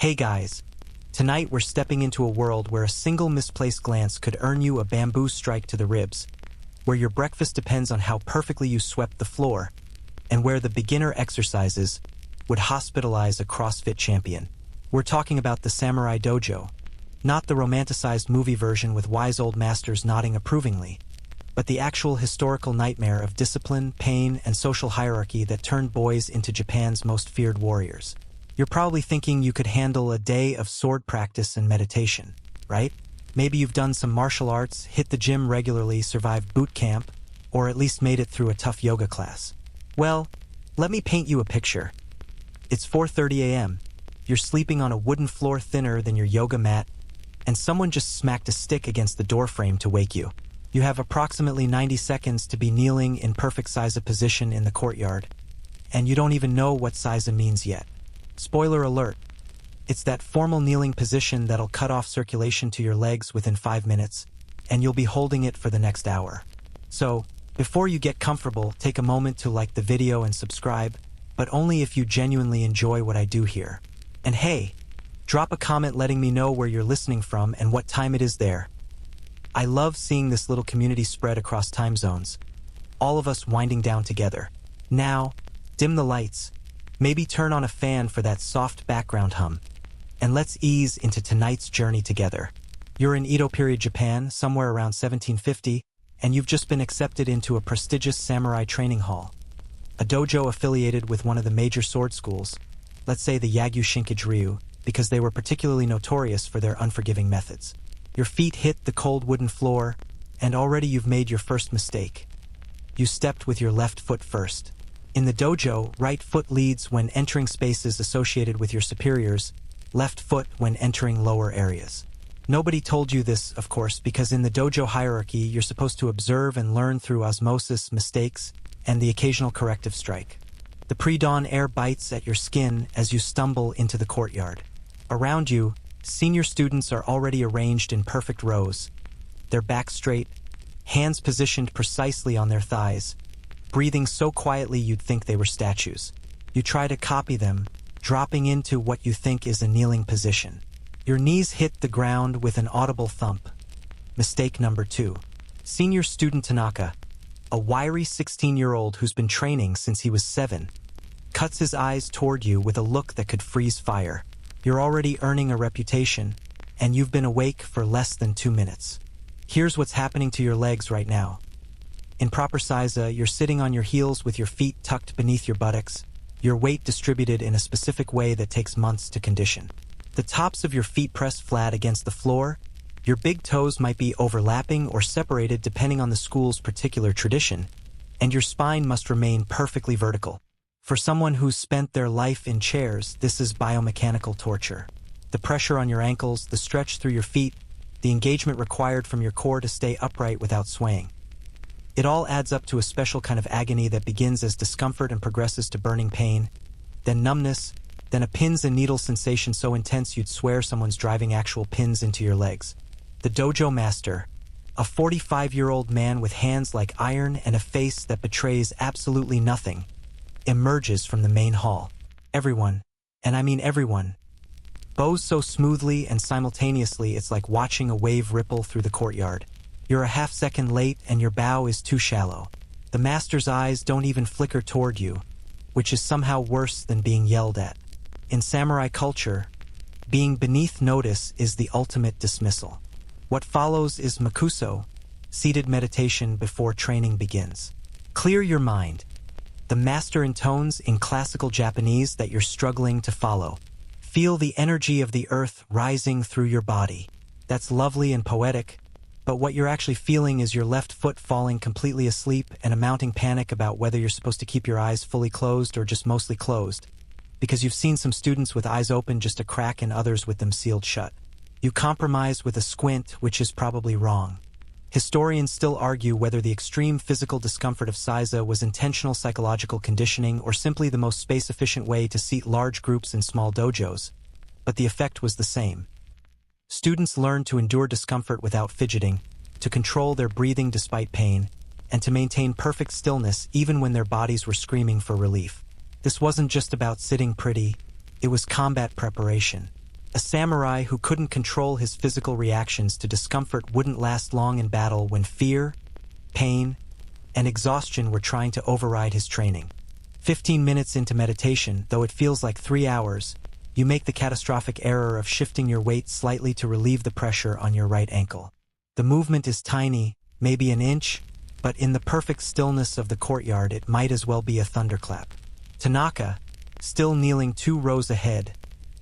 Hey guys, tonight we're stepping into a world where a single misplaced glance could earn you a bamboo strike to the ribs, where your breakfast depends on how perfectly you swept the floor, and where the beginner exercises would hospitalize a CrossFit champion. We're talking about the Samurai Dojo, not the romanticized movie version with wise old masters nodding approvingly, but the actual historical nightmare of discipline, pain, and social hierarchy that turned boys into Japan's most feared warriors. You're probably thinking you could handle a day of sword practice and meditation, right? Maybe you've done some martial arts, hit the gym regularly, survived boot camp, or at least made it through a tough yoga class. Well, let me paint you a picture. It's 4:30 a.m. You're sleeping on a wooden floor thinner than your yoga mat, and someone just smacked a stick against the doorframe to wake you. You have approximately 90 seconds to be kneeling in perfect Seiza position in the courtyard, and you don't even know what Seiza means yet. Spoiler alert, it's that formal kneeling position that'll cut off circulation to your legs within 5 minutes, and you'll be holding it for the next hour. So, before you get comfortable, take a moment to like the video and subscribe, but only if you genuinely enjoy what I do here. And hey, drop a comment letting me know where you're listening from and what time it is there. I love seeing this little community spread across time zones, all of us winding down together. Now, dim the lights, maybe turn on a fan for that soft background hum, and let's ease into tonight's journey together. You're in Edo period Japan, somewhere around 1750, and you've just been accepted into a prestigious samurai training hall, a dojo affiliated with one of the major sword schools, let's say the Yagyu Shinkage Ryu, because they were particularly notorious for their unforgiving methods. Your feet hit the cold wooden floor, and already you've made your first mistake. You stepped with your left foot first. In the dojo, right foot leads when entering spaces associated with your superiors, left foot when entering lower areas. Nobody told you this, of course, because in the dojo hierarchy, you're supposed to observe and learn through osmosis, mistakes, and the occasional corrective strike. The pre-dawn air bites at your skin as you stumble into the courtyard. Around you, senior students are already arranged in perfect rows, their backs straight, hands positioned precisely on their thighs, breathing so quietly you'd think they were statues. You try to copy them, dropping into what you think is a kneeling position. Your knees hit the ground with an audible thump. Mistake number 2. Senior student Tanaka, a wiry 16-year-old who's been training since he was 7, cuts his eyes toward you with a look that could freeze fire. You're already earning a reputation, and you've been awake for less than 2 minutes. Here's what's happening to your legs right now. In proper Seiza, you're sitting on your heels with your feet tucked beneath your buttocks, your weight distributed in a specific way that takes months to condition. The tops of your feet pressed flat against the floor, your big toes might be overlapping or separated depending on the school's particular tradition, and your spine must remain perfectly vertical. For someone who's spent their life in chairs, this is biomechanical torture. The pressure on your ankles, the stretch through your feet, the engagement required from your core to stay upright without swaying. It all adds up to a special kind of agony that begins as discomfort and progresses to burning pain, then numbness, then a pins and needles sensation so intense you'd swear someone's driving actual pins into your legs. The dojo master, a 45-year-old man with hands like iron and a face that betrays absolutely nothing, emerges from the main hall. Everyone, and I mean everyone, bows so smoothly and simultaneously it's like watching a wave ripple through the courtyard. You're a half-second late and your bow is too shallow. The master's eyes don't even flicker toward you, which is somehow worse than being yelled at. In samurai culture, being beneath notice is the ultimate dismissal. What follows is makuso, seated meditation before training begins. Clear your mind. The master intones in classical Japanese that you're struggling to follow. Feel the energy of the earth rising through your body. That's lovely and poetic, but what you're actually feeling is your left foot falling completely asleep and a mounting panic about whether you're supposed to keep your eyes fully closed or just mostly closed, because you've seen some students with eyes open just a crack and others with them sealed shut. You compromise with a squint, which is probably wrong. Historians still argue whether the extreme physical discomfort of Seiza was intentional psychological conditioning or simply the most space-efficient way to seat large groups in small dojos, but the effect was the same. Students learned to endure discomfort without fidgeting, to control their breathing despite pain, and to maintain perfect stillness even when their bodies were screaming for relief. This wasn't just about sitting pretty, it was combat preparation. A samurai who couldn't control his physical reactions to discomfort wouldn't last long in battle when fear, pain, and exhaustion were trying to override his training. 15 minutes into meditation, though it feels like 3 hours, you make the catastrophic error of shifting your weight slightly to relieve the pressure on your right ankle. The movement is tiny, maybe an inch, but in the perfect stillness of the courtyard it might as well be a thunderclap. Tanaka, still kneeling 2 rows ahead,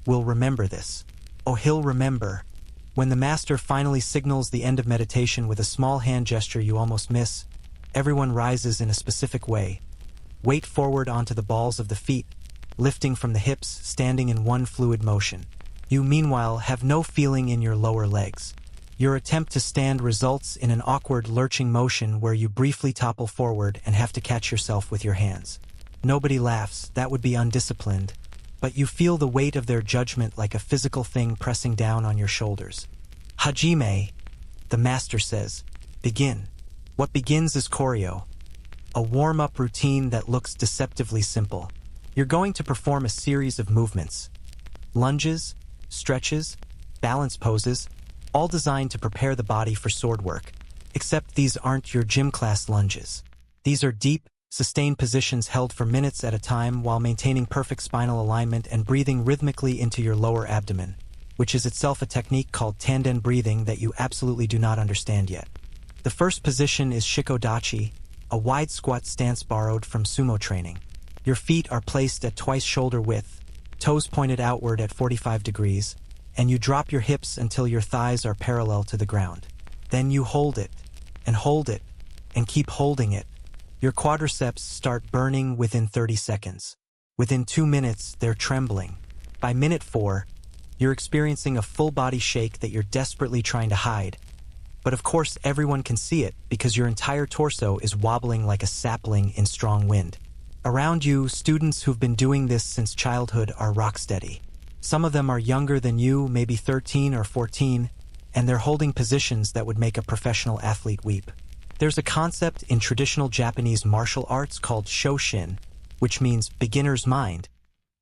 will remember this. Oh, he'll remember. When the master finally signals the end of meditation with a small hand gesture you almost miss, everyone rises in a specific way. Weight forward onto the balls of the feet, lifting from the hips, standing in one fluid motion. You, meanwhile, have no feeling in your lower legs. Your attempt to stand results in an awkward lurching motion where you briefly topple forward and have to catch yourself with your hands. Nobody laughs, that would be undisciplined, but you feel the weight of their judgment like a physical thing pressing down on your shoulders. Hajime, the master says, begin. What begins is choreo, a warm-up routine that looks deceptively simple. You're going to perform a series of movements, lunges, stretches, balance poses, all designed to prepare the body for sword work. Except these aren't your gym class lunges. These are deep, sustained positions held for minutes at a time while maintaining perfect spinal alignment and breathing rhythmically into your lower abdomen, which is itself a technique called tanden breathing that you absolutely do not understand yet. The first position is shikodachi, a wide squat stance borrowed from sumo training. Your feet are placed at twice shoulder width, toes pointed outward at 45 degrees, and you drop your hips until your thighs are parallel to the ground. Then you hold it, and keep holding it. Your quadriceps start burning within 30 seconds. Within 2 minutes, they're trembling. By minute 4, you're experiencing a full body shake that you're desperately trying to hide. But of course everyone can see it because your entire torso is wobbling like a sapling in strong wind. Around you, students who've been doing this since childhood are rock steady. Some of them are younger than you, maybe 13 or 14, and they're holding positions that would make a professional athlete weep. There's a concept in traditional Japanese martial arts called shoshin, which means beginner's mind,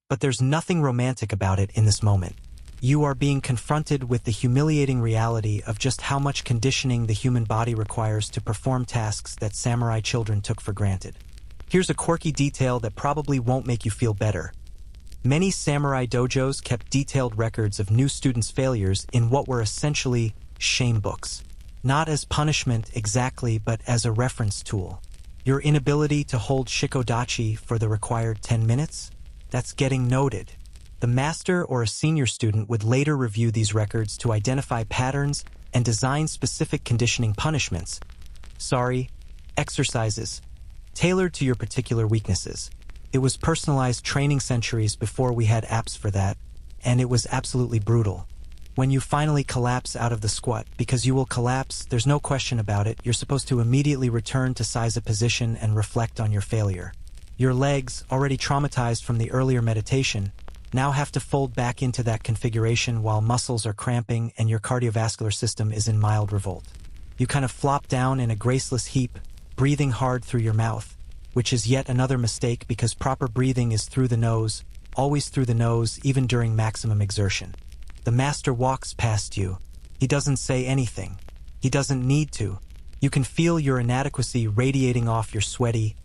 but there's nothing romantic about it in this moment. You are being confronted with the humiliating reality of just how much conditioning the human body requires to perform tasks that samurai children took for granted. Here's a quirky detail that probably won't make you feel better. Many samurai dojos kept detailed records of new students' failures in what were essentially shame books. Not as punishment exactly, but as a reference tool. Your inability to hold shikodachi for the required 10 minutes? That's getting noted. The master or a senior student would later review these records to identify patterns and design specific conditioning punishments. Exercises, tailored to your particular weaknesses. It was personalized training centuries before we had apps for that, and it was absolutely brutal. When you finally collapse out of the squat, because you will collapse, there's no question about it, you're supposed to immediately return to size a position and reflect on your failure. Your legs, already traumatized from the earlier meditation, now have to fold back into that configuration while muscles are cramping and your cardiovascular system is in mild revolt. You kind of flop down in a graceless heap, breathing hard through your mouth, which is yet another mistake because proper breathing is through the nose, always through the nose, even during maximum exertion. The master walks past you. He doesn't say anything. He doesn't need to. You can feel your inadequacy radiating off your sweaty,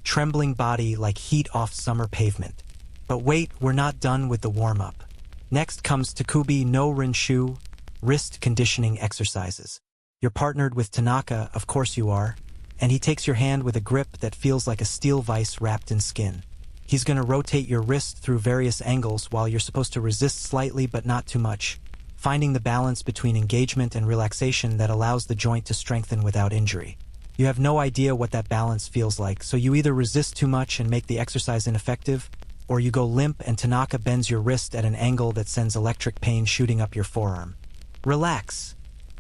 trembling body like heat off summer pavement. But wait, we're not done with the warm-up. Next comes Takubi no Renshu, wrist conditioning exercises. You're partnered with Tanaka, of course you are, and he takes your hand with a grip that feels like a steel vise wrapped in skin. He's going to rotate your wrist through various angles while you're supposed to resist slightly but not too much, finding the balance between engagement and relaxation that allows the joint to strengthen without injury. You have no idea what that balance feels like, so you either resist too much and make the exercise ineffective, or you go limp and Tanaka bends your wrist at an angle that sends electric pain shooting up your forearm. Relax,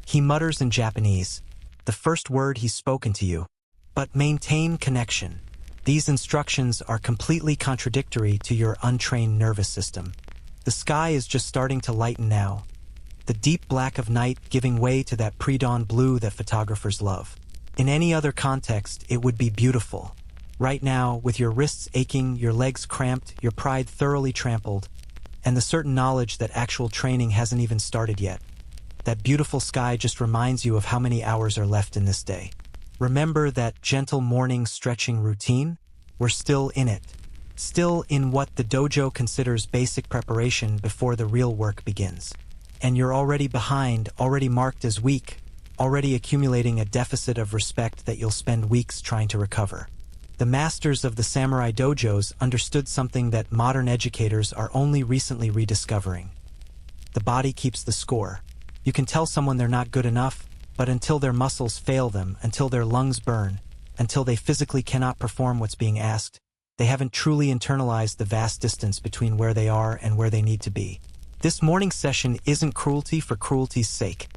he mutters in Japanese, the first word he's spoken to you. But maintain connection. These instructions are completely contradictory to your untrained nervous system. The sky is just starting to lighten now, the deep black of night giving way to that pre-dawn blue that photographers love. In any other context, it would be beautiful. Right now, with your wrists aching, your legs cramped, your pride thoroughly trampled, and the certain knowledge that actual training hasn't even started yet. That beautiful sky just reminds you of how many hours are left in this day. Remember that gentle morning stretching routine? We're still in it. Still in what the dojo considers basic preparation before the real work begins. And you're already behind, already marked as weak, already accumulating a deficit of respect that you'll spend weeks trying to recover. The masters of the samurai dojos understood something that modern educators are only recently rediscovering. The body keeps the score. You can tell someone they're not good enough, but until their muscles fail them, until their lungs burn, until they physically cannot perform what's being asked, they haven't truly internalized the vast distance between where they are and where they need to be. This morning session isn't cruelty for cruelty's sake.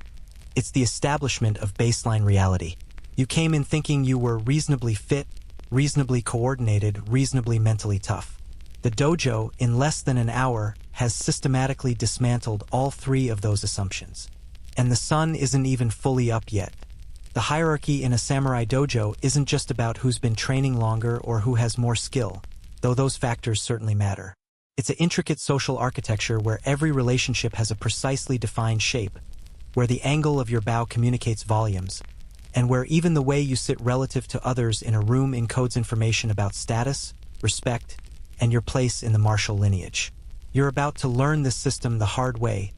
It's the establishment of baseline reality. You came in thinking you were reasonably fit, reasonably coordinated, reasonably mentally tough. The dojo, in less than an hour, has systematically dismantled all three of those assumptions. And the sun isn't even fully up yet. The hierarchy in a samurai dojo isn't just about who's been training longer or who has more skill, though those factors certainly matter. It's an intricate social architecture where every relationship has a precisely defined shape, where the angle of your bow communicates volumes, and where even the way you sit relative to others in a room encodes information about status, respect, and your place in the martial lineage. You're about to learn this system the hard way,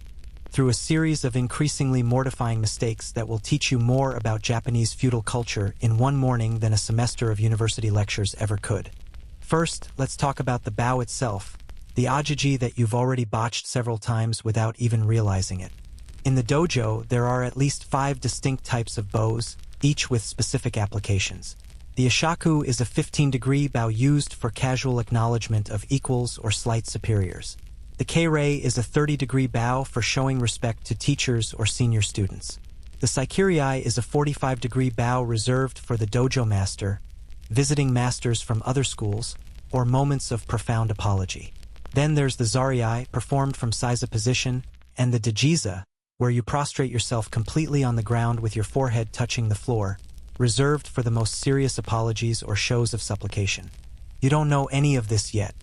through a series of increasingly mortifying mistakes that will teach you more about Japanese feudal culture in one morning than a semester of university lectures ever could. First, let's talk about the bow itself, the ajiji that you've already botched several times without even realizing it. In the dojo, there are at least 5 distinct types of bows, each with specific applications. The ishaku is a 15-degree bow used for casual acknowledgement of equals or slight superiors. The kei-rei is a 30-degree bow for showing respect to teachers or senior students. The saikiri is a 45-degree bow reserved for the dojo master, visiting masters from other schools, or moments of profound apology. Then there's the zari, performed from seiza position, and the dajiza, where you prostrate yourself completely on the ground with your forehead touching the floor, reserved for the most serious apologies or shows of supplication. You don't know any of this yet.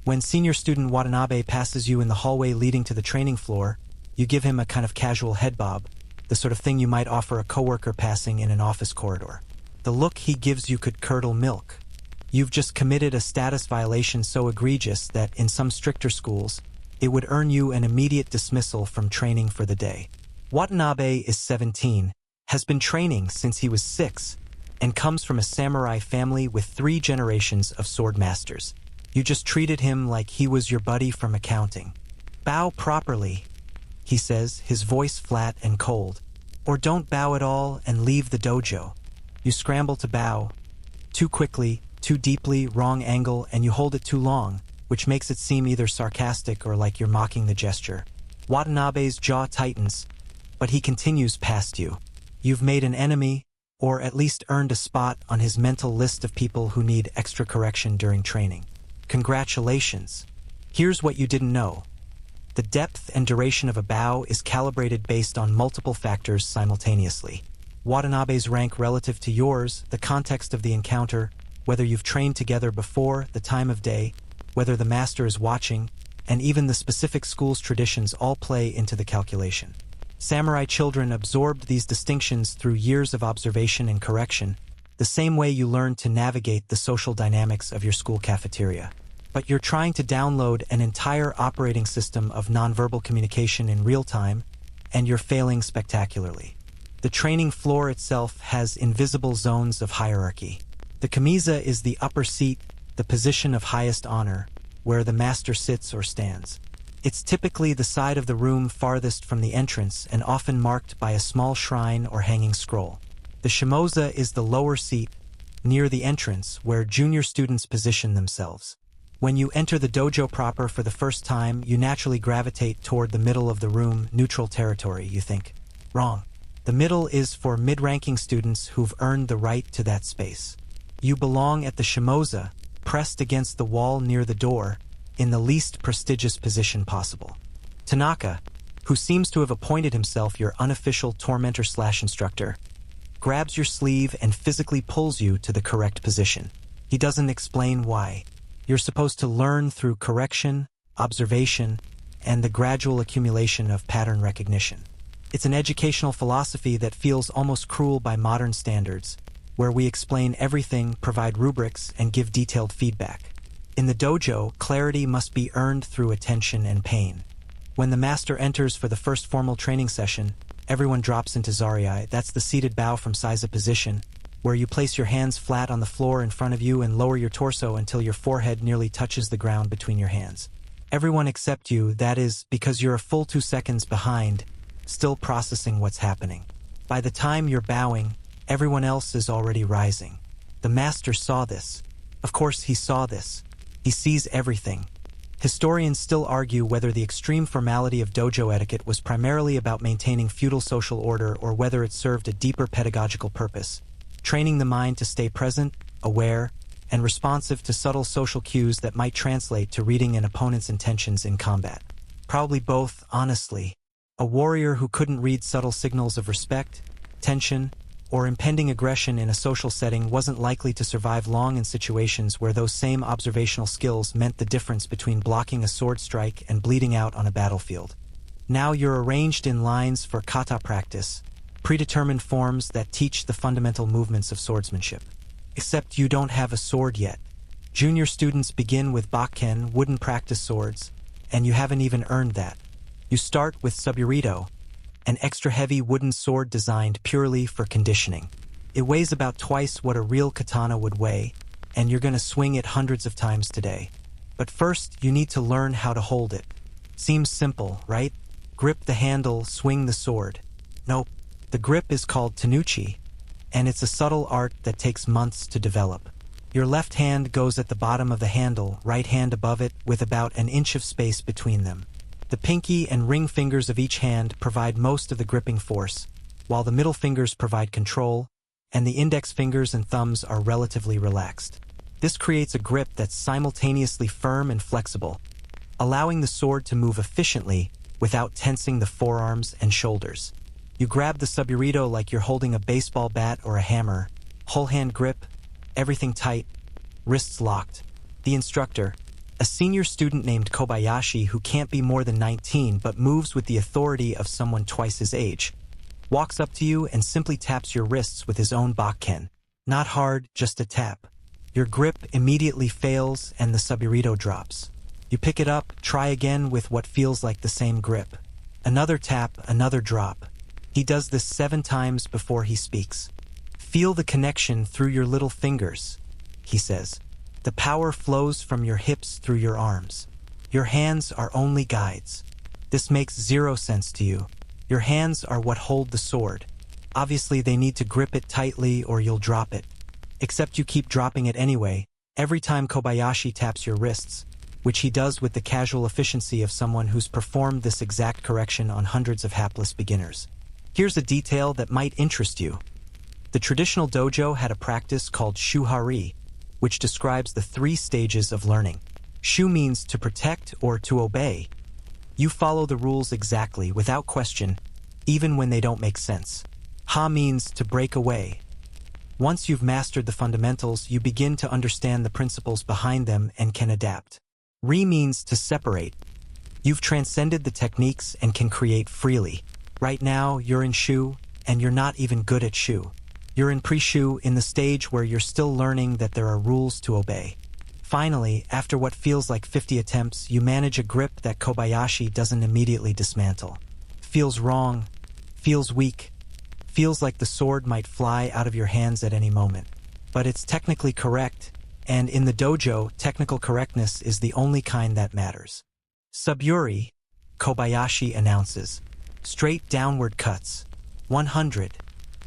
When senior student Watanabe passes you in the hallway leading to the training floor, you give him a kind of casual head bob, the sort of thing you might offer a coworker passing in an office corridor. The look he gives you could curdle milk. You've just committed a status violation so egregious that in some stricter schools, it would earn you an immediate dismissal from training for the day. Watanabe is 17, has been training since he was 6, and comes from a samurai family with 3 generations of sword masters. You just treated him like he was your buddy from accounting. Bow properly, he says, his voice flat and cold. Or don't bow at all and leave the dojo. You scramble to bow. Too quickly, too deeply, wrong angle, and you hold it too long, which makes it seem either sarcastic or like you're mocking the gesture. Watanabe's jaw tightens, but he continues past you. You've made an enemy, or at least earned a spot on his mental list of people who need extra correction during training. Congratulations. Here's what you didn't know. The depth and duration of a bow is calibrated based on multiple factors simultaneously. Watanabe's rank relative to yours, the context of the encounter, whether you've trained together before, the time of day, whether the master is watching, and even the specific school's traditions all play into the calculation. Samurai children absorbed these distinctions through years of observation and correction, the same way you learned to navigate the social dynamics of your school cafeteria. But you're trying to download an entire operating system of nonverbal communication in real time, and you're failing spectacularly. The training floor itself has invisible zones of hierarchy. The kamiza is the upper seat, the position of highest honor, where the master sits or stands. It's typically the side of the room farthest from the entrance and often marked by a small shrine or hanging scroll. The shimoza is the lower seat, near the entrance, where junior students position themselves. When you enter the dojo proper for the first time, you naturally gravitate toward the middle of the room, neutral territory, you think. Wrong. The middle is for mid-ranking students who've earned the right to that space. You belong at the shimoza, pressed against the wall near the door, in the least prestigious position possible. Tanaka, who seems to have appointed himself your unofficial tormentor/instructor, grabs your sleeve and physically pulls you to the correct position. He doesn't explain why. You're supposed to learn through correction, observation, and the gradual accumulation of pattern recognition. It's an educational philosophy that feels almost cruel by modern standards, where we explain everything, provide rubrics, and give detailed feedback. In the dojo, clarity must be earned through attention and pain. When the master enters for the first formal training session, everyone drops into Zaryai. That's the seated bow from Seiza position, where you place your hands flat on the floor in front of you and lower your torso until your forehead nearly touches the ground between your hands. Everyone except you, that is, because you're a full 2 seconds behind, still processing what's happening. By the time you're bowing, everyone else is already rising. The master saw this. Of course he saw this. He sees everything. Historians still argue whether the extreme formality of dojo etiquette was primarily about maintaining feudal social order or whether it served a deeper pedagogical purpose, training the mind to stay present, aware, and responsive to subtle social cues that might translate to reading an opponent's intentions in combat. Probably both, honestly. A warrior who couldn't read subtle signals of respect, tension, or impending aggression in a social setting wasn't likely to survive long in situations where those same observational skills meant the difference between blocking a sword strike and bleeding out on a battlefield. Now you're arranged in lines for kata practice, predetermined forms that teach the fundamental movements of swordsmanship. Except you don't have a sword yet. Junior students begin with bakken, wooden practice swords, and you haven't even earned that. You start with Suburido, an extra heavy wooden sword designed purely for conditioning. It weighs about twice what a real katana would weigh, and you're gonna swing it hundreds of times today. But first, you need to learn how to hold it. Seems simple, right? Grip the handle, swing the sword. Nope. The grip is called tenuchi, and it's a subtle art that takes months to develop. Your left hand goes at the bottom of the handle, right hand above it, with about an inch of space between them. The pinky and ring fingers of each hand provide most of the gripping force, while the middle fingers provide control, and the index fingers and thumbs are relatively relaxed. This creates a grip that's simultaneously firm and flexible, allowing the sword to move efficiently without tensing the forearms and shoulders. You grab the Suburido like you're holding a baseball bat or a hammer, whole hand grip, everything tight, wrists locked. The instructor, a senior student named Kobayashi who can't be more than 19 but moves with the authority of someone twice his age, walks up to you and simply taps your wrists with his own bakken. Not hard, just a tap. Your grip immediately fails and the Suburido drops. You pick it up, try again with what feels like the same grip. Another tap, another drop. He does this 7 times before he speaks. Feel the connection through your little fingers, he says. The power flows from your hips through your arms. Your hands are only guides. This makes 0 sense to you. Your hands are what hold the sword. Obviously, they need to grip it tightly or you'll drop it. Except you keep dropping it anyway, every time Kobayashi taps your wrists, which he does with the casual efficiency of someone who's performed this exact correction on hundreds of hapless beginners. Here's a detail that might interest you. The traditional dojo had a practice called shuhari, which describes the 3 stages of learning. Shu means to protect or to obey. You follow the rules exactly, without question, even when they don't make sense. Ha means to break away. Once you've mastered the fundamentals, you begin to understand the principles behind them and can adapt. Ri means to separate. You've transcended the techniques and can create freely. Right now, you're in Shu, and you're not even good at Shu. You're in pre-Shu, in the stage where you're still learning that there are rules to obey. Finally, after what feels like 50 attempts, you manage a grip that Kobayashi doesn't immediately dismantle. Feels wrong, feels weak, feels like the sword might fly out of your hands at any moment. But it's technically correct, and in the dojo, technical correctness is the only kind that matters. Suburi, Kobayashi announces. Straight downward cuts. 100.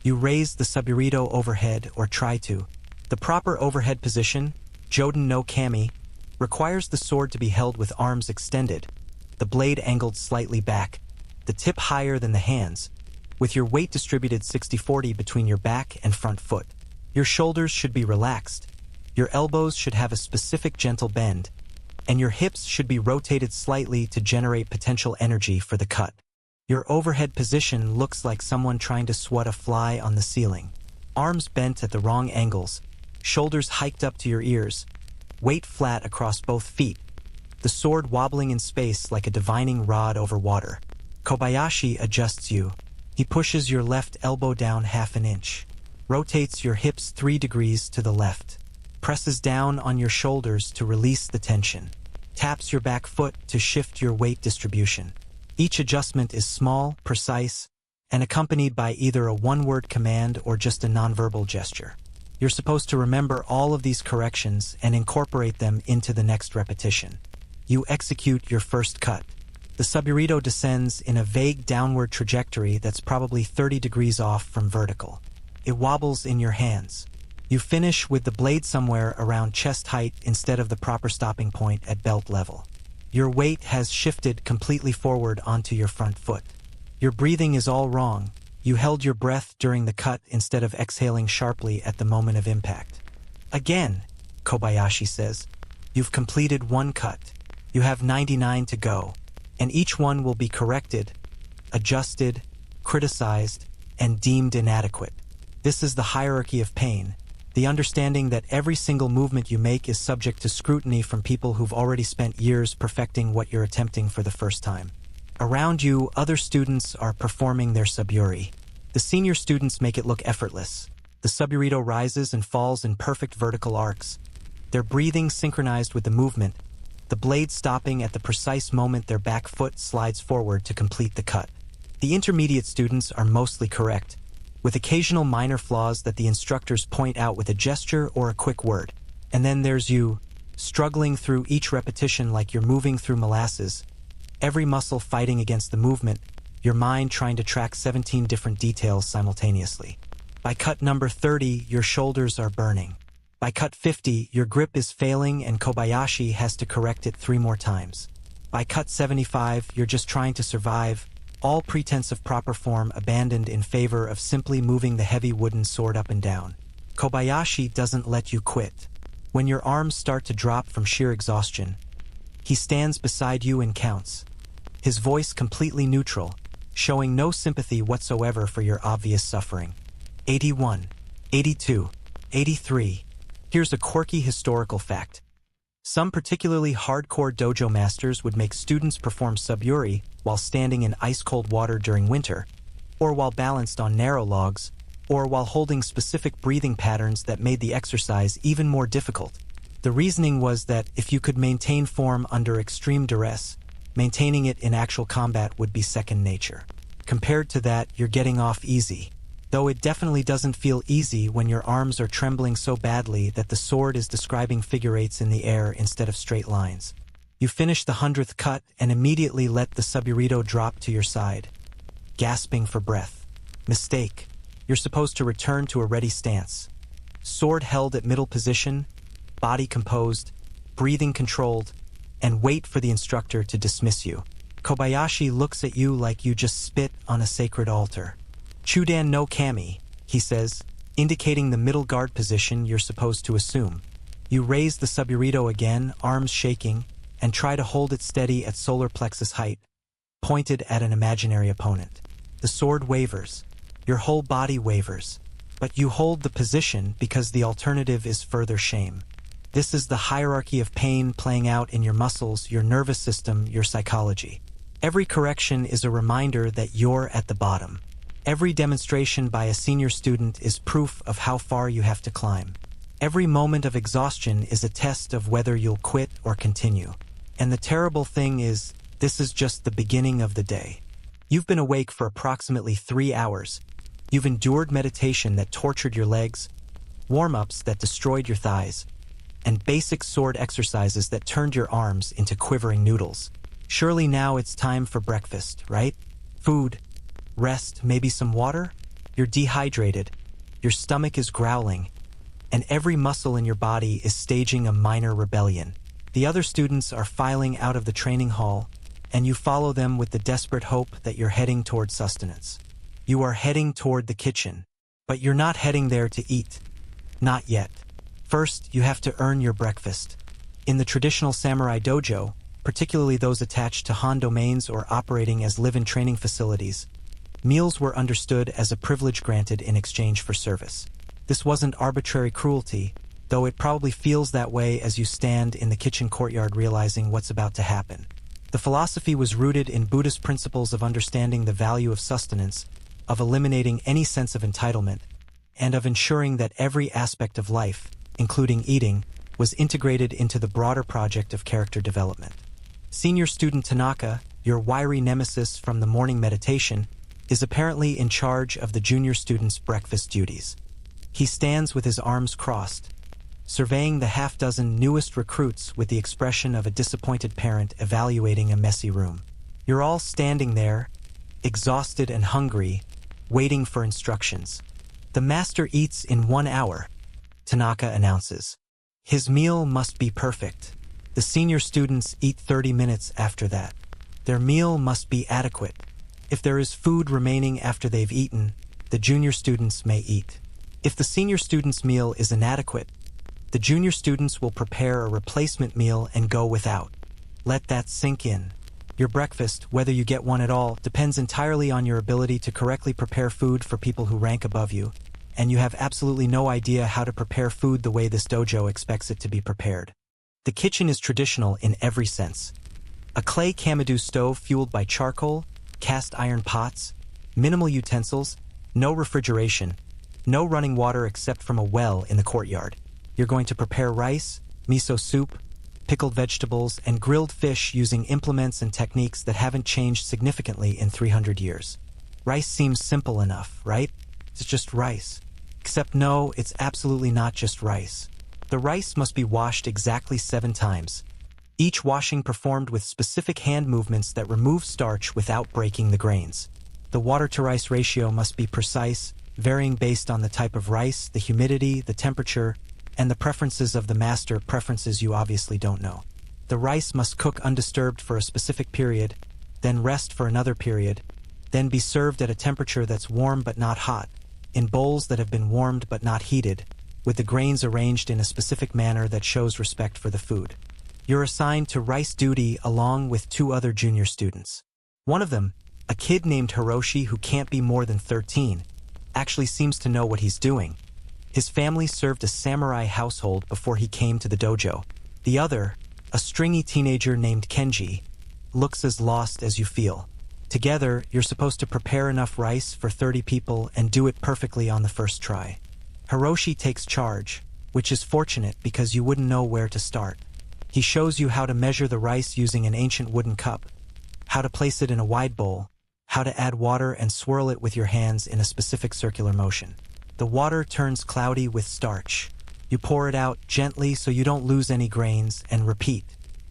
You raise the Suburido overhead, or try to. The proper overhead position, Joden no Kami, requires the sword to be held with arms extended, the blade angled slightly back, the tip higher than the hands, with your weight distributed 60-40 between your back and front foot. Your shoulders should be relaxed, your elbows should have a specific gentle bend, and your hips should be rotated slightly to generate potential energy for the cut. Your overhead position looks like someone trying to swat a fly on the ceiling. Arms bent at the wrong angles, shoulders hiked up to your ears, weight flat across both feet, the sword wobbling in space like a divining rod over water. Kobayashi adjusts you. He pushes your left elbow down half an inch, rotates your hips 3 degrees to the left, presses down on your shoulders to release the tension, taps your back foot to shift your weight distribution. Each adjustment is small, precise, and accompanied by either a one-word command or just a nonverbal gesture. You're supposed to remember all of these corrections and incorporate them into the next repetition. You execute your first cut. The subburrito descends in a vague downward trajectory that's probably 30 degrees off from vertical. It wobbles in your hands. You finish with the blade somewhere around chest height instead of the proper stopping point at belt level. Your weight has shifted completely forward onto your front foot. Your breathing is all wrong. You held your breath during the cut instead of exhaling sharply at the moment of impact. Again, Kobayashi says, you've completed one cut. You have 99 to go, and each one will be corrected, adjusted, criticized, and deemed inadequate. This is the hierarchy of pain, the understanding that every single movement you make is subject to scrutiny from people who've already spent years perfecting what you're attempting for the first time. Around you, other students are performing their suburi. The senior students make it look effortless. The subburrito rises and falls in perfect vertical arcs, their breathing synchronized with the movement, the blade stopping at the precise moment their back foot slides forward to complete the cut. The intermediate students are mostly correct, with occasional minor flaws that the instructors point out with a gesture or a quick word. And then there's you, struggling through each repetition like you're moving through molasses, every muscle fighting against the movement, your mind trying to track 17 different details simultaneously. By cut number 30, your shoulders are burning. By cut 50, your grip is failing and Kobayashi has to correct it 3 more times. By cut 75, you're just trying to survive, all pretense of proper form abandoned in favor of simply moving the heavy wooden sword up and down. Kobayashi doesn't let you quit. When your arms start to drop from sheer exhaustion, he stands beside you and counts, his voice completely neutral, showing no sympathy whatsoever for your obvious suffering. 81, 82, 83. Here's a quirky historical fact. Some particularly hardcore dojo masters would make students perform suburi while standing in ice-cold water during winter, or while balanced on narrow logs, or while holding specific breathing patterns that made the exercise even more difficult. The reasoning was that if you could maintain form under extreme duress, maintaining it in actual combat would be second nature. Compared to that, you're getting off easy. Though it definitely doesn't feel easy when your arms are trembling so badly that the sword is describing figure eights in the air instead of straight lines. You finish the 100th cut and immediately let the subburrito drop to your side, gasping for breath. Mistake. You're supposed to return to a ready stance. Sword held at middle position, body composed, breathing controlled, and wait for the instructor to dismiss you. Kobayashi looks at you like you just spit on a sacred altar. Chudan no kami, he says, indicating the middle guard position you're supposed to assume. You raise the subburrito again, arms shaking, and try to hold it steady at solar plexus height, pointed at an imaginary opponent. The sword wavers. Your whole body wavers. But you hold the position because the alternative is further shame. This is the hierarchy of pain playing out in your muscles, your nervous system, your psychology. Every correction is a reminder that you're at the bottom. Every demonstration by a senior student is proof of how far you have to climb. Every moment of exhaustion is a test of whether you'll quit or continue. And the terrible thing is, this is just the beginning of the day. You've been awake for approximately 3 hours. You've endured meditation that tortured your legs, warm-ups that destroyed your thighs, and basic sword exercises that turned your arms into quivering noodles. Surely now it's time for breakfast, right? Food, rest, maybe some water? You're dehydrated, your stomach is growling, and every muscle in your body is staging a minor rebellion. The other students are filing out of the training hall, and you follow them with the desperate hope that you're heading toward sustenance. You are heading toward the kitchen, but you're not heading there to eat. Not yet. First, you have to earn your breakfast. In the traditional samurai dojo, particularly those attached to Han domains or operating as live-in training facilities, meals were understood as a privilege granted in exchange for service. This wasn't arbitrary cruelty, though it probably feels that way as you stand in the kitchen courtyard realizing what's about to happen. The philosophy was rooted in Buddhist principles of understanding the value of sustenance, of eliminating any sense of entitlement, and of ensuring that every aspect of life, including eating, was integrated into the broader project of character development. Senior student Tanaka, your wiry nemesis from the morning meditation, is apparently in charge of the junior student's breakfast duties. He stands with his arms crossed, surveying the half-dozen newest recruits with the expression of a disappointed parent evaluating a messy room. You're all standing there, exhausted and hungry, waiting for instructions. The master eats in 1 hour, Tanaka announces. His meal must be perfect. The senior students eat 30 minutes after that. Their meal must be adequate. If there is food remaining after they've eaten, the junior students may eat. If the senior student's meal is inadequate, the junior students will prepare a replacement meal and go without. Let that sink in. Your breakfast, whether you get one at all, depends entirely on your ability to correctly prepare food for people who rank above you, and you have absolutely no idea how to prepare food the way this dojo expects it to be prepared. The kitchen is traditional in every sense. A clay kamado stove fueled by charcoal, cast iron pots, minimal utensils, no refrigeration, no running water except from a well in the courtyard. You're going to prepare rice, miso soup, pickled vegetables, and grilled fish using implements and techniques that haven't changed significantly in 300 years. Rice seems simple enough, right? It's just rice. Except no, it's absolutely not just rice. The rice must be washed exactly 7 times, each washing performed with specific hand movements that remove starch without breaking the grains. The water-to-rice ratio must be precise, varying based on the type of rice, the humidity, the temperature, and the preferences of the master, preferences you obviously don't know. The rice must cook undisturbed for a specific period, then rest for another period, then be served at a temperature that's warm but not hot, in bowls that have been warmed but not heated, with the grains arranged in a specific manner that shows respect for the food. You're assigned to rice duty along with 2 other junior students. One of them, a kid named Hiroshi who can't be more than 13, actually seems to know what he's doing. His family served a samurai household before he came to the dojo. The other, a stringy teenager named Kenji, looks as lost as you feel. Together, you're supposed to prepare enough rice for 30 people and do it perfectly on the first try. Hiroshi takes charge, which is fortunate because you wouldn't know where to start. He shows you how to measure the rice using an ancient wooden cup, how to place it in a wide bowl, how to add water and swirl it with your hands in a specific circular motion. The water turns cloudy with starch. You pour it out gently so you don't lose any grains and repeat.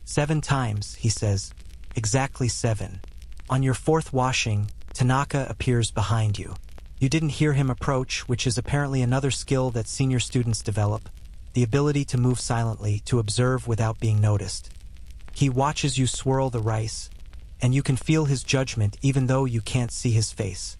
7 times, he says. Exactly 7. On your 4th washing, Tanaka appears behind you. You didn't hear him approach, which is apparently another skill that senior students develop, the ability to move silently, to observe without being noticed. He watches you swirl the rice, and you can feel his judgment even though you can't see his face.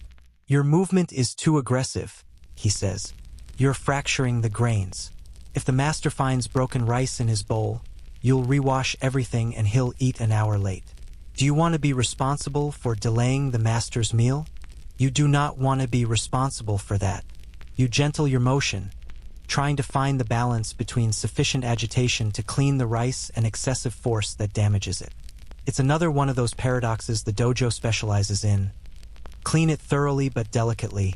Your movement is too aggressive, he says. You're fracturing the grains. If the master finds broken rice in his bowl, you'll rewash everything and he'll eat an hour late. Do you want to be responsible for delaying the master's meal? You do not want to be responsible for that. You gentle your motion, trying to find the balance between sufficient agitation to clean the rice and excessive force that damages it. It's another one of those paradoxes the dojo specializes in. Clean it thoroughly but delicately,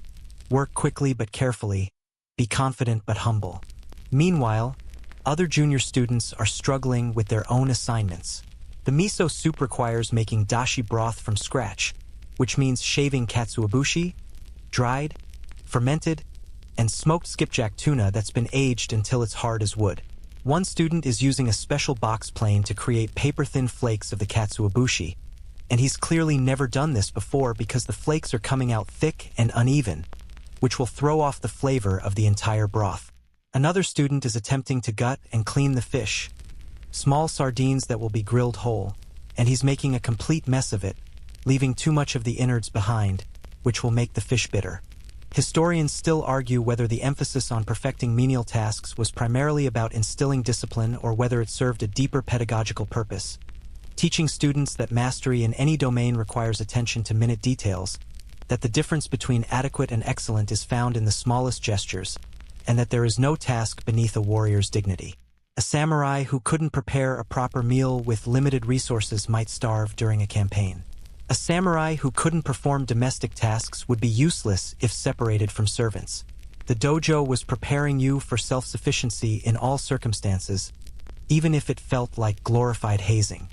work quickly but carefully, be confident but humble. Meanwhile, other junior students are struggling with their own assignments. The miso soup requires making dashi broth from scratch, which means shaving katsuobushi, dried, fermented, and smoked skipjack tuna that's been aged until it's hard as wood. One student is using a special box plane to create paper-thin flakes of the katsuobushi, and he's clearly never done this before because the flakes are coming out thick and uneven, which will throw off the flavor of the entire broth. Another student is attempting to gut and clean the fish, small sardines that will be grilled whole, and he's making a complete mess of it, leaving too much of the innards behind, which will make the fish bitter. Historians still argue whether the emphasis on perfecting menial tasks was primarily about instilling discipline or whether it served a deeper pedagogical purpose, teaching students that mastery in any domain requires attention to minute details, that the difference between adequate and excellent is found in the smallest gestures, and that there is no task beneath a warrior's dignity. A samurai who couldn't prepare a proper meal with limited resources might starve during a campaign. A samurai who couldn't perform domestic tasks would be useless if separated from servants. The dojo was preparing you for self-sufficiency in all circumstances, even if it felt like glorified hazing.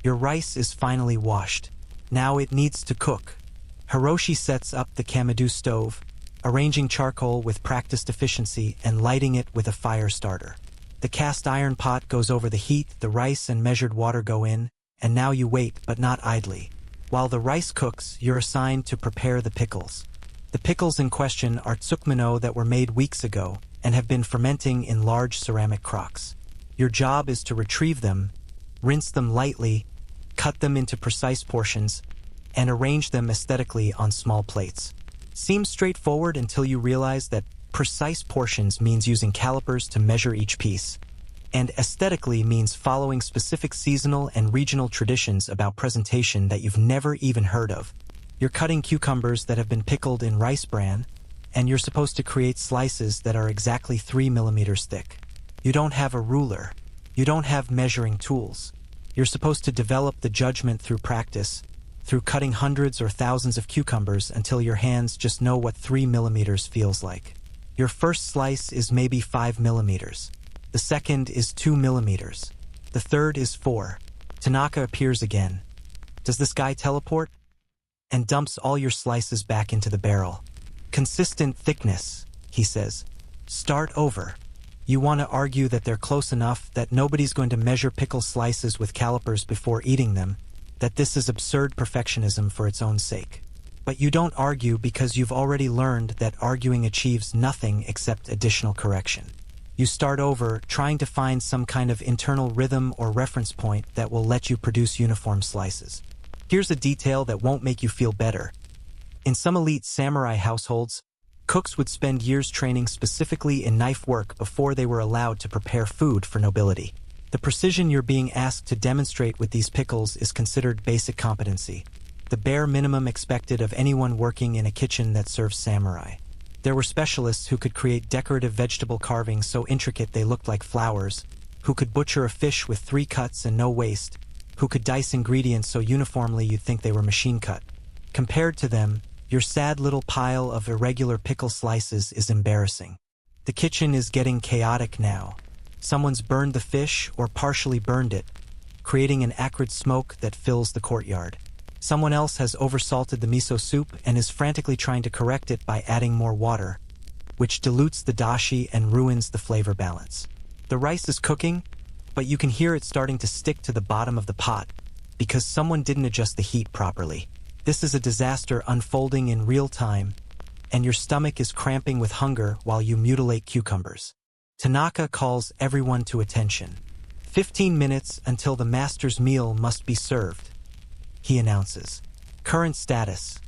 Your rice is finally washed. Now it needs to cook. Hiroshi sets up the kamado stove, arranging charcoal with practiced efficiency and lighting it with a fire starter. The cast iron pot goes over the heat, the rice and measured water go in, and now you wait, but not idly. While the rice cooks, you're assigned to prepare the pickles. The pickles in question are tsukmono that were made weeks ago and have been fermenting in large ceramic crocks. Your job is to retrieve them, rinse them lightly, cut them into precise portions, and arrange them aesthetically on small plates. Seems straightforward until you realize that precise portions means using calipers to measure each piece, and aesthetically means following specific seasonal and regional traditions about presentation that you've never even heard of. You're cutting cucumbers that have been pickled in rice bran, and you're supposed to create slices that are exactly 3 millimeters thick. You don't have a ruler. You don't have measuring tools. You're supposed to develop the judgment through practice, through cutting hundreds or thousands of cucumbers until your hands just know what 3 millimeters feels like. Your first slice is maybe 5 millimeters. The second is 2 millimeters. The third is 4. Tanaka appears again. Does this guy teleport? And dumps all your slices back into the barrel. Consistent thickness, he says. Start over. You want to argue that they're close enough that nobody's going to measure pickle slices with calipers before eating them, that this is absurd perfectionism for its own sake. But you don't argue because you've already learned that arguing achieves nothing except additional correction. You start over, trying to find some kind of internal rhythm or reference point that will let you produce uniform slices. Here's a detail that won't make you feel better. In some elite samurai households, cooks would spend years training specifically in knife work before they were allowed to prepare food for nobility. The precision you're being asked to demonstrate with these pickles is considered basic competency, the bare minimum expected of anyone working in a kitchen that serves samurai. There were specialists who could create decorative vegetable carvings so intricate they looked like flowers, who could butcher a fish with 3 cuts and no waste, who could dice ingredients so uniformly you'd think they were machine cut. Compared to them, your sad little pile of irregular pickle slices is embarrassing. The kitchen is getting chaotic now. Someone's burned the fish or partially burned it, creating an acrid smoke that fills the courtyard. Someone else has oversalted the miso soup and is frantically trying to correct it by adding more water, which dilutes the dashi and ruins the flavor balance. The rice is cooking, but you can hear it starting to stick to the bottom of the pot because someone didn't adjust the heat properly. This is a disaster unfolding in real time, and your stomach is cramping with hunger while you mutilate cucumbers. Tanaka calls everyone to attention. 15 minutes until the master's meal must be served, he announces. Current status.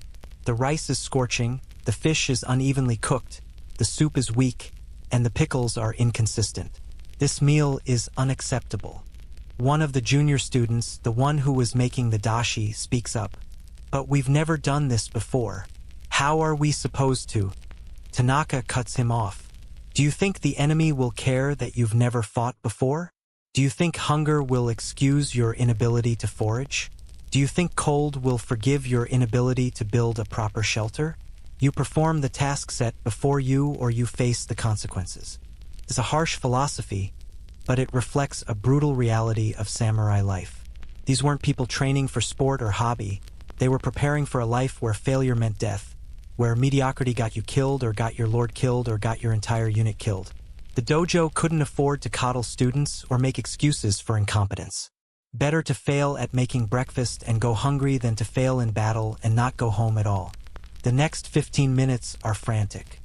The rice is scorching, the fish is unevenly cooked, the soup is weak, and the pickles are inconsistent. This meal is unacceptable. One of the junior students, the one who was making the dashi, speaks up. But we've never done this before. How are we supposed to? Tanaka cuts him off. Do you think the enemy will care that you've never fought before? Do you think hunger will excuse your inability to forage? Do you think cold will forgive your inability to build a proper shelter? You perform the task set before you or you face the consequences. It's a harsh philosophy, but it reflects a brutal reality of samurai life. These weren't people training for sport or hobby. They were preparing for a life where failure meant death, where mediocrity got you killed or got your lord killed or got your entire unit killed. The dojo couldn't afford to coddle students or make excuses for incompetence. Better to fail at making breakfast and go hungry than to fail in battle and not go home at all. The next 15 minutes are frantic.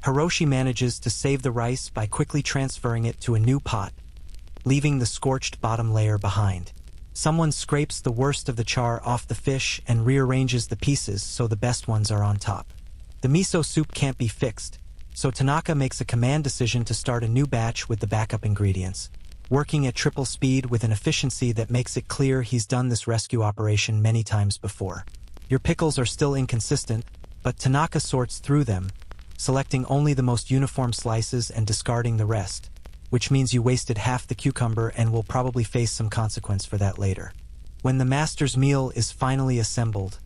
Hiroshi manages to save the rice by quickly transferring it to a new pot, leaving the scorched bottom layer behind. Someone scrapes the worst of the char off the fish and rearranges the pieces so the best ones are on top. The miso soup can't be fixed, so Tanaka makes a command decision to start a new batch with the backup ingredients, working at triple speed with an efficiency that makes it clear he's done this rescue operation many times before. Your pickles are still inconsistent, but Tanaka sorts through them, selecting only the most uniform slices and discarding the rest, which means you wasted half the cucumber and will probably face some consequence for that later. When the master's meal is finally assembled,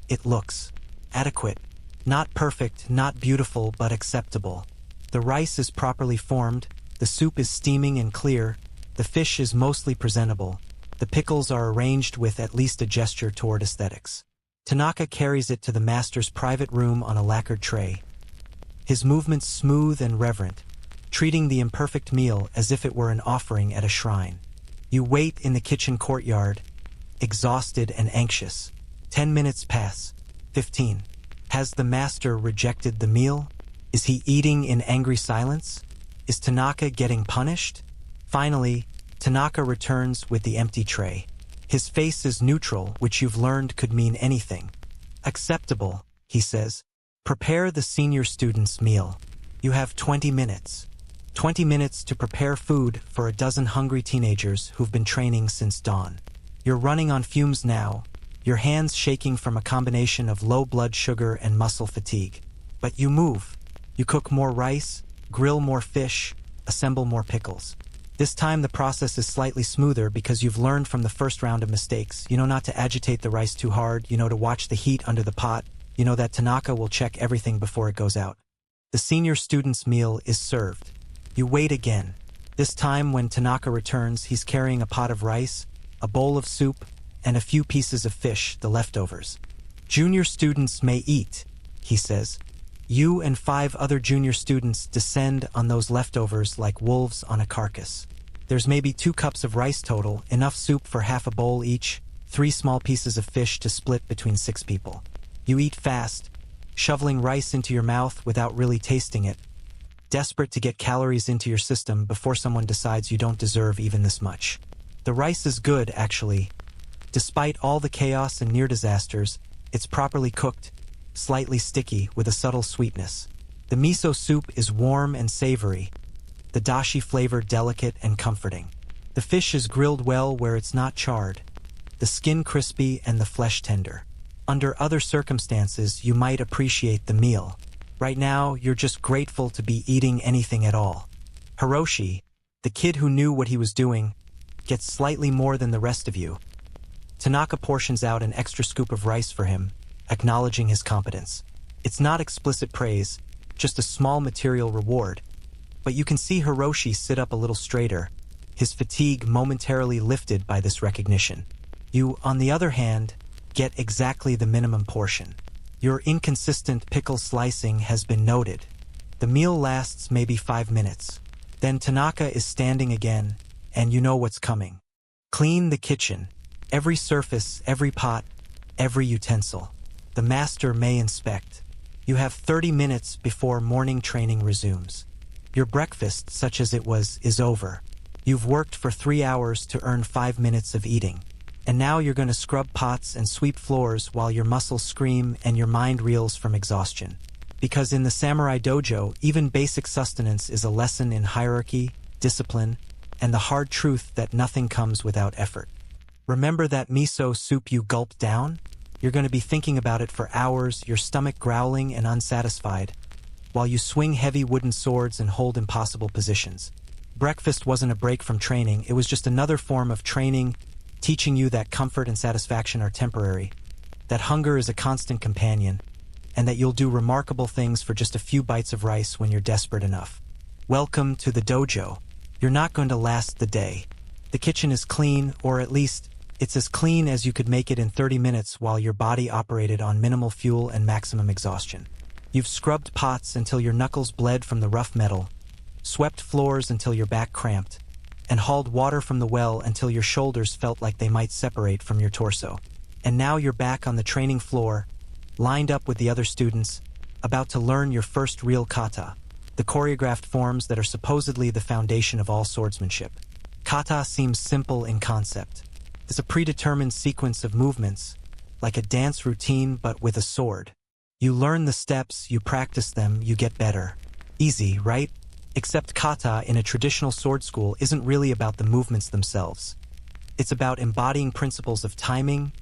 it looks adequate. Not perfect, not beautiful, but acceptable. The rice is properly formed, the soup is steaming and clear, the fish is mostly presentable, the pickles are arranged with at least a gesture toward aesthetics. Tanaka carries it to the master's private room on a lacquered tray. His movements smooth and reverent, treating the imperfect meal as if it were an offering at a shrine. You wait in the kitchen courtyard, exhausted and anxious. 10 minutes pass. 15. Has the master rejected the meal? Is he eating in angry silence? Is Tanaka getting punished? Finally, Tanaka returns with the empty tray. His face is neutral, which you've learned could mean anything. Acceptable, he says. Prepare the senior student's meal. You have 20 minutes. 20 minutes to prepare food for a dozen hungry teenagers who've been training since dawn. You're running on fumes now, your hands shaking from a combination of low blood sugar and muscle fatigue. But you move. You cook more rice, grill more fish, assemble more pickles. This time the process is slightly smoother because you've learned from the first round of mistakes. You know not to agitate the rice too hard, you know to watch the heat under the pot, you know that Tanaka will check everything before it goes out. The senior student's meal is served. You wait again. This time when Tanaka returns, he's carrying a pot of rice, a bowl of soup, and a few pieces of fish, the leftovers. Junior students may eat, he says. You and 5 other junior students descend on those leftovers like wolves on a carcass. There's maybe 2 cups of rice total, enough soup for half a bowl each, 3 small pieces of fish to split between 6 people. You eat fast, shoveling rice into your mouth without really tasting it, desperate to get calories into your system before someone decides you don't deserve even this much. The rice is good, actually. Despite all the chaos and near disasters, it's properly cooked, slightly sticky with a subtle sweetness. The miso soup is warm and savory, the dashi flavor delicate and comforting. The fish is grilled well where it's not charred, the skin crispy and the flesh tender. Under other circumstances, you might appreciate the meal. Right now, you're just grateful to be eating anything at all. Hiroshi, the kid who knew what he was doing, gets slightly more than the rest of you. Tanaka portions out an extra scoop of rice for him, acknowledging his competence. It's not explicit praise, just a small material reward. But you can see Hiroshi sit up a little straighter, his fatigue momentarily lifted by this recognition. You, on the other hand, get exactly the minimum portion. Your inconsistent pickle slicing has been noted. The meal lasts maybe 5 minutes. Then Tanaka is standing again, and you know what's coming. Clean the kitchen. Every surface, every pot, every utensil. The master may inspect. You have 30 minutes before morning training resumes. Your breakfast, such as it was, is over. You've worked for 3 hours to earn 5 minutes of eating. And now you're going to scrub pots and sweep floors while your muscles scream and your mind reels from exhaustion. Because in the samurai dojo, even basic sustenance is a lesson in hierarchy, discipline, and the hard truth that nothing comes without effort. Remember that miso soup you gulped down? You're going to be thinking about it for hours, your stomach growling and unsatisfied, while you swing heavy wooden swords and hold impossible positions. Breakfast wasn't a break from training, it was just another form of training, teaching you that comfort and satisfaction are temporary, that hunger is a constant companion, and that you'll do remarkable things for just a few bites of rice when you're desperate enough. Welcome to the dojo. You're not going to last the day. The kitchen is clean, or at least, it's as clean as you could make it in 30 minutes while your body operated on minimal fuel and maximum exhaustion. You've scrubbed pots until your knuckles bled from the rough metal, swept floors until your back cramped, and hauled water from the well until your shoulders felt like they might separate from your torso. And now you're back on the training floor, lined up with the other students, about to learn your first real kata, the choreographed forms that are supposedly the foundation of all swordsmanship. Kata seems simple in concept. It's a predetermined sequence of movements, like a dance routine but with a sword. You learn the steps, you practice them, you get better. Easy, right? Except kata in a traditional sword school isn't really about the movements themselves. It's about embodying principles of timing,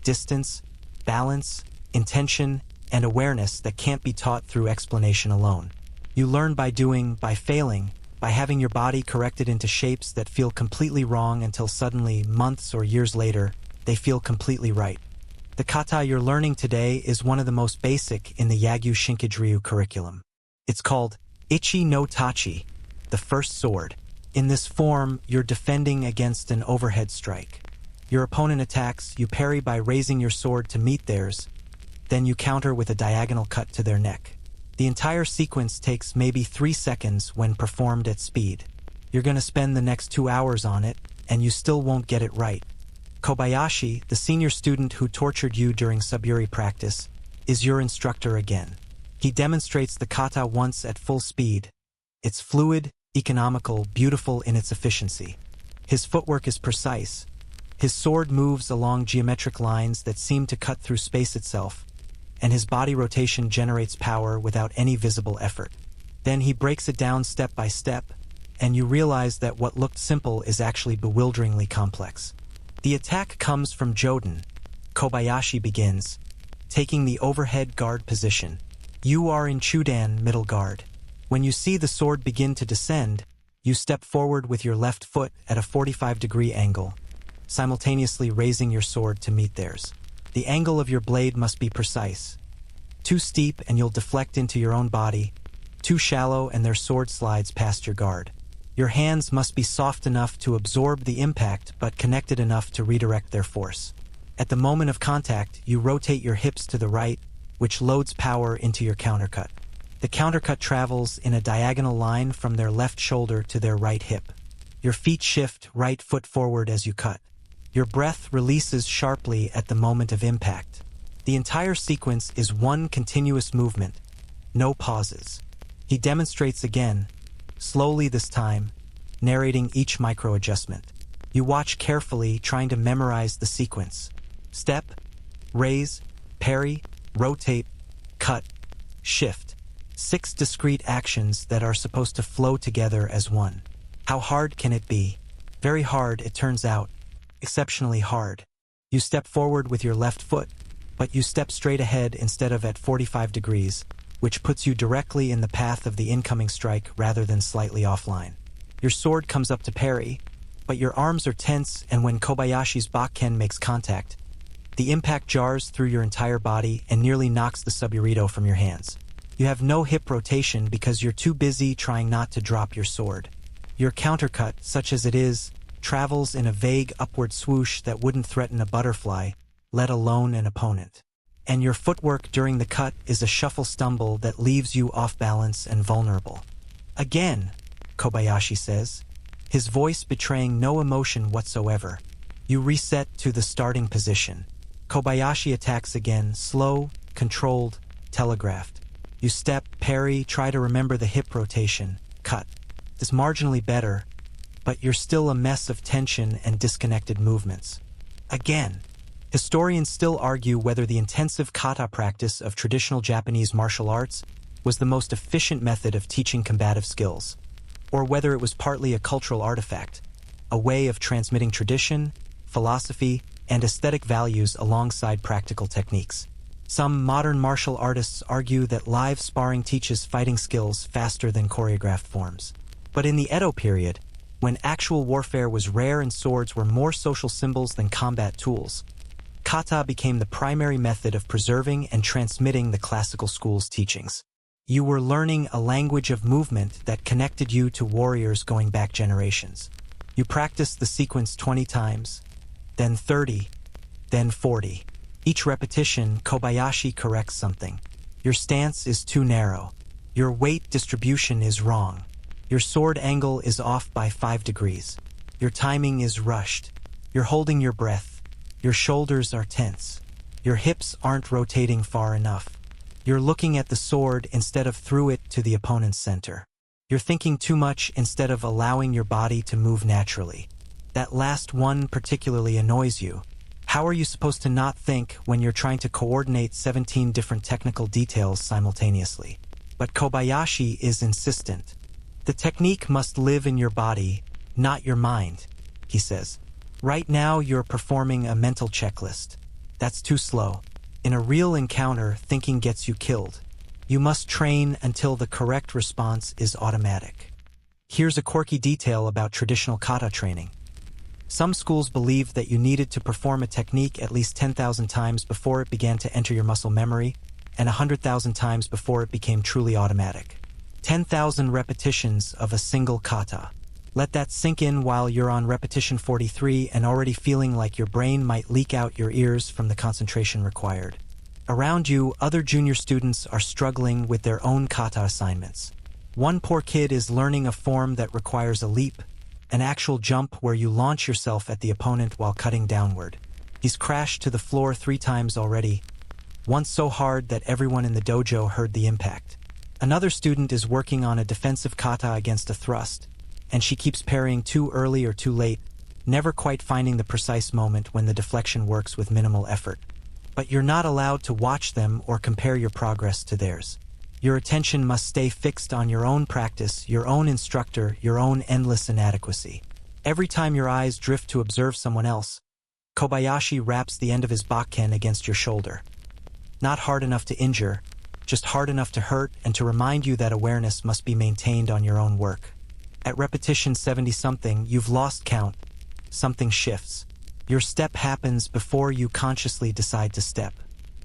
distance, balance, intention, and awareness that can't be taught through explanation alone. You learn by doing, by failing, by having your body corrected into shapes that feel completely wrong until suddenly, months or years later, they feel completely right. The kata you're learning today is one of the most basic in the Yagyu Shinkajiryu curriculum. It's called Ichi no Tachi, the first sword. In this form, you're defending against an overhead strike. Your opponent attacks, you parry by raising your sword to meet theirs, then you counter with a diagonal cut to their neck. The entire sequence takes maybe 3 seconds when performed at speed. You're gonna spend the next 2 hours on it, and you still won't get it right. Kobayashi, the senior student who tortured you during Suburi practice, is your instructor again. He demonstrates the kata once at full speed. It's fluid, economical, beautiful in its efficiency. His footwork is precise. His sword moves along geometric lines that seem to cut through space itself, and his body rotation generates power without any visible effort. Then he breaks it down step by step, and you realize that what looked simple is actually bewilderingly complex. The attack comes from Joden. Kobayashi begins, taking the overhead guard position. You are in Chudan, middle guard. When you see the sword begin to descend, you step forward with your left foot at a 45-degree angle, simultaneously raising your sword to meet theirs. The angle of your blade must be precise. Too steep and you'll deflect into your own body. Too shallow and their sword slides past your guard. Your hands must be soft enough to absorb the impact but connected enough to redirect their force. At the moment of contact, you rotate your hips to the right, which loads power into your countercut. The countercut travels in a diagonal line from their left shoulder to their right hip. Your feet shift right foot forward as you cut. Your breath releases sharply at the moment of impact. The entire sequence is one continuous movement, no pauses. He demonstrates again, slowly this time, narrating each micro-adjustment. You watch carefully, trying to memorize the sequence. Step, raise, parry, rotate, cut, shift. 6 discrete actions that are supposed to flow together as one. How hard can it be? Very hard, it turns out. Exceptionally hard. You step forward with your left foot, but you step straight ahead instead of at 45 degrees, which puts you directly in the path of the incoming strike rather than slightly offline. Your sword comes up to parry, but your arms are tense, and when Kobayashi's bakken makes contact, the impact jars through your entire body and nearly knocks the suburito from your hands. You have no hip rotation because you're too busy trying not to drop your sword. Your countercut, such as it is, travels in a vague upward swoosh that wouldn't threaten a butterfly, let alone an opponent. And your footwork during the cut is a shuffle stumble that leaves you off balance and vulnerable. Again, Kobayashi says, his voice betraying no emotion whatsoever. You reset to the starting position. Kobayashi attacks again, slow, controlled, telegraphed. You step, parry, try to remember the hip rotation, cut. It's marginally better, but you're still a mess of tension and disconnected movements. Again, historians still argue whether the intensive kata practice of traditional Japanese martial arts was the most efficient method of teaching combative skills, or whether it was partly a cultural artifact, a way of transmitting tradition, philosophy, and aesthetic values alongside practical techniques. Some modern martial artists argue that live sparring teaches fighting skills faster than choreographed forms. But in the Edo period, when actual warfare was rare and swords were more social symbols than combat tools, kata became the primary method of preserving and transmitting the classical school's teachings. You were learning a language of movement that connected you to warriors going back generations. You practiced the sequence 20 times, then 30, then 40. Each repetition, Kobayashi corrects something. Your stance is too narrow. Your weight distribution is wrong. Your sword angle is off by 5 degrees. Your timing is rushed. You're holding your breath. Your shoulders are tense. Your hips aren't rotating far enough. You're looking at the sword instead of through it to the opponent's center. You're thinking too much instead of allowing your body to move naturally. That last one particularly annoys you. How are you supposed to not think when you're trying to coordinate 17 different technical details simultaneously? But Kobayashi is insistent. The technique must live in your body, not your mind, he says. Right now you're performing a mental checklist. That's too slow. In a real encounter, thinking gets you killed. You must train until the correct response is automatic. Here's a quirky detail about traditional kata training. Some schools believed that you needed to perform a technique at least 10,000 times before it began to enter your muscle memory, and 100,000 times before it became truly automatic. 10,000 repetitions of a single kata. Let that sink in while you're on repetition 43 and already feeling like your brain might leak out your ears from the concentration required. Around you, other junior students are struggling with their own kata assignments. One poor kid is learning a form that requires a leap, an actual jump where you launch yourself at the opponent while cutting downward. He's crashed to the floor 3 times already, once so hard that everyone in the dojo heard the impact. Another student is working on a defensive kata against a thrust, and she keeps parrying too early or too late, never quite finding the precise moment when the deflection works with minimal effort. But you're not allowed to watch them or compare your progress to theirs. Your attention must stay fixed on your own practice, your own instructor, your own endless inadequacy. Every time your eyes drift to observe someone else, Kobayashi wraps the end of his bakken against your shoulder. Not hard enough to injure, just hard enough to hurt and to remind you that awareness must be maintained on your own work. At repetition 70-something, you've lost count. Something shifts. Your step happens before you consciously decide to step.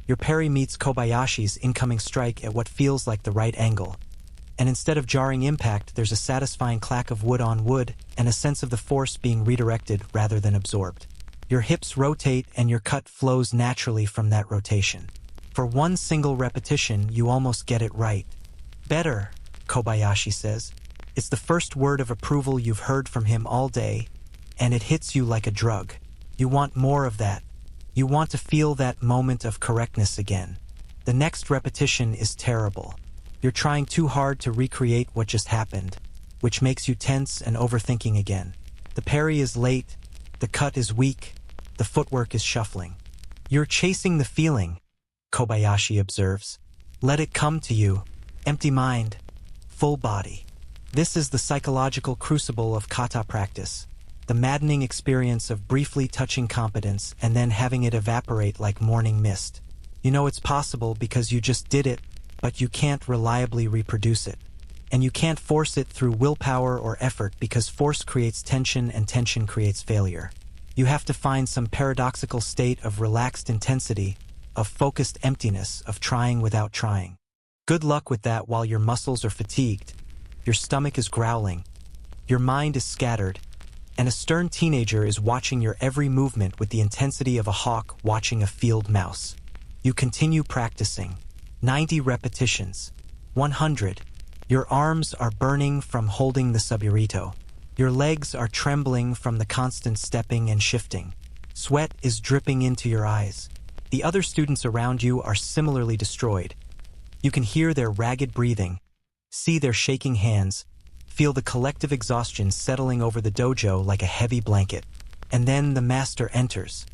Your parry meets Kobayashi's incoming strike at what feels like the right angle. And instead of jarring impact, there's a satisfying clack of wood on wood and a sense of the force being redirected rather than absorbed. Your hips rotate and your cut flows naturally from that rotation. For one single repetition, you almost get it right. Better, Kobayashi says. It's the first word of approval you've heard from him all day, and it hits you like a drug. You want more of that. You want to feel that moment of correctness again. The next repetition is terrible. You're trying too hard to recreate what just happened, which makes you tense and overthinking again. The parry is late, the cut is weak, the footwork is shuffling. You're chasing the feeling, Kobayashi observes. Let it come to you. Empty mind, full body. This is the psychological crucible of kata practice. The maddening experience of briefly touching competence and then having it evaporate like morning mist. You know it's possible because you just did it, but you can't reliably reproduce it. And you can't force it through willpower or effort because force creates tension and tension creates failure. You have to find some paradoxical state of relaxed intensity, of focused emptiness, of trying without trying. Good luck with that while your muscles are fatigued, your stomach is growling, your mind is scattered, and a stern teenager is watching your every movement with the intensity of a hawk watching a field mouse. You continue practicing. 90 repetitions. 100. Your arms are burning from holding the subirito. Your legs are trembling from the constant stepping and shifting. Sweat is dripping into your eyes. The other students around you are similarly destroyed. You can hear their ragged breathing, see their shaking hands, feel the collective exhaustion settling over the dojo like a heavy blanket. And then the master enters.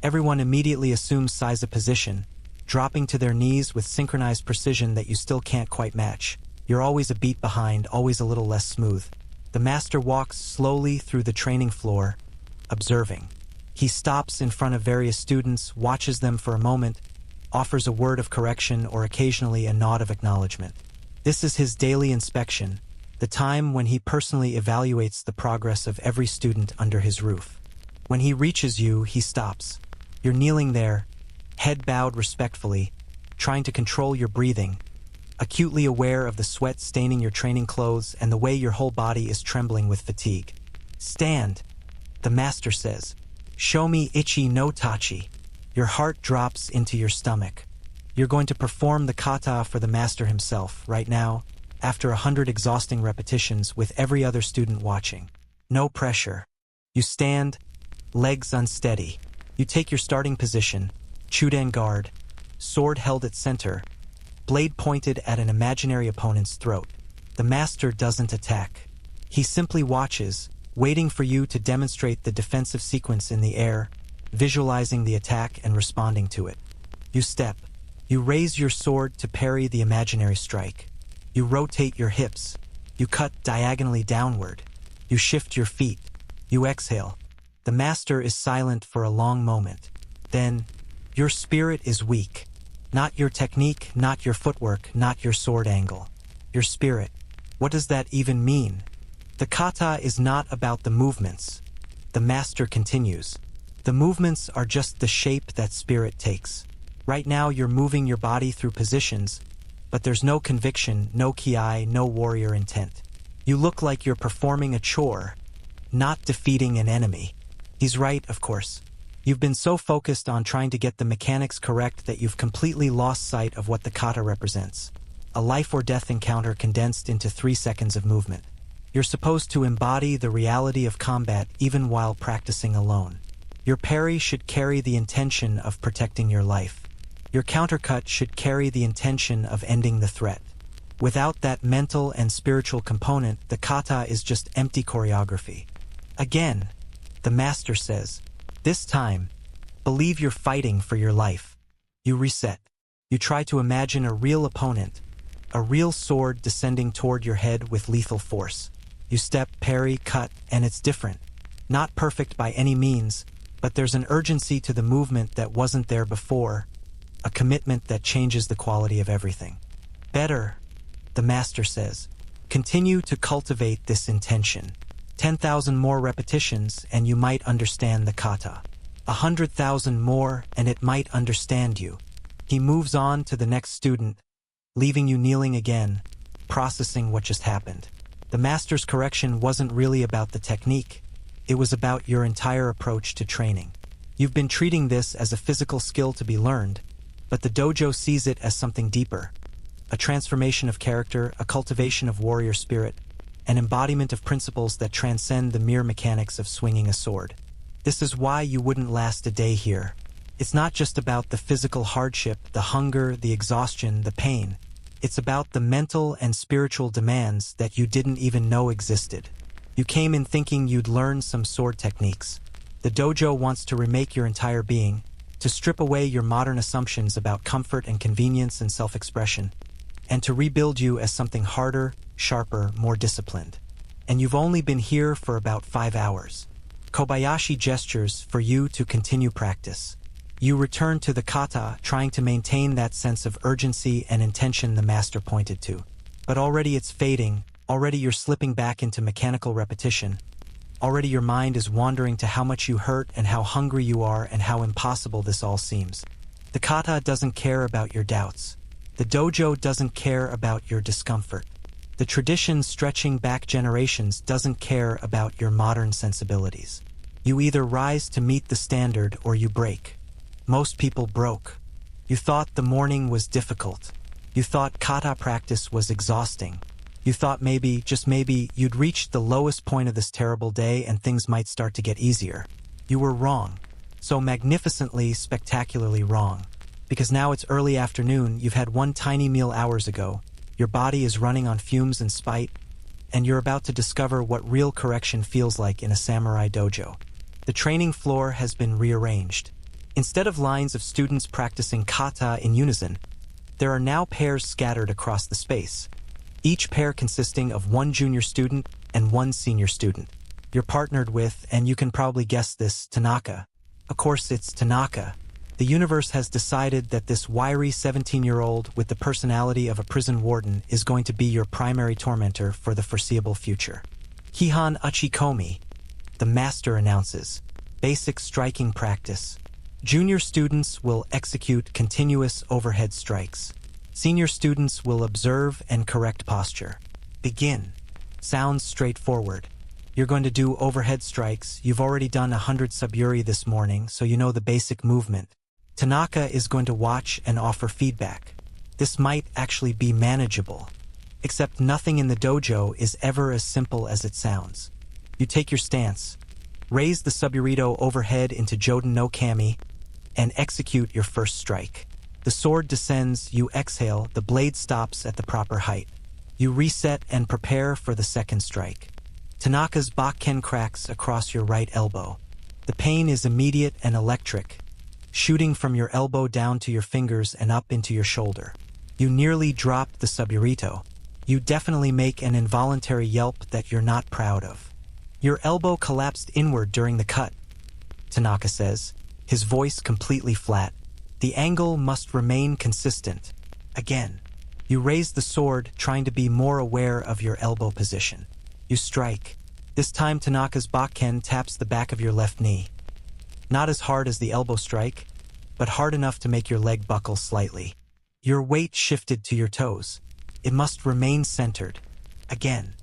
Everyone immediately assumes Saiza position, dropping to their knees with synchronized precision that you still can't quite match. You're always a beat behind, always a little less smooth. The master walks slowly through the training floor, observing. He stops in front of various students, watches them for a moment, offers a word of correction or occasionally a nod of acknowledgement. This is his daily inspection, the time when he personally evaluates the progress of every student under his roof. When he reaches you, he stops. You're kneeling there, head bowed respectfully, trying to control your breathing, acutely aware of the sweat staining your training clothes and the way your whole body is trembling with fatigue. Stand, the master says. Show me ichi no tachi. Your heart drops into your stomach. You're going to perform the kata for the master himself, right now, after 100 exhausting repetitions with every other student watching. No pressure. You stand, legs unsteady. You take your starting position, Chuden guard, sword held at center, blade pointed at an imaginary opponent's throat. The master doesn't attack. He simply watches, waiting for you to demonstrate the defensive sequence in the air, visualizing the attack and responding to it. You step. You raise your sword to parry the imaginary strike. You rotate your hips. You cut diagonally downward. You shift your feet. You exhale. The master is silent for a long moment. Then, your spirit is weak. Not your technique, not your footwork, not your sword angle. Your spirit. What does that even mean? The kata is not about the movements. The master continues. The movements are just the shape that spirit takes. Right now you're moving your body through positions, but there's no conviction, no ki, no warrior intent. You look like you're performing a chore, not defeating an enemy. He's right, of course. You've been so focused on trying to get the mechanics correct that you've completely lost sight of what the kata represents. A life or death encounter condensed into 3 seconds of movement. You're supposed to embody the reality of combat even while practicing alone. Your parry should carry the intention of protecting your life. Your countercut should carry the intention of ending the threat. Without that mental and spiritual component, the kata is just empty choreography. Again, the master says, this time, believe you're fighting for your life. You reset. You try to imagine a real opponent, a real sword descending toward your head with lethal force. You step, parry, cut, and it's different. Not perfect by any means, but there's an urgency to the movement that wasn't there before, a commitment that changes the quality of everything. Better, the master says, continue to cultivate this intention. 10,000 more repetitions and you might understand the kata. 100,000 more and it might understand you. He moves on to the next student, leaving you kneeling again, processing what just happened. The master's correction wasn't really about the technique. It was about your entire approach to training. You've been treating this as a physical skill to be learned, but the dojo sees it as something deeper. A transformation of character, a cultivation of warrior spirit, an embodiment of principles that transcend the mere mechanics of swinging a sword. This is why you wouldn't last a day here. It's not just about the physical hardship, the hunger, the exhaustion, the pain. It's about the mental and spiritual demands that you didn't even know existed. You came in thinking you'd learn some sword techniques. The dojo wants to remake your entire being, to strip away your modern assumptions about comfort and convenience and self-expression, and to rebuild you as something harder, sharper, more disciplined. And you've only been here for about 5 hours. Kobayashi gestures for you to continue practice. You return to the kata, trying to maintain that sense of urgency and intention the master pointed to. But already it's fading, already you're slipping back into mechanical repetition. Already your mind is wandering to how much you hurt and how hungry you are and how impossible this all seems. The kata doesn't care about your doubts. The dojo doesn't care about your discomfort. The tradition stretching back generations doesn't care about your modern sensibilities. You either rise to meet the standard or you break. Most people broke. You thought the morning was difficult. You thought kata practice was exhausting. You thought maybe, just maybe, you'd reached the lowest point of this terrible day and things might start to get easier. You were wrong. So magnificently, spectacularly wrong. Because now it's early afternoon, you've had one tiny meal hours ago, your body is running on fumes and spite, and you're about to discover what real correction feels like in a samurai dojo. The training floor has been rearranged. Instead of lines of students practicing kata in unison, there are now pairs scattered across the space, each pair consisting of one junior student and one senior student. You're partnered with, and you can probably guess this, Tanaka. Of course, it's Tanaka. The universe has decided that this wiry 17-year-old with the personality of a prison warden is going to be your primary tormentor for the foreseeable future. Kihan Uchikomi, the master announces. Basic striking practice. Junior students will execute continuous overhead strikes. Senior students will observe and correct posture. Begin. Sounds straightforward. You're going to do overhead strikes. You've already done 100 suburi this morning, so you know the basic movement. Tanaka is going to watch and offer feedback. This might actually be manageable. Except nothing in the dojo is ever as simple as it sounds. You take your stance, raise the suburito overhead into Joden no Kami, and execute your first strike. The sword descends, you exhale, the blade stops at the proper height. You reset and prepare for the second strike. Tanaka's bakken cracks across your right elbow. The pain is immediate and electric, shooting from your elbow down to your fingers and up into your shoulder. You nearly drop the suburito. You definitely make an involuntary yelp that you're not proud of. Your elbow collapsed inward during the cut, Tanaka says, his voice completely flat. The angle must remain consistent. Again, you raise the sword, trying to be more aware of your elbow position. You strike. This time Tanaka's bakken taps the back of your left knee. Not as hard as the elbow strike, but hard enough to make your leg buckle slightly. Your weight shifted to your toes. It must remain centered. Again,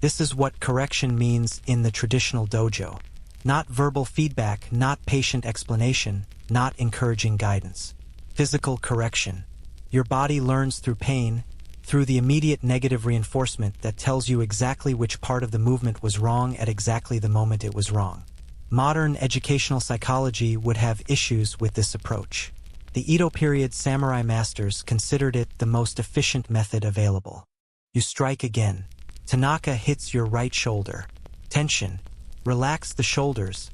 this is what correction means in the traditional dojo. Not verbal feedback, not patient explanation, not encouraging guidance. Physical correction. Your body learns through pain, through the immediate negative reinforcement that tells you exactly which part of the movement was wrong at exactly the moment it was wrong. Modern educational psychology would have issues with this approach. The Edo period samurai masters considered it the most efficient method available. You strike again. Tanaka hits your right shoulder. Tension. Relax the shoulders.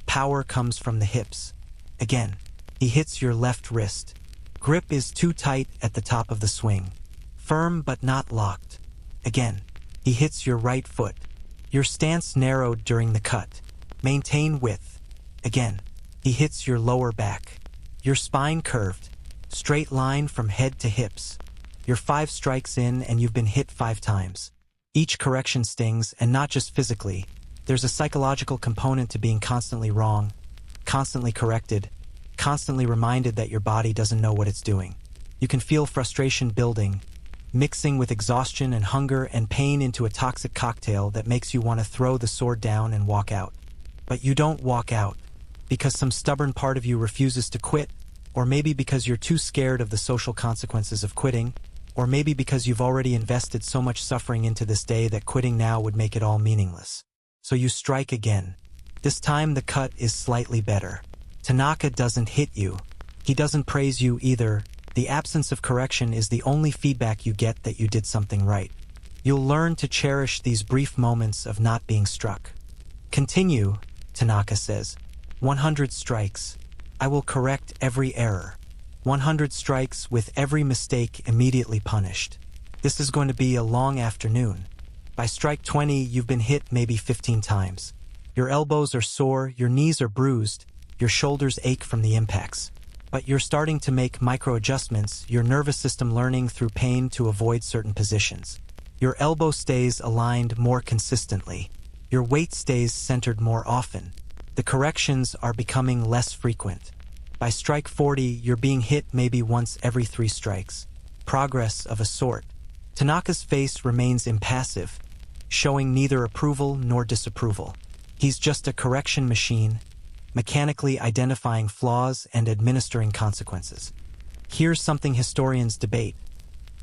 Power comes from the hips. Again, he hits your left wrist. Grip is too tight at the top of the swing. Firm but not locked. Again, he hits your right foot. Your stance narrowed during the cut. Maintain width. Again, he hits your lower back. Your spine curved. Straight line from head to hips. You're 5 strikes in and you've been hit 5 times. Each correction stings, and not just physically. There's a psychological component to being constantly wrong, constantly corrected, constantly reminded that your body doesn't know what it's doing. You can feel frustration building, mixing with exhaustion and hunger and pain into a toxic cocktail that makes you want to throw the sword down and walk out. But you don't walk out, because some stubborn part of you refuses to quit, or maybe because you're too scared of the social consequences of quitting, or maybe because you've already invested so much suffering into this day that quitting now would make it all meaningless. So you strike again. This time the cut is slightly better. Tanaka doesn't hit you. He doesn't praise you either. The absence of correction is the only feedback you get that you did something right. You'll learn to cherish these brief moments of not being struck. Continue, Tanaka says. 100 strikes. I will correct every error. 100 strikes with every mistake immediately punished. This is going to be a long afternoon. By strike 20, you've been hit maybe 15 times. Your elbows are sore, your knees are bruised, your shoulders ache from the impacts. But you're starting to make micro-adjustments, your nervous system learning through pain to avoid certain positions. Your elbow stays aligned more consistently. Your weight stays centered more often. The corrections are becoming less frequent. By strike 40, you're being hit maybe once every 3 strikes. Progress of a sort. Tanaka's face remains impassive, showing neither approval nor disapproval. He's just a correction machine, mechanically identifying flaws and administering consequences. Here's something historians debate: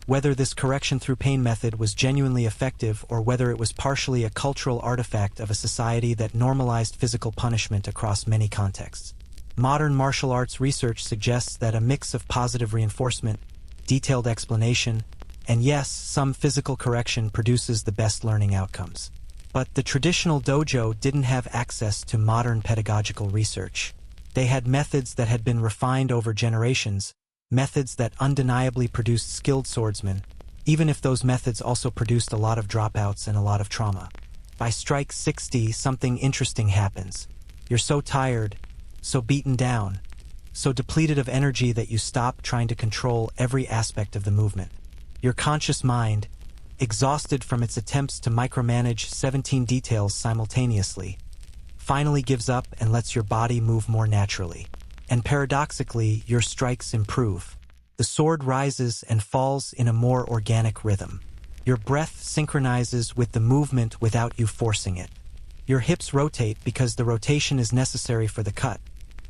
whether this correction through pain method was genuinely effective or whether it was partially a cultural artifact of a society that normalized physical punishment across many contexts. Modern martial arts research suggests that a mix of positive reinforcement, detailed explanation, and yes, some physical correction produces the best learning outcomes. But the traditional dojo didn't have access to modern pedagogical research. They had methods that had been refined over generations, methods that undeniably produced skilled swordsmen, even if those methods also produced a lot of dropouts and a lot of trauma. By strike 60, something interesting happens. You're so tired, so beaten down, so depleted of energy that you stop trying to control every aspect of the movement. Your conscious mind, exhausted from its attempts to micromanage 17 details simultaneously, finally gives up and lets your body move more naturally. And paradoxically, your strikes improve. The sword rises and falls in a more organic rhythm. Your breath synchronizes with the movement without you forcing it. Your hips rotate because the rotation is necessary for the cut,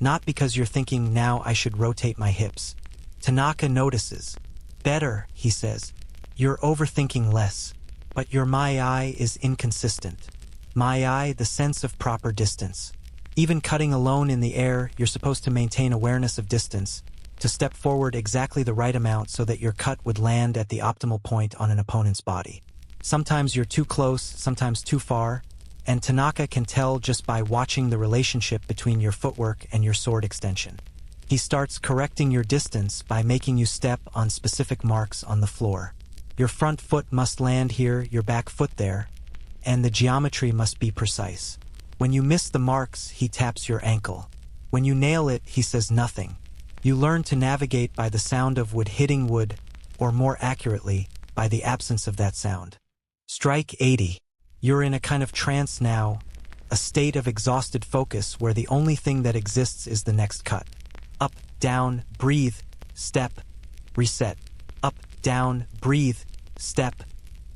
not because you're thinking, now I should rotate my hips. Tanaka notices. Better, he says. You're overthinking less, but your my-eye is inconsistent. My-eye, the sense of proper distance. Even cutting alone in the air, you're supposed to maintain awareness of distance, to step forward exactly the right amount so that your cut would land at the optimal point on an opponent's body. Sometimes you're too close, sometimes too far, and Tanaka can tell just by watching the relationship between your footwork and your sword extension. He starts correcting your distance by making you step on specific marks on the floor. Your front foot must land here, your back foot there, and the geometry must be precise. When you miss the marks, he taps your ankle. When you nail it, he says nothing. You learn to navigate by the sound of wood hitting wood, or more accurately, by the absence of that sound. Strike 80. You're in a kind of trance now, a state of exhausted focus where the only thing that exists is the next cut. Up, down, breathe, step, reset. Up, down, breathe, step,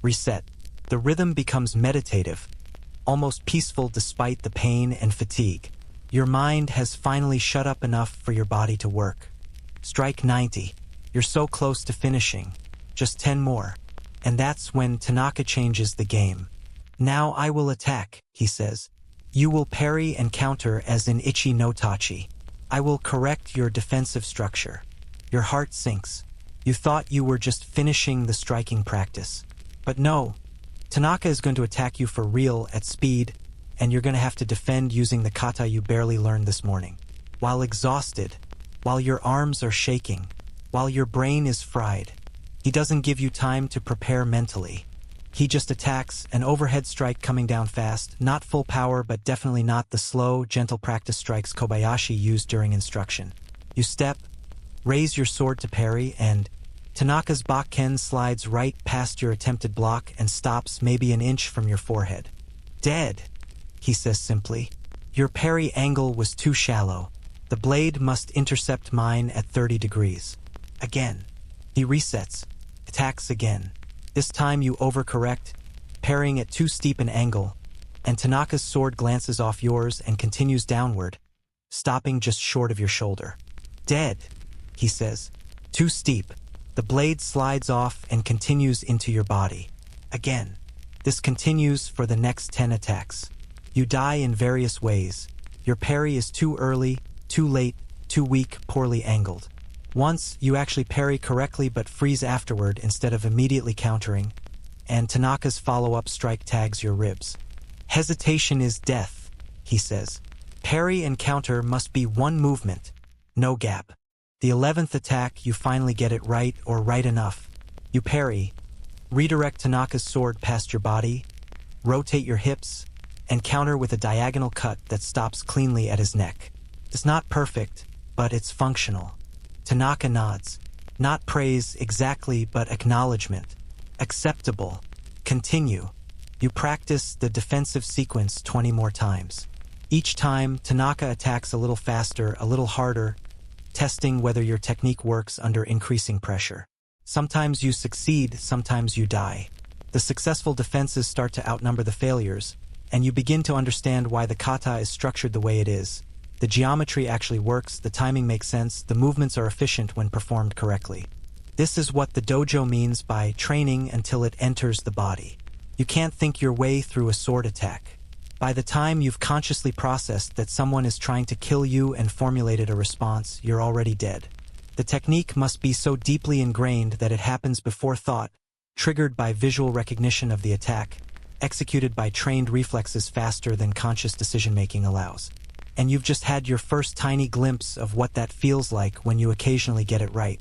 reset. The rhythm becomes meditative, almost peaceful despite the pain and fatigue. Your mind has finally shut up enough for your body to work. Strike 90. You're so close to finishing. Just 10 more. And that's when Tanaka changes the game. Now I will attack, he says. You will parry and counter as in Ichi no Tachi. I will correct your defensive structure. Your heart sinks. You thought you were just finishing the striking practice. But no, Tanaka is going to attack you for real at speed, and you're going to have to defend using the kata you barely learned this morning. While exhausted, while your arms are shaking, while your brain is fried, he doesn't give you time to prepare mentally. He just attacks, an overhead strike coming down fast, not full power but definitely not the slow, gentle practice strikes Kobayashi used during instruction. You step, raise your sword to parry, and Tanaka's bakken slides right past your attempted block and stops maybe an inch from your forehead. Dead, he says simply. Your parry angle was too shallow. The blade must intercept mine at 30 degrees. Again. He resets, attacks again. This time you overcorrect, parrying at too steep an angle, and Tanaka's sword glances off yours and continues downward, stopping just short of your shoulder. Dead, he says. Too steep. The blade slides off and continues into your body. Again. This continues for the next 10 attacks. You die in various ways. Your parry is too early, too late, too weak, poorly angled. Once, you actually parry correctly but freeze afterward instead of immediately countering, and Tanaka's follow-up strike tags your ribs. Hesitation is death, he says. Parry and counter must be one movement, no gap. The 11th attack, you finally get it right or right enough. You parry, redirect Tanaka's sword past your body, rotate your hips, and counter with a diagonal cut that stops cleanly at his neck. It's not perfect, but it's functional. Tanaka nods. Not praise exactly, but acknowledgement. Acceptable. Continue. You practice the defensive sequence 20 more times. Each time, Tanaka attacks a little faster, a little harder, testing whether your technique works under increasing pressure. Sometimes you succeed, sometimes you die. The successful defenses start to outnumber the failures, and you begin to understand why the kata is structured the way it is. The geometry actually works, the timing makes sense, the movements are efficient when performed correctly. This is what the dojo means by training until it enters the body. You can't think your way through a sword attack. By the time you've consciously processed that someone is trying to kill you and formulated a response, you're already dead. The technique must be so deeply ingrained that it happens before thought, triggered by visual recognition of the attack, executed by trained reflexes faster than conscious decision-making allows. And you've just had your first tiny glimpse of what that feels like when you occasionally get it right.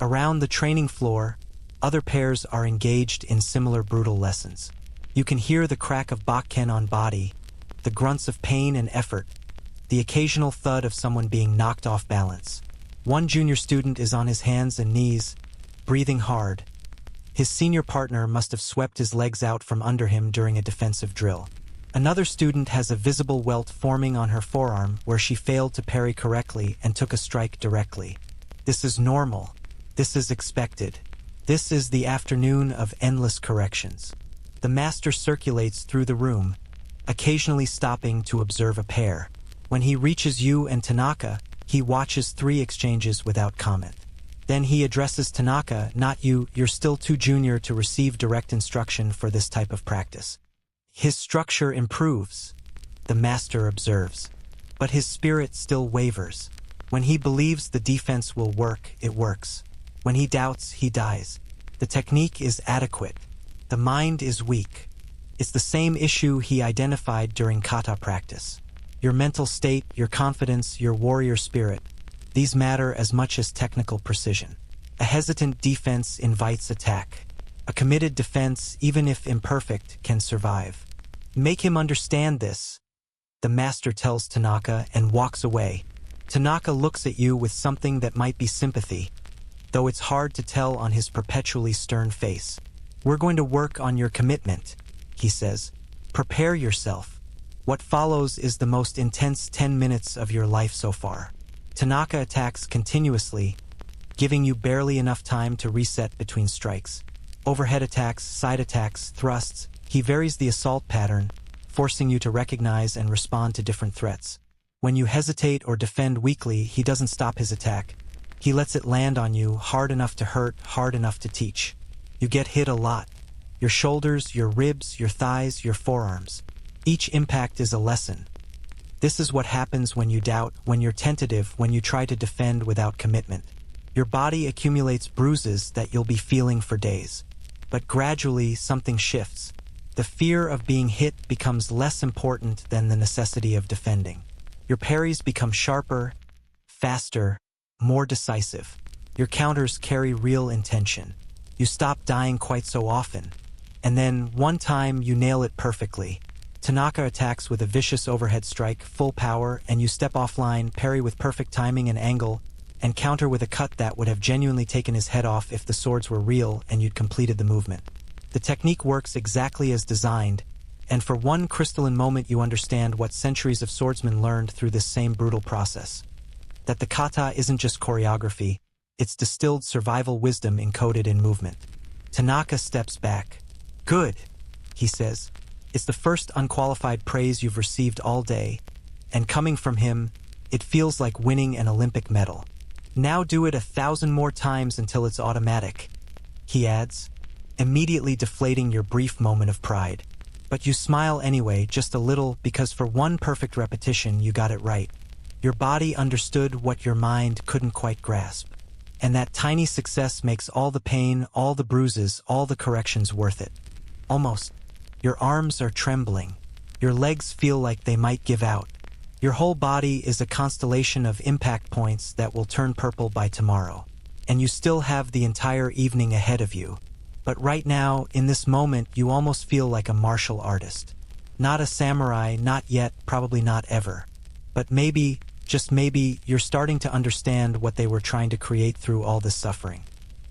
Around the training floor, other pairs are engaged in similar brutal lessons. You can hear the crack of bakken on body, the grunts of pain and effort, the occasional thud of someone being knocked off balance. One junior student is on his hands and knees, breathing hard. His senior partner must have swept his legs out from under him during a defensive drill. Another student has a visible welt forming on her forearm where she failed to parry correctly and took a strike directly. This is normal. This is expected. This is the afternoon of endless corrections. The master circulates through the room, occasionally stopping to observe a pair. When he reaches you and Tanaka, he watches 3 exchanges without comment. Then he addresses Tanaka, not you, you're still too junior to receive direct instruction for this type of practice. His structure improves, the master observes, but his spirit still wavers. When he believes the defense will work, it works. When he doubts, he dies. The technique is adequate. The mind is weak. It's the same issue he identified during kata practice. Your mental state, your confidence, your warrior spirit, these matter as much as technical precision. A hesitant defense invites attack. A committed defense, even if imperfect, can survive. Make him understand this, the master tells Tanaka and walks away, Tanaka looks at you with something that might be sympathy, though it's hard to tell on his perpetually stern face. "We're going to work on your commitment," he says. "Prepare yourself. What follows is the most intense 10 minutes of your life so far." Tanaka attacks continuously, giving you barely enough time to reset between strikes. Overhead attacks, side attacks, thrusts. He varies the assault pattern, forcing you to recognize and respond to different threats. When you hesitate or defend weakly, he doesn't stop his attack. He lets it land on you, hard enough to hurt, hard enough to teach. You get hit a lot. Your shoulders, your ribs, your thighs, your forearms. Each impact is a lesson. This is what happens when you doubt, when you're tentative, when you try to defend without commitment. Your body accumulates bruises that you'll be feeling for days. But gradually, something shifts. The fear of being hit becomes less important than the necessity of defending. Your parries become sharper, faster, more decisive. Your counters carry real intention. You stop dying quite so often. And then, one time, you nail it perfectly. Tanaka attacks with a vicious overhead strike, full power, and you step offline, parry with perfect timing and angle, and counter with a cut that would have genuinely taken his head off if the swords were real and you'd completed the movement. The technique works exactly as designed, and for one crystalline moment you understand what centuries of swordsmen learned through this same brutal process. That the kata isn't just choreography, it's distilled survival wisdom encoded in movement. Tanaka steps back. "Good," he says. It's the first unqualified praise you've received all day, and coming from him, it feels like winning an Olympic medal. "Now do it 1,000 more times until it's automatic," he adds, immediately deflating your brief moment of pride. But you smile anyway, just a little, because for one perfect repetition you got it right. Your body understood what your mind couldn't quite grasp. And that tiny success makes all the pain, all the bruises, all the corrections worth it. Almost. Your arms are trembling. Your legs feel like they might give out. Your whole body is a constellation of impact points that will turn purple by tomorrow. And you still have the entire evening ahead of you. But right now, in this moment, you almost feel like a martial artist. Not a samurai, not yet, probably not ever. But maybe, just maybe, you're starting to understand what they were trying to create through all this suffering.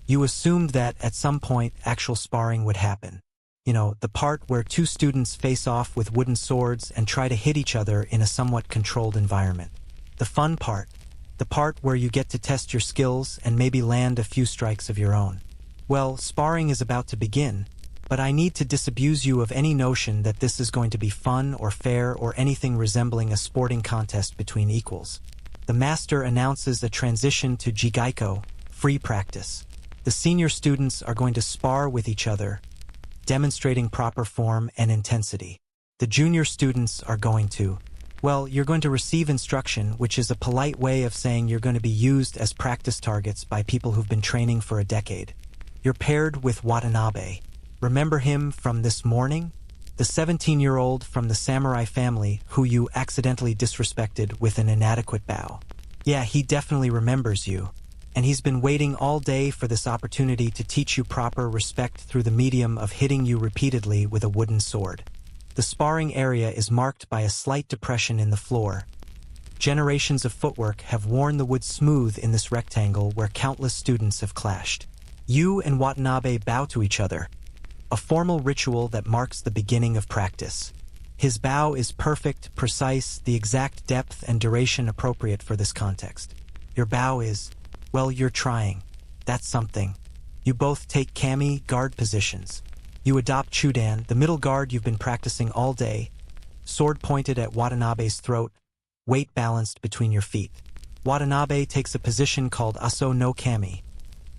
You assumed that, at some point, actual sparring would happen. You know, the part where two students face off with wooden swords and try to hit each other in a somewhat controlled environment. The fun part. The part where you get to test your skills and maybe land a few strikes of your own. Well, sparring is about to begin, but I need to disabuse you of any notion that this is going to be fun or fair or anything resembling a sporting contest between equals. The master announces a transition to jigaiko, free practice. The senior students are going to spar with each other, demonstrating proper form and intensity. The junior students are going to, well, you're going to receive instruction, which is a polite way of saying you're going to be used as practice targets by people who've been training for a decade. You're paired with Watanabe. Remember him from this morning? The 17-year-old from the samurai family who you accidentally disrespected with an inadequate bow. Yeah, he definitely remembers you. And he's been waiting all day for this opportunity to teach you proper respect through the medium of hitting you repeatedly with a wooden sword. The sparring area is marked by a slight depression in the floor. Generations of footwork have worn the wood smooth in this rectangle where countless students have clashed. You and Watanabe bow to each other, a formal ritual that marks the beginning of practice. His bow is perfect, precise, the exact depth and duration appropriate for this context. Your bow is, well, you're trying. That's something. You both take kami, guard positions. You adopt chudan, the middle guard you've been practicing all day, sword pointed at Watanabe's throat, weight balanced between your feet. Watanabe takes a position called aso no kami,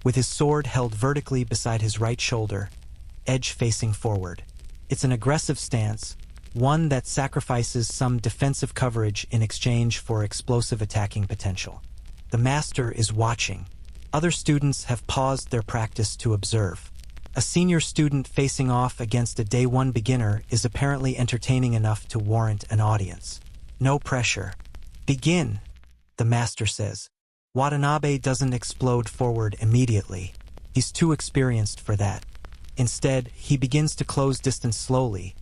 with his sword held vertically beside his right shoulder, edge facing forward. It's an aggressive stance, one that sacrifices some defensive coverage in exchange for explosive attacking potential. The master is watching. Other students have paused their practice to observe. A senior student facing off against a day one beginner is apparently entertaining enough to warrant an audience. No pressure. Begin, the master says. Watanabe doesn't explode forward immediately. He's too experienced for that. Instead, he begins to close distance slowly,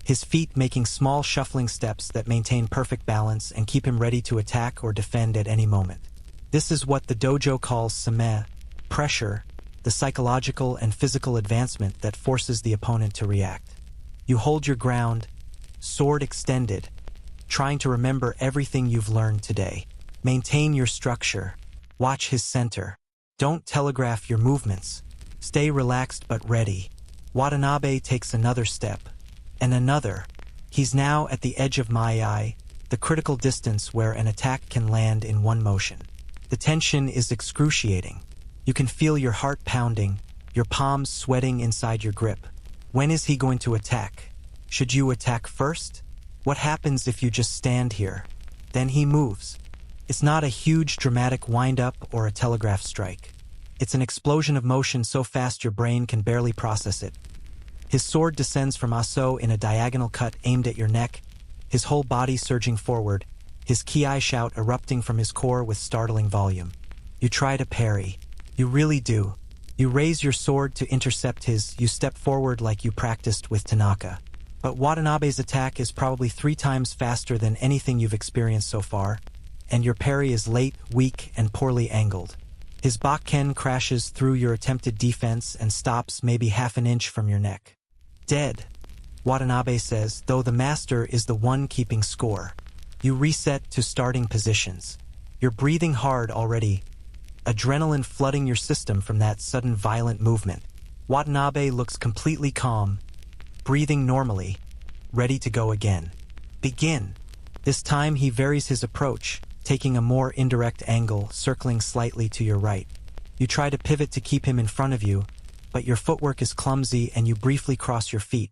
his feet making small shuffling steps that maintain perfect balance and keep him ready to attack or defend at any moment. This is what the dojo calls same, pressure, the psychological and physical advancement that forces the opponent to react. You hold your ground, sword extended, trying to remember everything you've learned today. Maintain your structure. Watch his center. Don't telegraph your movements. Stay relaxed but ready. Watanabe takes another step. And another. He's now at the edge of my eye, the critical distance where an attack can land in one motion. The tension is excruciating. You can feel your heart pounding, your palms sweating inside your grip. When is he going to attack? Should you attack first? What happens if you just stand here? Then he moves. It's not a huge dramatic wind-up or a telegraph strike. It's an explosion of motion so fast your brain can barely process it. His sword descends from Aso in a diagonal cut aimed at your neck, his whole body surging forward, his ki shout erupting from his core with startling volume. You try to parry. You really do. You raise your sword to intercept his, you step forward like you practiced with Tanaka. But Watanabe's attack is probably 3 times faster than anything you've experienced so far, and your parry is late, weak, and poorly angled. His bakken crashes through your attempted defense and stops maybe half an inch from your neck. Dead, Watanabe says, though the master is the one keeping score. You reset to starting positions. You're breathing hard already, adrenaline flooding your system from that sudden violent movement. Watanabe looks completely calm, breathing normally, ready to go again. Begin. This time he varies his approach, taking a more indirect angle, circling slightly to your right. You try to pivot to keep him in front of you, but your footwork is clumsy and you briefly cross your feet,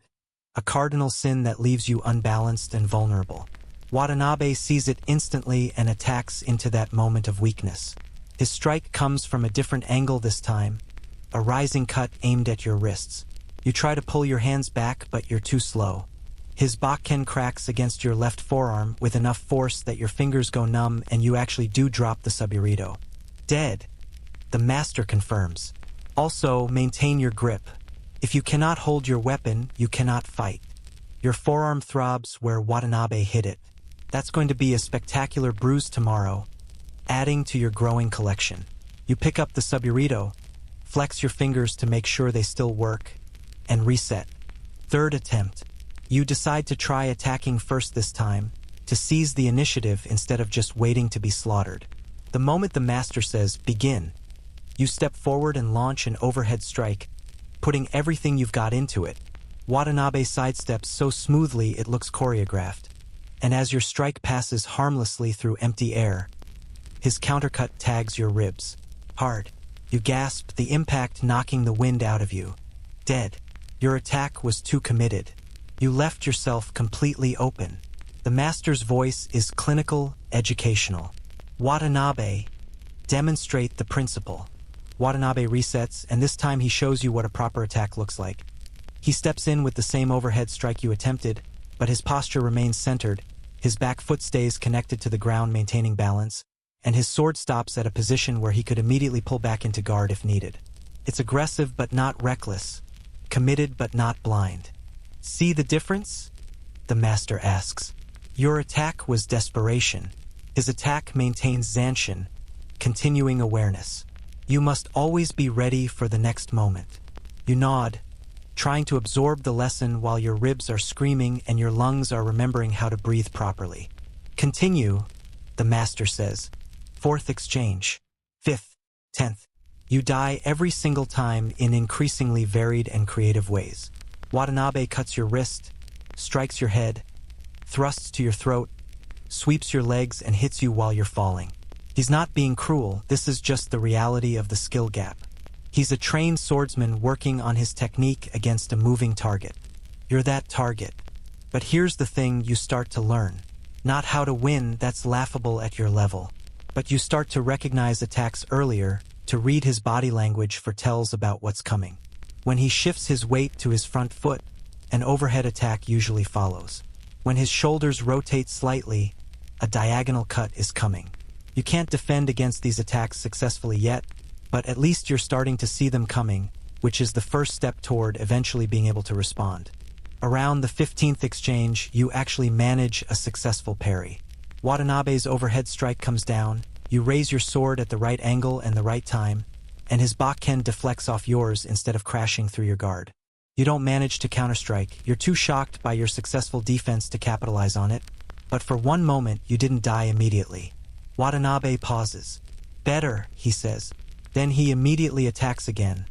a cardinal sin that leaves you unbalanced and vulnerable. Watanabe sees it instantly and attacks into that moment of weakness. His strike comes from a different angle this time, a rising cut aimed at your wrists. You try to pull your hands back, but you're too slow. His bakken cracks against your left forearm with enough force that your fingers go numb and you actually do drop the subburrito. Dead, the master confirms. Also, maintain your grip. If you cannot hold your weapon, you cannot fight. Your forearm throbs where Watanabe hit it. That's going to be a spectacular bruise tomorrow, adding to your growing collection. You pick up the subburito, flex your fingers to make sure they still work, and reset. Third attempt. You decide to try attacking first this time, to seize the initiative instead of just waiting to be slaughtered. The moment the master says, begin, you step forward and launch an overhead strike, putting everything you've got into it. Watanabe sidesteps so smoothly it looks choreographed, and as your strike passes harmlessly through empty air, his countercut tags your ribs. Hard. You gasp, the impact knocking the wind out of you. Dead. Your attack was too committed. You left yourself completely open. The master's voice is clinical, educational. Watanabe, demonstrate the principle. Watanabe resets, and this time he shows you what a proper attack looks like. He steps in with the same overhead strike you attempted, but his posture remains centered, his back foot stays connected to the ground maintaining balance, and his sword stops at a position where he could immediately pull back into guard if needed. It's aggressive but not reckless, committed but not blind. See the difference? The master asks. Your attack was desperation. His attack maintains zanshin, continuing awareness. You must always be ready for the next moment. You nod, trying to absorb the lesson while your ribs are screaming and your lungs are remembering how to breathe properly. Continue, the master says. Fourth exchange. 5th, 10th. You die every single time in increasingly varied and creative ways. Watanabe cuts your wrist, strikes your head, thrusts to your throat, sweeps your legs and hits you while you're falling. He's not being cruel, this is just the reality of the skill gap. He's a trained swordsman working on his technique against a moving target. You're that target. But here's the thing you start to learn. Not how to win, that's laughable at your level. But you start to recognize attacks earlier, to read his body language for tells about what's coming. When he shifts his weight to his front foot, an overhead attack usually follows. When his shoulders rotate slightly, a diagonal cut is coming. You can't defend against these attacks successfully yet, but at least you're starting to see them coming, which is the first step toward eventually being able to respond. Around the 15th exchange, you actually manage a successful parry. Watanabe's overhead strike comes down, you raise your sword at the right angle and the right time, and his bakken deflects off yours instead of crashing through your guard. You don't manage to counterstrike, you're too shocked by your successful defense to capitalize on it, but for one moment you didn't die immediately. Watanabe pauses. "Better," he says. Then he immediately attacks again,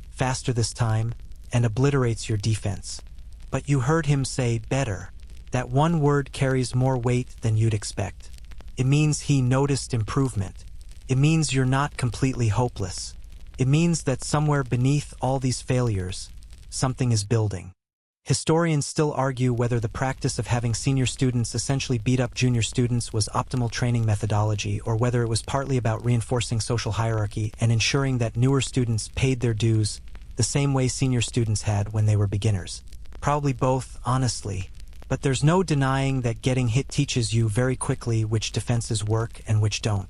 faster this time, and obliterates your defense. But you heard him say better. That one word carries more weight than you'd expect. It means he noticed improvement. It means you're not completely hopeless. It means that somewhere beneath all these failures, something is building. Historians still argue whether the practice of having senior students essentially beat up junior students was optimal training methodology, or whether it was partly about reinforcing social hierarchy and ensuring that newer students paid their dues the same way senior students had when they were beginners. Probably both, honestly. But there's no denying that getting hit teaches you very quickly which defenses work and which don't.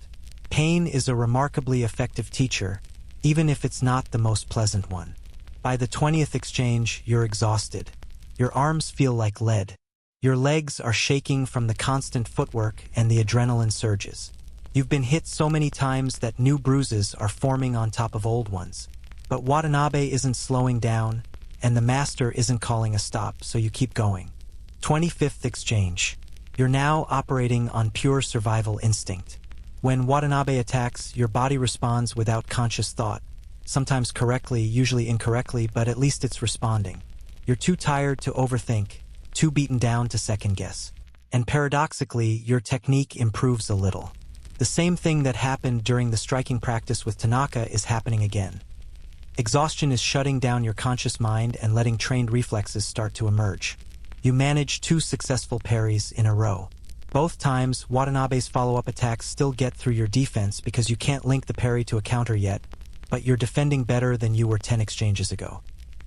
Pain is a remarkably effective teacher, even if it's not the most pleasant one. By the 20th exchange, you're exhausted. Your arms feel like lead. Your legs are shaking from the constant footwork and the adrenaline surges. You've been hit so many times that new bruises are forming on top of old ones. But Watanabe isn't slowing down, and the master isn't calling a stop, so you keep going. 25th exchange. You're now operating on pure survival instinct. When Watanabe attacks, your body responds without conscious thought. Sometimes correctly, usually incorrectly, but at least it's responding. You're too tired to overthink, too beaten down to second guess. And paradoxically, your technique improves a little. The same thing that happened during the striking practice with Tanaka is happening again. Exhaustion is shutting down your conscious mind and letting trained reflexes start to emerge. You manage 2 successful parries in a row. Both times, Watanabe's follow-up attacks still get through your defense because you can't link the parry to a counter yet, but you're defending better than you were 10 exchanges ago.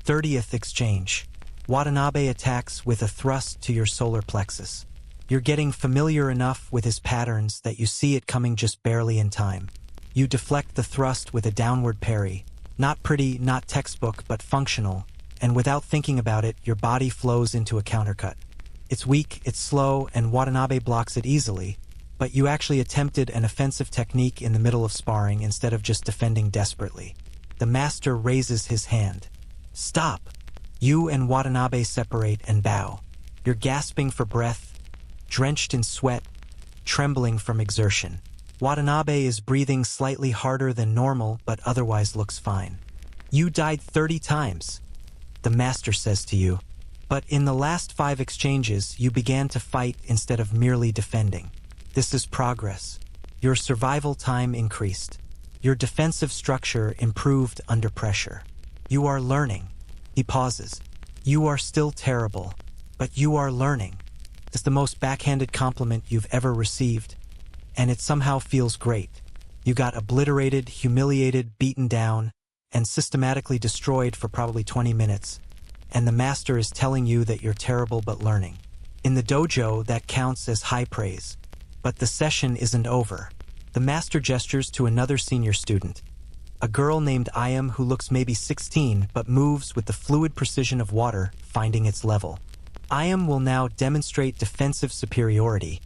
30th exchange. Watanabe attacks with a thrust to your solar plexus. You're getting familiar enough with his patterns that you see it coming just barely in time. You deflect the thrust with a downward parry. Not pretty, not textbook, but functional, and without thinking about it, your body flows into a countercut. It's weak, it's slow, and Watanabe blocks it easily, but you actually attempted an offensive technique in the middle of sparring instead of just defending desperately. The master raises his hand. "Stop!" You and Watanabe separate and bow. You're gasping for breath, drenched in sweat, trembling from exertion. Watanabe is breathing slightly harder than normal, but otherwise looks fine. "You died 30 times, the master says to you. But in the last 5 exchanges, you began to fight instead of merely defending. This is progress. Your survival time increased. Your defensive structure improved under pressure. You are learning." He pauses. "You are still terrible, but you are learning." It's the most backhanded compliment you've ever received, and it somehow feels great. You got obliterated, humiliated, beaten down, and systematically destroyed for probably 20 minutes, and the master is telling you that you're terrible but learning. In the dojo, that counts as high praise. But the session isn't over. The master gestures to another senior student, a girl named Ayam who looks maybe 16 but moves with the fluid precision of water, finding its level. Ayam will now demonstrate defensive superiority,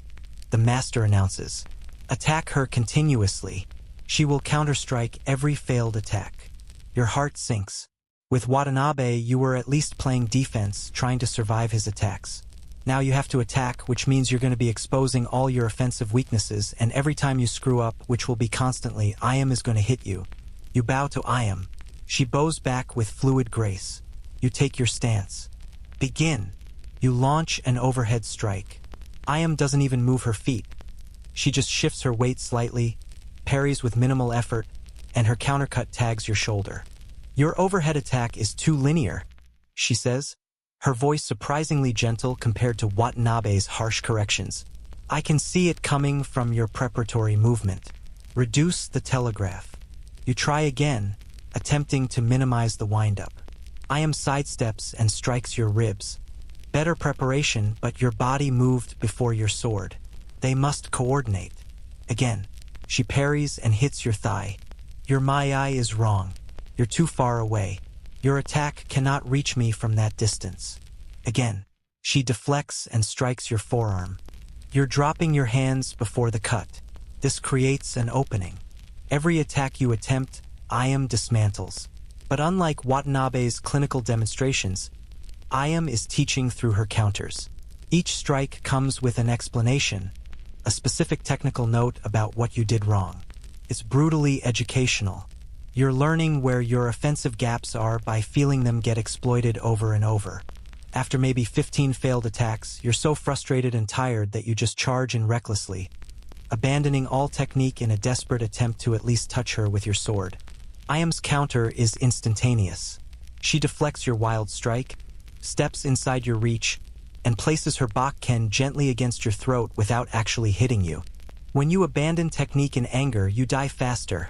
the master announces. Attack her continuously. She will counterstrike every failed attack. Your heart sinks. With Watanabe, you were at least playing defense, trying to survive his attacks. Now you have to attack, which means you're going to be exposing all your offensive weaknesses, and every time you screw up, which will be constantly, Ayam is going to hit you. You bow to Ayam. She bows back with fluid grace. You take your stance. Begin. You launch an overhead strike. Ayam doesn't even move her feet. She just shifts her weight slightly, parries with minimal effort, and her countercut tags your shoulder. "Your overhead attack is too linear," she says, her voice surprisingly gentle compared to Watanabe's harsh corrections. "I can see it coming from your preparatory movement. Reduce the telegraph." You try again, attempting to minimize the windup. Ayam sidesteps and strikes your ribs. Better preparation, but your body moved before your sword. They must coordinate. Again, she parries and hits your thigh. "Your eye is wrong. You're too far away. Your attack cannot reach me from that distance." Again. She deflects and strikes your forearm. You're dropping your hands before the cut. This creates an opening. Every attack you attempt, Ayam dismantles. But unlike Watanabe's clinical demonstrations, Ayam is teaching through her counters. Each strike comes with an explanation, a specific technical note about what you did wrong. It's brutally educational. You're learning where your offensive gaps are by feeling them get exploited over and over. After maybe 15 failed attacks, you're so frustrated and tired that you just charge in recklessly, abandoning all technique in a desperate attempt to at least touch her with your sword. Ayam's counter is instantaneous. She deflects your wild strike, steps inside your reach, and places her Bakken gently against your throat without actually hitting you. When you abandon technique in anger, you die faster,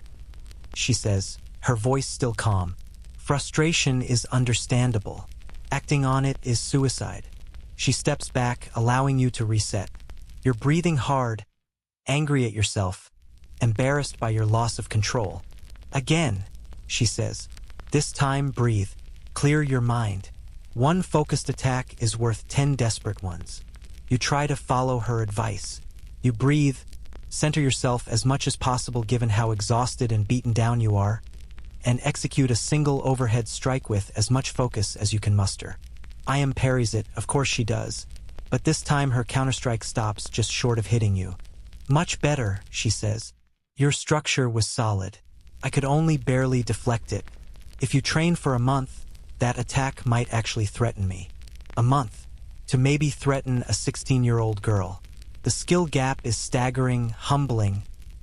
she says, her voice still calm. Frustration is understandable. Acting on it is suicide. She steps back, allowing you to reset. You're breathing hard, angry at yourself, embarrassed by your loss of control. Again, she says. This time, breathe. Clear your mind. One focused attack is worth 10 desperate ones. You try to follow her advice. You breathe, center yourself as much as possible given how exhausted and beaten down you are, and execute a single overhead strike with as much focus as you can muster. Ayam parries it, of course she does, but this time her counterstrike stops just short of hitting you. Much better, she says. Your structure was solid. I could only barely deflect it. If you train for a month, that attack might actually threaten me. A month. To maybe threaten a 16-year-old girl. The skill gap is staggering, humbling,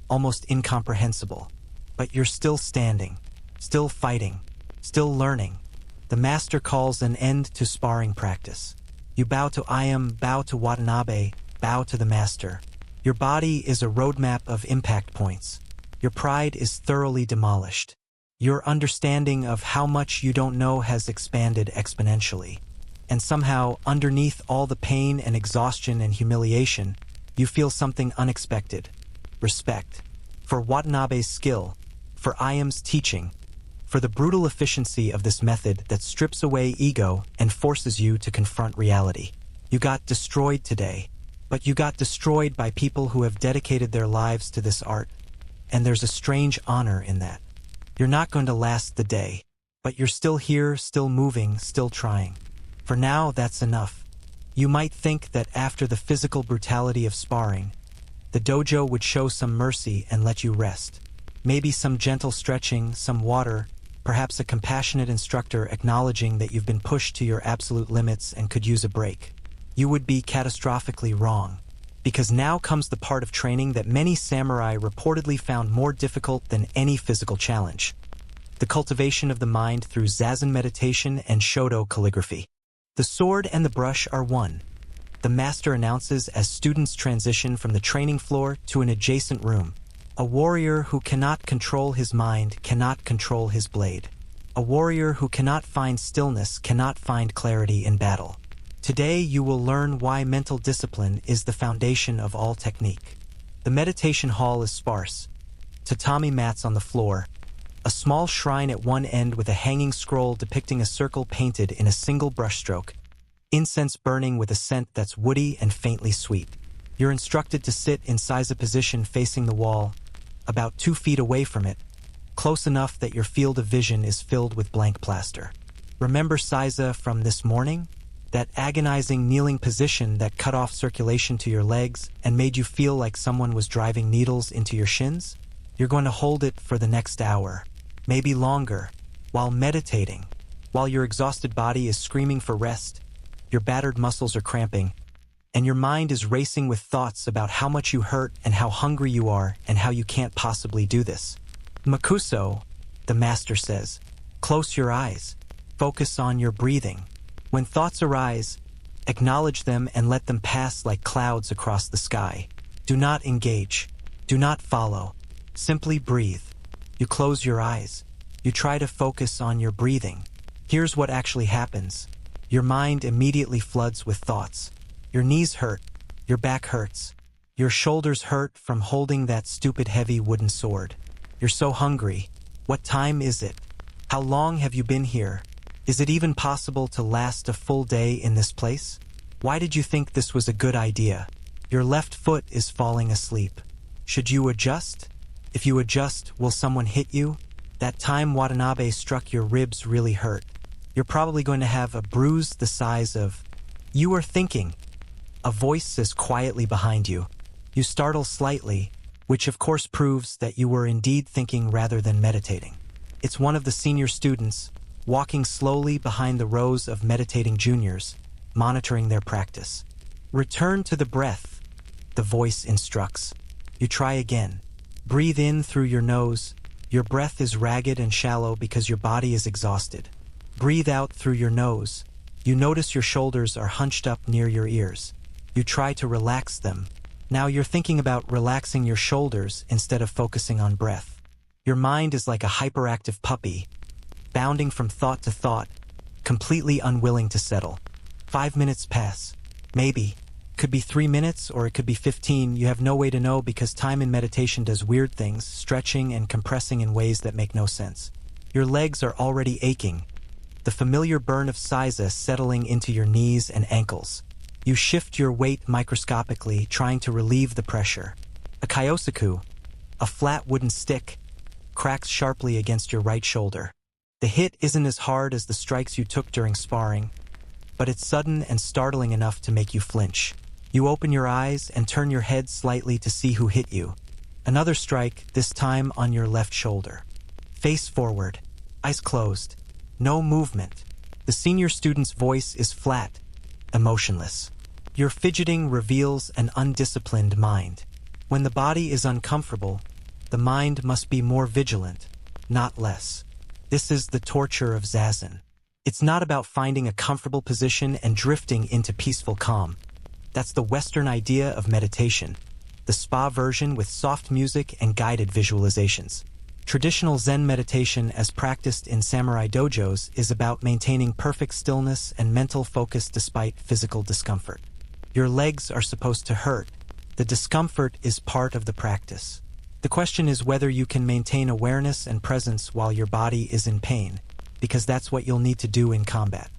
almost incomprehensible. But you're still standing. Still fighting, still learning. The master calls an end to sparring practice. You bow to Ayam, bow to Watanabe, bow to the master. Your body is a roadmap of impact points. Your pride is thoroughly demolished. Your understanding of how much you don't know has expanded exponentially. And somehow, underneath all the pain and exhaustion and humiliation, you feel something unexpected. Respect. For Watanabe's skill, for Ayam's teaching, for the brutal efficiency of this method that strips away ego and forces you to confront reality. You got destroyed today, but you got destroyed by people who have dedicated their lives to this art, and there's a strange honor in that. You're not going to last the day, but you're still here, still moving, still trying. For now, that's enough. You might think that after the physical brutality of sparring, the dojo would show some mercy and let you rest. Maybe some gentle stretching, some water, perhaps a compassionate instructor acknowledging that you've been pushed to your absolute limits and could use a break. You would be catastrophically wrong, because now comes the part of training that many samurai reportedly found more difficult than any physical challenge: the cultivation of the mind through zazen meditation and shodo calligraphy. The sword and the brush are one, the master announces as students transition from the training floor to an adjacent room. A warrior who cannot control his mind cannot control his blade. A warrior who cannot find stillness cannot find clarity in battle. Today you will learn why mental discipline is the foundation of all technique. The meditation hall is sparse. Tatami mats on the floor. A small shrine at one end with a hanging scroll depicting a circle painted in a single brushstroke. Incense burning with a scent that's woody and faintly sweet. You're instructed to sit in Seiza position facing the wall, about 2 feet away from it, close enough that your field of vision is filled with blank plaster. Remember Seiza from this morning? That agonizing kneeling position that cut off circulation to your legs and made you feel like someone was driving needles into your shins? You're going to hold it for the next hour, maybe longer, while meditating, while your exhausted body is screaming for rest, your battered muscles are cramping, and your mind is racing with thoughts about how much you hurt and how hungry you are and how you can't possibly do this. Makuso, the master says, close your eyes, focus on your breathing. When thoughts arise, acknowledge them and let them pass like clouds across the sky. Do not engage. Do not follow. Simply breathe. You close your eyes. You try to focus on your breathing. Here's what actually happens. Your mind immediately floods with thoughts. Your knees hurt. Your back hurts. Your shoulders hurt from holding that stupid heavy wooden sword. You're so hungry. What time is it? How long have you been here? Is it even possible to last a full day in this place? Why did you think this was a good idea? Your left foot is falling asleep. Should you adjust? If you adjust, will someone hit you? That time Watanabe struck your ribs really hurt. You're probably going to have a bruise the size of... You are thinking. A voice says quietly behind you. You startle slightly, which of course proves that you were indeed thinking rather than meditating. It's one of the senior students, walking slowly behind the rows of meditating juniors, monitoring their practice. Return to the breath, the voice instructs. You try again. Breathe in through your nose. Your breath is ragged and shallow because your body is exhausted. Breathe out through your nose. You notice your shoulders are hunched up near your ears. You try to relax them. Now you're thinking about relaxing your shoulders instead of focusing on breath. Your mind is like a hyperactive puppy, bounding from thought to thought, completely unwilling to settle. 5 minutes pass. Maybe. Could be 3 minutes or it could be 15. You have no way to know because time in meditation does weird things, stretching and compressing in ways that make no sense. Your legs are already aching. The familiar burn of seiza settling into your knees and ankles. You shift your weight microscopically, trying to relieve the pressure. A kyosaku, a flat wooden stick, cracks sharply against your right shoulder. The hit isn't as hard as the strikes you took during sparring, but it's sudden and startling enough to make you flinch. You open your eyes and turn your head slightly to see who hit you. Another strike, this time on your left shoulder. Face forward, eyes closed, no movement. The senior student's voice is flat, emotionless. Your fidgeting reveals an undisciplined mind. When the body is uncomfortable, the mind must be more vigilant, not less. This is the torture of zazen. It's not about finding a comfortable position and drifting into peaceful calm. That's the Western idea of meditation, the spa version with soft music and guided visualizations. Traditional Zen meditation as practiced in samurai dojos is about maintaining perfect stillness and mental focus despite physical discomfort. Your legs are supposed to hurt. The discomfort is part of the practice. The question is whether you can maintain awareness and presence while your body is in pain, because that's what you'll need to do in combat.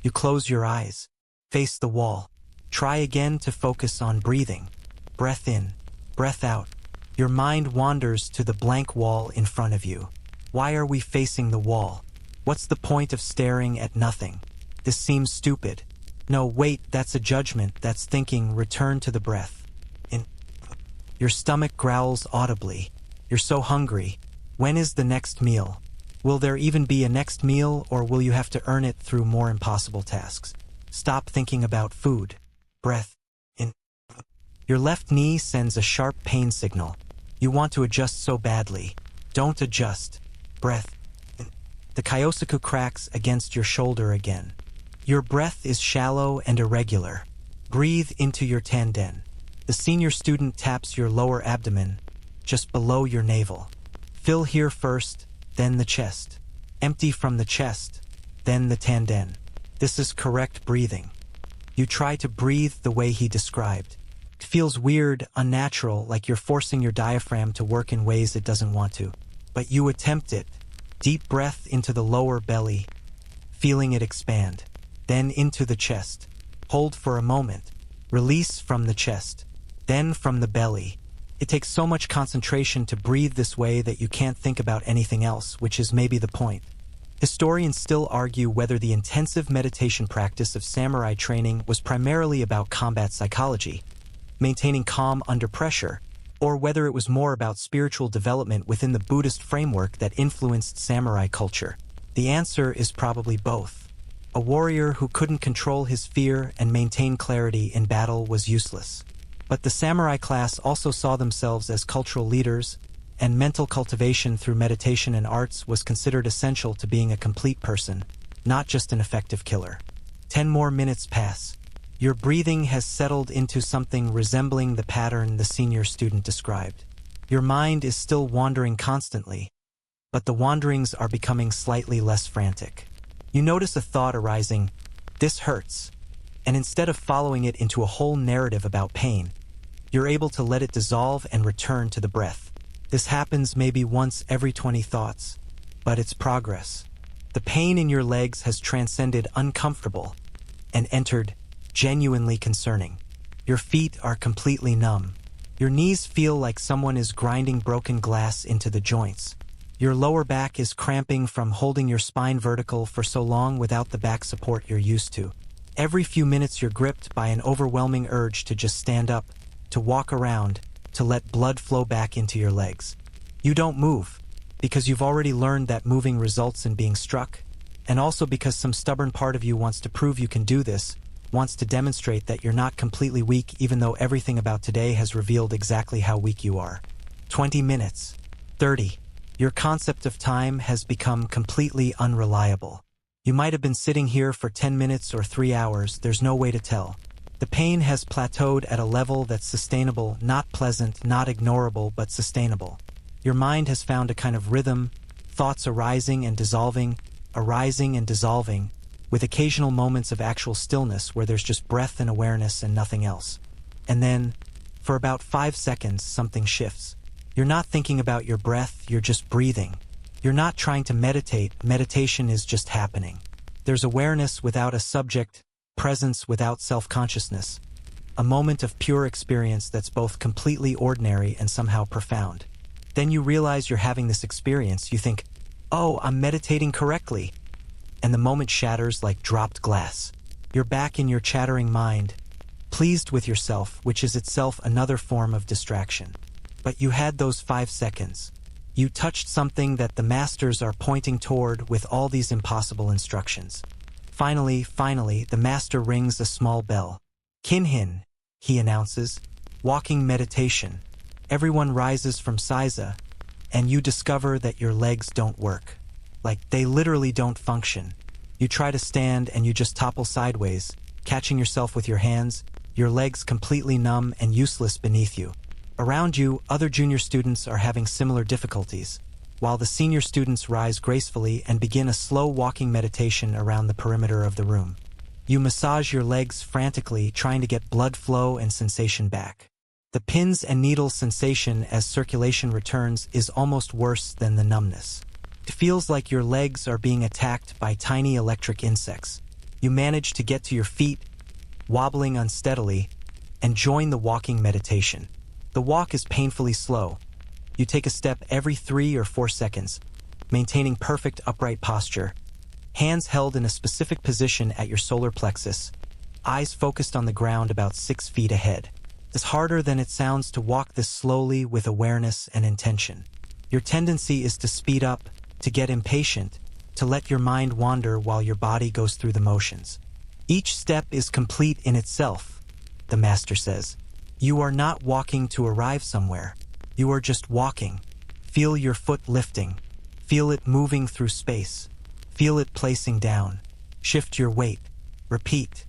You close your eyes, face the wall. Try again to focus on breathing. Breath in, breath out. Your mind wanders to the blank wall in front of you. Why are we facing the wall? What's the point of staring at nothing? This seems stupid. No, wait, that's a judgment, that's thinking. Return to the breath. Your stomach growls audibly. You're so hungry. When is the next meal? Will there even be a next meal, or will you have to earn it through more impossible tasks? Stop thinking about food. Breath in. Your left knee sends a sharp pain signal. You want to adjust so badly. Don't adjust. Breath in. The kyosaku cracks against your shoulder again. Your breath is shallow and irregular. Breathe into your tanden. The senior student taps your lower abdomen, just below your navel. Fill here first, then the chest. Empty from the chest, then the tanden. This is correct breathing. You try to breathe the way he described. It feels weird, unnatural, like you're forcing your diaphragm to work in ways it doesn't want to. But you attempt it. Deep breath into the lower belly, feeling it expand. Then into the chest. Hold for a moment. Release from the chest. Then from the belly. It takes so much concentration to breathe this way that you can't think about anything else, which is maybe the point. Historians still argue whether the intensive meditation practice of samurai training was primarily about combat psychology, maintaining calm under pressure, or whether it was more about spiritual development within the Buddhist framework that influenced samurai culture. The answer is probably both. A warrior who couldn't control his fear and maintain clarity in battle was useless. But the samurai class also saw themselves as cultural leaders, and mental cultivation through meditation and arts was considered essential to being a complete person, not just an effective killer. 10 more minutes pass. Your breathing has settled into something resembling the pattern the senior student described. Your mind is still wandering constantly, but the wanderings are becoming slightly less frantic. You notice a thought arising, "This hurts," and instead of following it into a whole narrative about pain, you're able to let it dissolve and return to the breath. This happens maybe once every 20 thoughts, but it's progress. The pain in your legs has transcended uncomfortable and entered genuinely concerning. Your feet are completely numb. Your knees feel like someone is grinding broken glass into the joints. Your lower back is cramping from holding your spine vertical for so long without the back support you're used to. Every few minutes you're gripped by an overwhelming urge to just stand up, to walk around, to let blood flow back into your legs. You don't move, because you've already learned that moving results in being struck, and also because some stubborn part of you wants to prove you can do this, wants to demonstrate that you're not completely weak even though everything about today has revealed exactly how weak you are. 20 minutes. 30. Your concept of time has become completely unreliable. You might have been sitting here for 10 minutes or 3 hours, there's no way to tell. The pain has plateaued at a level that's sustainable, not pleasant, not ignorable, but sustainable. Your mind has found a kind of rhythm, thoughts arising and dissolving, with occasional moments of actual stillness where there's just breath and awareness and nothing else. And then, for about 5 seconds, something shifts. You're not thinking about your breath, you're just breathing. You're not trying to meditate, meditation is just happening. There's awareness without a subject, presence without self-consciousness. A moment of pure experience that's both completely ordinary and somehow profound. Then you realize you're having this experience, you think, oh, I'm meditating correctly. And the moment shatters like dropped glass. You're back in your chattering mind, pleased with yourself, which is itself another form of distraction. But you had those 5 seconds. You touched something that the masters are pointing toward with all these impossible instructions. Finally, the master rings a small bell. Kinhin, he announces, walking meditation. Everyone rises from Saiza, and you discover that your legs don't work. Like, they literally don't function. You try to stand and you just topple sideways, catching yourself with your hands, your legs completely numb and useless beneath you. Around you, other junior students are having similar difficulties, while the senior students rise gracefully and begin a slow walking meditation around the perimeter of the room. You massage your legs frantically, trying to get blood flow and sensation back. The pins and needles sensation as circulation returns is almost worse than the numbness. It feels like your legs are being attacked by tiny electric insects. You manage to get to your feet, wobbling unsteadily, and join the walking meditation. The walk is painfully slow. You take a step every 3 or 4 seconds, maintaining perfect upright posture, hands held in a specific position at your solar plexus, eyes focused on the ground about 6 feet ahead. It's harder than it sounds to walk this slowly with awareness and intention. Your tendency is to speed up, to get impatient, to let your mind wander while your body goes through the motions. Each step is complete in itself, the master says. You are not walking to arrive somewhere. You are just walking. Feel your foot lifting. Feel it moving through space. Feel it placing down. Shift your weight. Repeat.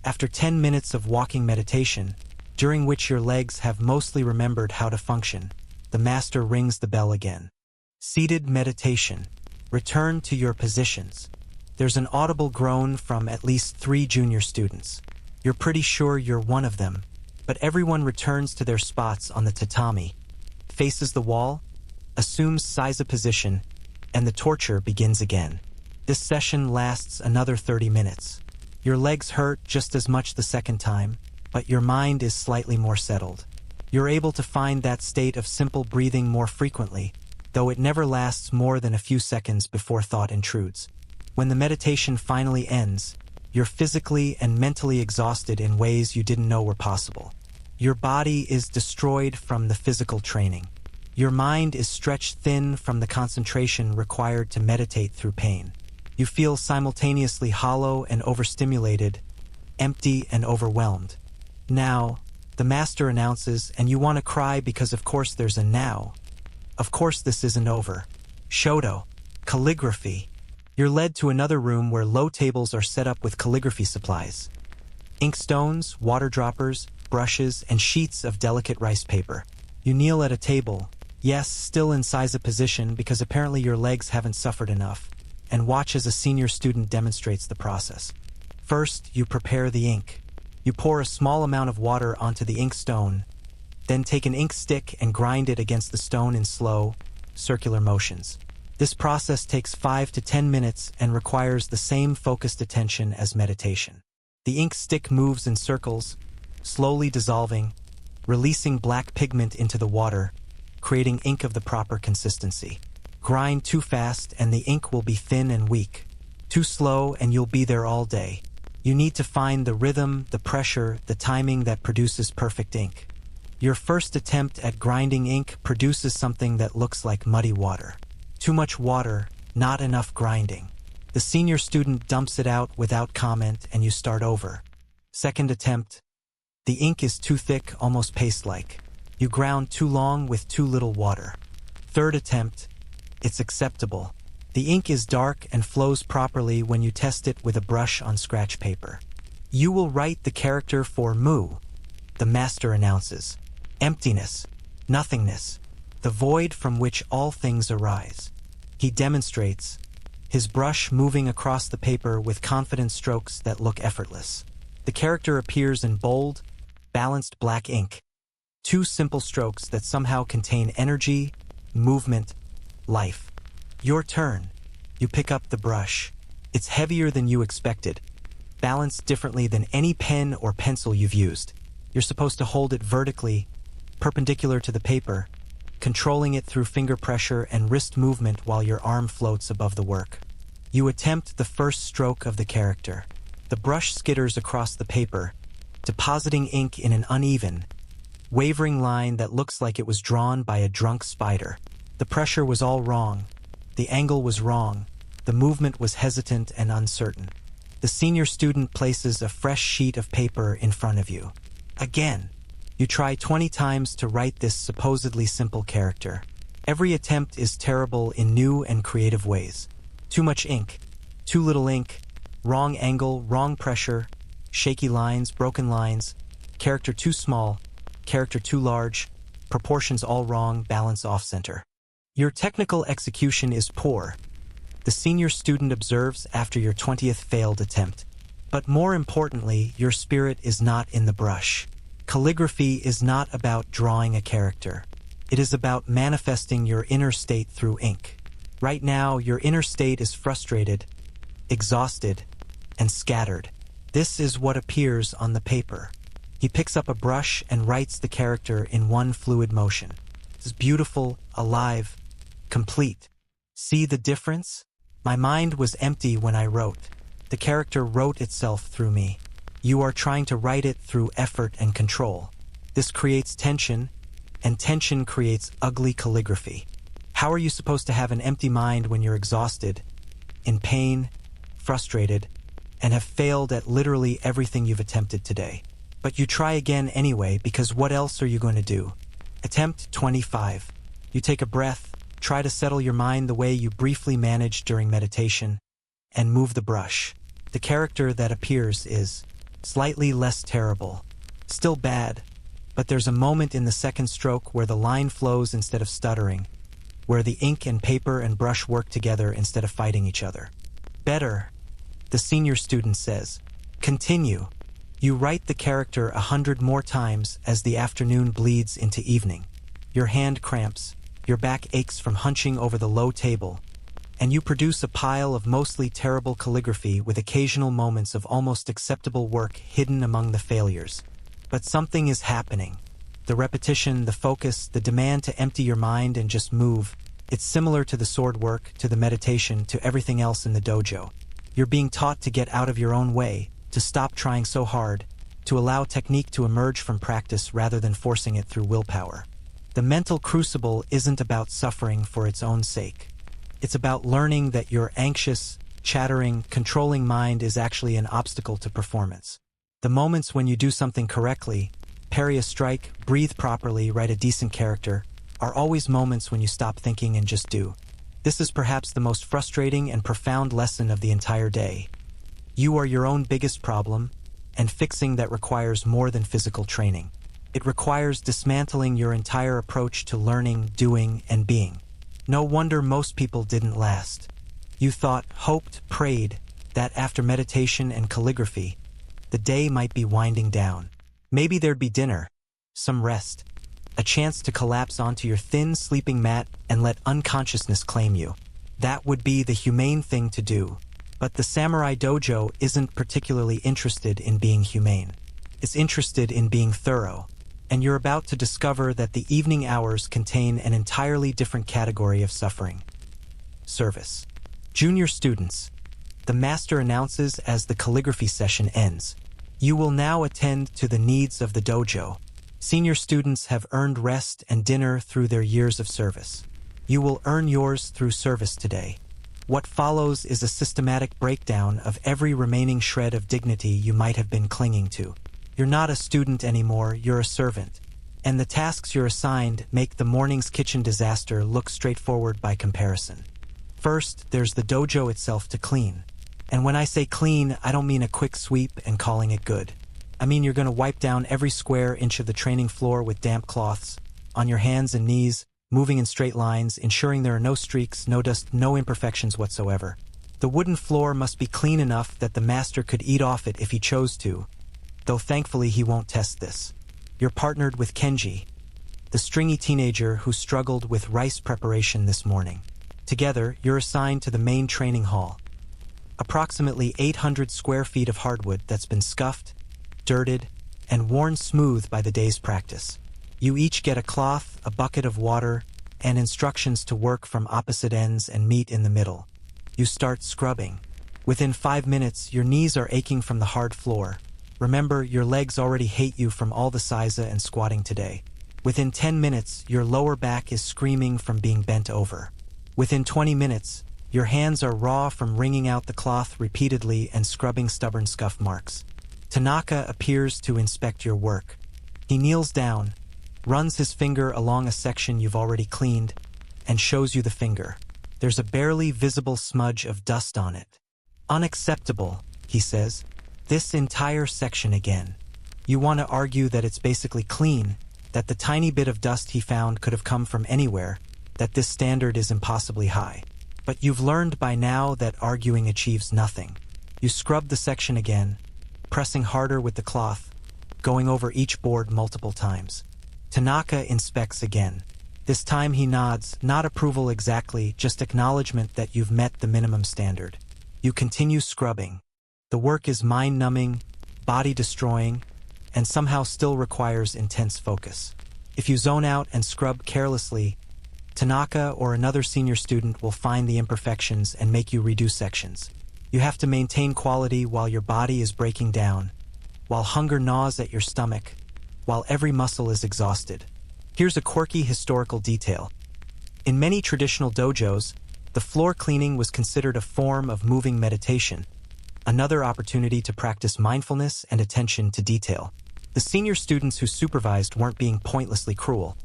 After 10 minutes of walking meditation, during which your legs have mostly remembered how to function, the master rings the bell again. Seated meditation. Return to your positions. There's an audible groan from at least 3 junior students. You're pretty sure you're one of them, but everyone returns to their spots on the tatami, faces the wall, assumes Saiza position, and the torture begins again. This session lasts another 30 minutes. Your legs hurt just as much the second time, but your mind is slightly more settled. You're able to find that state of simple breathing more frequently, though it never lasts more than a few seconds before thought intrudes. When the meditation finally ends, you're physically and mentally exhausted in ways you didn't know were possible. Your body is destroyed from the physical training. Your mind is stretched thin from the concentration required to meditate through pain. You feel simultaneously hollow and overstimulated, empty and overwhelmed. Now, the master announces, and you want to cry because of course there's a now. Of course this isn't over. Shoto, calligraphy. You're led to another room where low tables are set up with calligraphy supplies. Inkstones, water droppers, brushes, and sheets of delicate rice paper. You kneel at a table, yes, still in Saiza position because apparently your legs haven't suffered enough, and watch as a senior student demonstrates the process. First, you prepare the ink. You pour a small amount of water onto the inkstone, then take an ink stick and grind it against the stone in slow, circular motions. This process takes 5 to 10 minutes and requires the same focused attention as meditation. The ink stick moves in circles, slowly dissolving, releasing black pigment into the water, creating ink of the proper consistency. Grind too fast and the ink will be thin and weak. Too slow and you'll be there all day. You need to find the rhythm, the pressure, the timing that produces perfect ink. Your first attempt at grinding ink produces something that looks like muddy water. Too much water, not enough grinding. The senior student dumps it out without comment and you start over. Second attempt. The ink is too thick, almost paste-like. You ground too long with too little water. Third attempt. It's acceptable. The ink is dark and flows properly when you test it with a brush on scratch paper. You will write the character for Mu. The master announces. Emptiness. Nothingness. The void from which all things arise. He demonstrates, his brush moving across the paper with confident strokes that look effortless. The character appears in bold, balanced black ink. 2 simple strokes that somehow contain energy, movement, life. Your turn. You pick up the brush. It's heavier than you expected, balanced differently than any pen or pencil you've used. You're supposed to hold it vertically, perpendicular to the paper, controlling it through finger pressure and wrist movement while your arm floats above the work. You attempt the first stroke of the character. The brush skitters across the paper, depositing ink in an uneven, wavering line that looks like it was drawn by a drunk spider. The pressure was all wrong. The angle was wrong. The movement was hesitant and uncertain. The senior student places a fresh sheet of paper in front of you. Again, you try 20 times to write this supposedly simple character. Every attempt is terrible in new and creative ways. Too much ink, too little ink, wrong angle, wrong pressure, shaky lines, broken lines, character too small, character too large, proportions all wrong, balance off-center. Your technical execution is poor. The senior student observes after your 20th failed attempt. But more importantly, your spirit is not in the brush. Calligraphy is not about drawing a character. It is about manifesting your inner state through ink. Right now, your inner state is frustrated, exhausted, and scattered. This is what appears on the paper. He picks up a brush and writes the character in one fluid motion. It's beautiful, alive, complete. See the difference? My mind was empty when I wrote. The character wrote itself through me. You are trying to write it through effort and control. This creates tension, and tension creates ugly calligraphy. How are you supposed to have an empty mind when you're exhausted, in pain, frustrated, and have failed at literally everything you've attempted today? But you try again anyway, because what else are you going to do? Attempt 25. You take a breath, try to settle your mind the way you briefly managed during meditation, and move the brush. The character that appears is slightly less terrible. Still bad, but there's a moment in the second stroke where the line flows instead of stuttering, where the ink and paper and brush work together instead of fighting each other. Better, the senior student says. Continue. You write the character 100 more times as the afternoon bleeds into evening. Your hand cramps, your back aches from hunching over the low table, and you produce a pile of mostly terrible calligraphy with occasional moments of almost acceptable work hidden among the failures. But something is happening. The repetition, the focus, the demand to empty your mind and just move. It's similar to the sword work, to the meditation, to everything else in the dojo. You're being taught to get out of your own way, to stop trying so hard, to allow technique to emerge from practice rather than forcing it through willpower. The mental crucible isn't about suffering for its own sake. It's about learning that your anxious, chattering, controlling mind is actually an obstacle to performance. The moments when you do something correctly, parry a strike, breathe properly, write a decent character, are always moments when you stop thinking and just do. This is perhaps the most frustrating and profound lesson of the entire day. You are your own biggest problem, and fixing that requires more than physical training. It requires dismantling your entire approach to learning, doing, and being. No wonder most people didn't last. You thought, hoped, prayed that after meditation and calligraphy, the day might be winding down. Maybe there'd be dinner, some rest, a chance to collapse onto your thin sleeping mat and let unconsciousness claim you. That would be the humane thing to do. But the Samurai Dojo isn't particularly interested in being humane. It's interested in being thorough. And you're about to discover that the evening hours contain an entirely different category of suffering. Service. Junior students. The master announces as the calligraphy session ends. You will now attend to the needs of the dojo. Senior students have earned rest and dinner through their years of service. You will earn yours through service today. What follows is a systematic breakdown of every remaining shred of dignity you might have been clinging to. You're not a student anymore, you're a servant. And the tasks you're assigned make the morning's kitchen disaster look straightforward by comparison. First, there's the dojo itself to clean. And when I say clean, I don't mean a quick sweep and calling it good. I mean you're going to wipe down every square inch of the training floor with damp cloths, on your hands and knees, moving in straight lines, ensuring there are no streaks, no dust, no imperfections whatsoever. The wooden floor must be clean enough that the master could eat off it if he chose to, though thankfully he won't test this. You're partnered with Kenji, the stringy teenager who struggled with rice preparation this morning. Together, you're assigned to the main training hall. Approximately 800 square feet of hardwood that's been scuffed, dirted, and worn smooth by the day's practice. You each get a cloth, a bucket of water, and instructions to work from opposite ends and meet in the middle. You start scrubbing. Within 5 minutes, your knees are aching from the hard floor. Remember, your legs already hate you from all the seiza and squatting today. Within 10 minutes, your lower back is screaming from being bent over. Within 20 minutes, your hands are raw from wringing out the cloth repeatedly and scrubbing stubborn scuff marks. Tanaka appears to inspect your work. He kneels down, runs his finger along a section you've already cleaned, and shows you the finger. There's a barely visible smudge of dust on it. Unacceptable, he says. This entire section again. You want to argue that it's basically clean, that the tiny bit of dust he found could have come from anywhere, that this standard is impossibly high. But you've learned by now that arguing achieves nothing. You scrub the section again, pressing harder with the cloth, going over each board multiple times. Tanaka inspects again. This time he nods, not approval exactly, just acknowledgement that you've met the minimum standard. You continue scrubbing. The work is mind-numbing, body-destroying, and somehow still requires intense focus. If you zone out and scrub carelessly, Tanaka or another senior student will find the imperfections and make you redo sections. You have to maintain quality while your body is breaking down, while hunger gnaws at your stomach, while every muscle is exhausted. Here's a quirky historical detail. In many traditional dojos, the floor cleaning was considered a form of moving meditation, another opportunity to practice mindfulness and attention to detail. The senior students who supervised weren't being pointlessly cruel.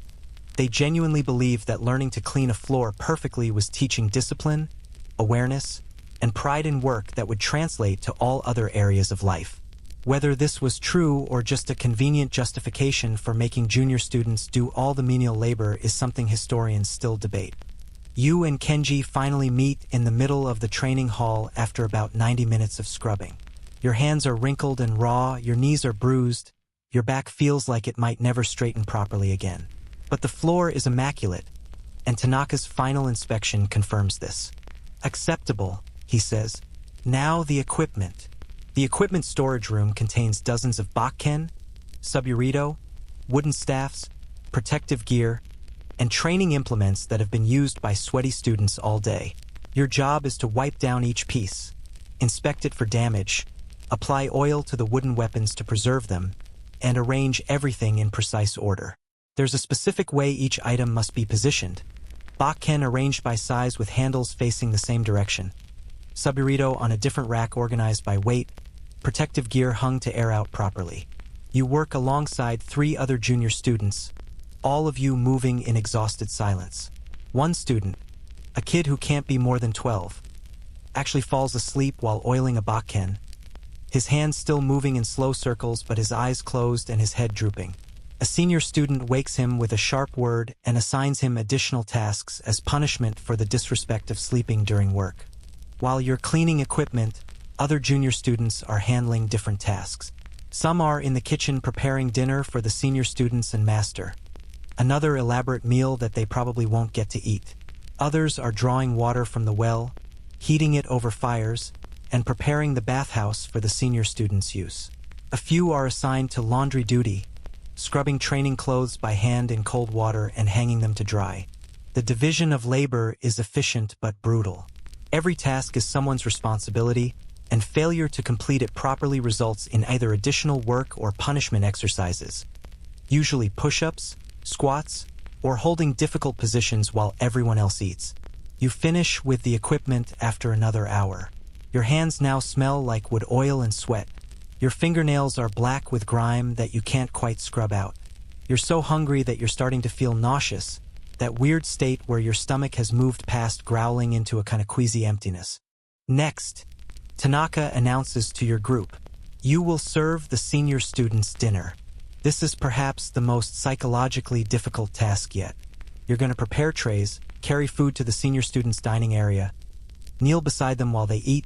They genuinely believed that learning to clean a floor perfectly was teaching discipline, awareness, and pride in work that would translate to all other areas of life. Whether this was true or just a convenient justification for making junior students do all the menial labor is something historians still debate. You and Kenji finally meet in the middle of the training hall after about 90 minutes of scrubbing. Your hands are wrinkled and raw, your knees are bruised, your back feels like it might never straighten properly again. But the floor is immaculate, and Tanaka's final inspection confirms this. Acceptable, he says. Now the equipment. The equipment storage room contains dozens of bakken, suburito, wooden staffs, protective gear, and training implements that have been used by sweaty students all day. Your job is to wipe down each piece, inspect it for damage, apply oil to the wooden weapons to preserve them, and arrange everything in precise order. There's a specific way each item must be positioned. Bakken arranged by size with handles facing the same direction. Suburito on a different rack organized by weight. Protective gear hung to air out properly. You work alongside 3 other junior students, all of you moving in exhausted silence. One student, a kid who can't be more than 12, actually falls asleep while oiling a bakken, his hands still moving in slow circles but his eyes closed and his head drooping. A senior student wakes him with a sharp word and assigns him additional tasks as punishment for the disrespect of sleeping during work. While you're cleaning equipment, other junior students are handling different tasks. Some are in the kitchen preparing dinner for the senior students and master. Another elaborate meal that they probably won't get to eat. Others are drawing water from the well, heating it over fires, and preparing the bathhouse for the senior students' use. A few are assigned to laundry duty, scrubbing training clothes by hand in cold water and hanging them to dry. The division of labor is efficient but brutal. Every task is someone's responsibility, and failure to complete it properly results in either additional work or punishment exercises, usually push-ups, squats, or holding difficult positions while everyone else eats. You finish with the equipment after another hour. Your hands now smell like wood oil and sweat. Your fingernails are black with grime that you can't quite scrub out. You're so hungry that you're starting to feel nauseous, that weird state where your stomach has moved past growling into a kind of queasy emptiness. Next, Tanaka announces to your group, you will serve the senior students dinner. This is perhaps the most psychologically difficult task yet. You're going to prepare trays, carry food to the senior students' dining area, kneel beside them while they eat,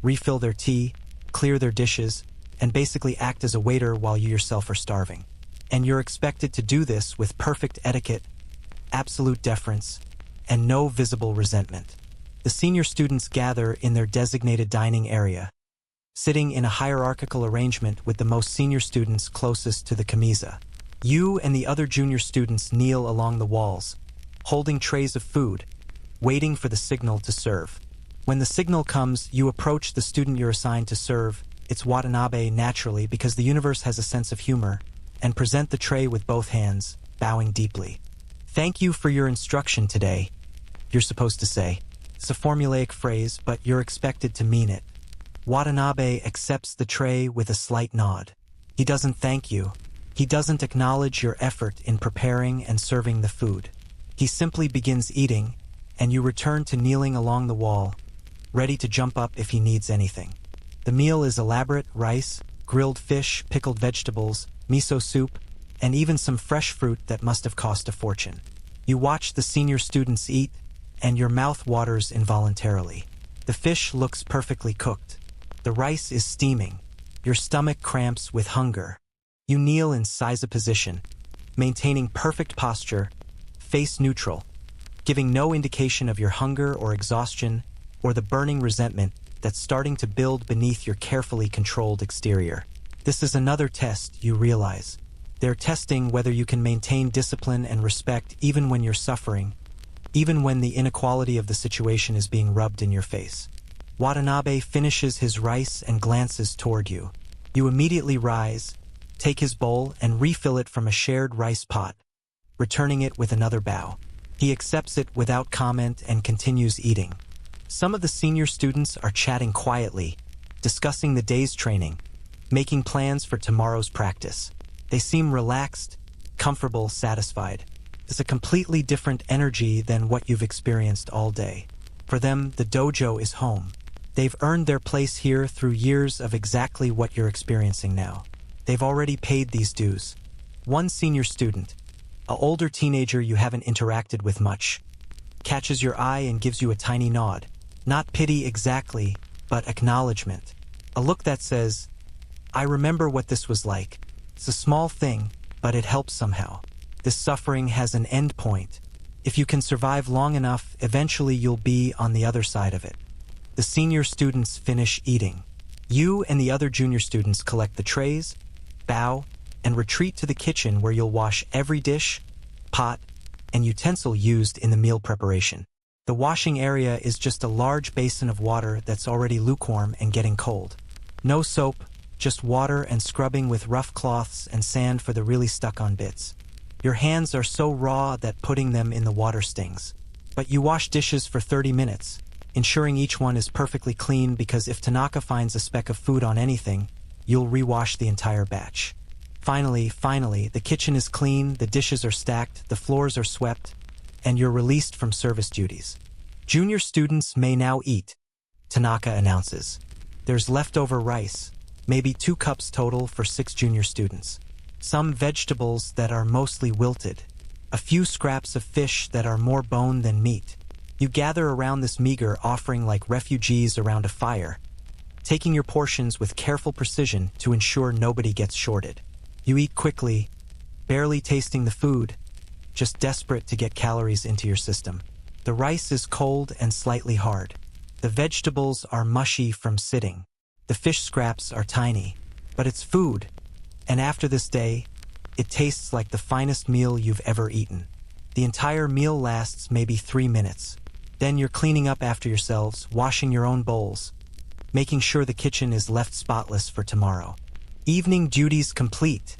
refill their tea, clear their dishes, and basically act as a waiter while you yourself are starving. And you're expected to do this with perfect etiquette, absolute deference, and no visible resentment. The senior students gather in their designated dining area, sitting in a hierarchical arrangement with the most senior students closest to the camisa. You and the other junior students kneel along the walls, holding trays of food, waiting for the signal to serve. When the signal comes, you approach the student you're assigned to serve. It's Watanabe naturally because the universe has a sense of humor, and present the tray with both hands, bowing deeply. Thank you for your instruction today, you're supposed to say. It's a formulaic phrase, but you're expected to mean it. Watanabe accepts the tray with a slight nod. He doesn't thank you. He doesn't acknowledge your effort in preparing and serving the food. He simply begins eating, and you return to kneeling along the wall, ready to jump up if he needs anything. The meal is elaborate: rice, grilled fish, pickled vegetables, miso soup, and even some fresh fruit that must have cost a fortune. You watch the senior students eat, and your mouth waters involuntarily. The fish looks perfectly cooked. The rice is steaming. Your stomach cramps with hunger. You kneel in seiza position, maintaining perfect posture, face neutral, giving no indication of your hunger or exhaustion or the burning resentment that's starting to build beneath your carefully controlled exterior. This is another test, you realize. They're testing whether you can maintain discipline and respect even when you're suffering, even when the inequality of the situation is being rubbed in your face. Watanabe finishes his rice and glances toward you. You immediately rise, take his bowl, and refill it from a shared rice pot, returning it with another bow. He accepts it without comment and continues eating. Some of the senior students are chatting quietly, discussing the day's training, making plans for tomorrow's practice. They seem relaxed, comfortable, satisfied. It's a completely different energy than what you've experienced all day. For them, the dojo is home. They've earned their place here through years of exactly what you're experiencing now. They've already paid these dues. One senior student, an older teenager you haven't interacted with much, catches your eye and gives you a tiny nod. Not pity exactly, but acknowledgement. A look that says, I remember what this was like. It's a small thing, but it helps somehow. This suffering has an end point. If you can survive long enough, eventually you'll be on the other side of it. The senior students finish eating. You and the other junior students collect the trays, bow, and retreat to the kitchen where you'll wash every dish, pot, and utensil used in the meal preparation. The washing area is just a large basin of water that's already lukewarm and getting cold. No soap, just water and scrubbing with rough cloths and sand for the really stuck-on bits. Your hands are so raw that putting them in the water stings. But you wash dishes for 30 minutes, ensuring each one is perfectly clean because if Tanaka finds a speck of food on anything, you'll rewash the entire batch. Finally, the kitchen is clean, the dishes are stacked, the floors are swept, and you're released from service duties. Junior students may now eat, Tanaka announces. There's leftover rice, maybe 2 cups total for 6 junior students. Some vegetables that are mostly wilted, a few scraps of fish that are more bone than meat. You gather around this meager offering like refugees around a fire, taking your portions with careful precision to ensure nobody gets shorted. You eat quickly, barely tasting the food, just desperate to get calories into your system. The rice is cold and slightly hard. The vegetables are mushy from sitting. The fish scraps are tiny. But it's food. And after this day, it tastes like the finest meal you've ever eaten. The entire meal lasts maybe 3 minutes. Then you're cleaning up after yourselves, washing your own bowls, making sure the kitchen is left spotless for tomorrow. Evening duties complete,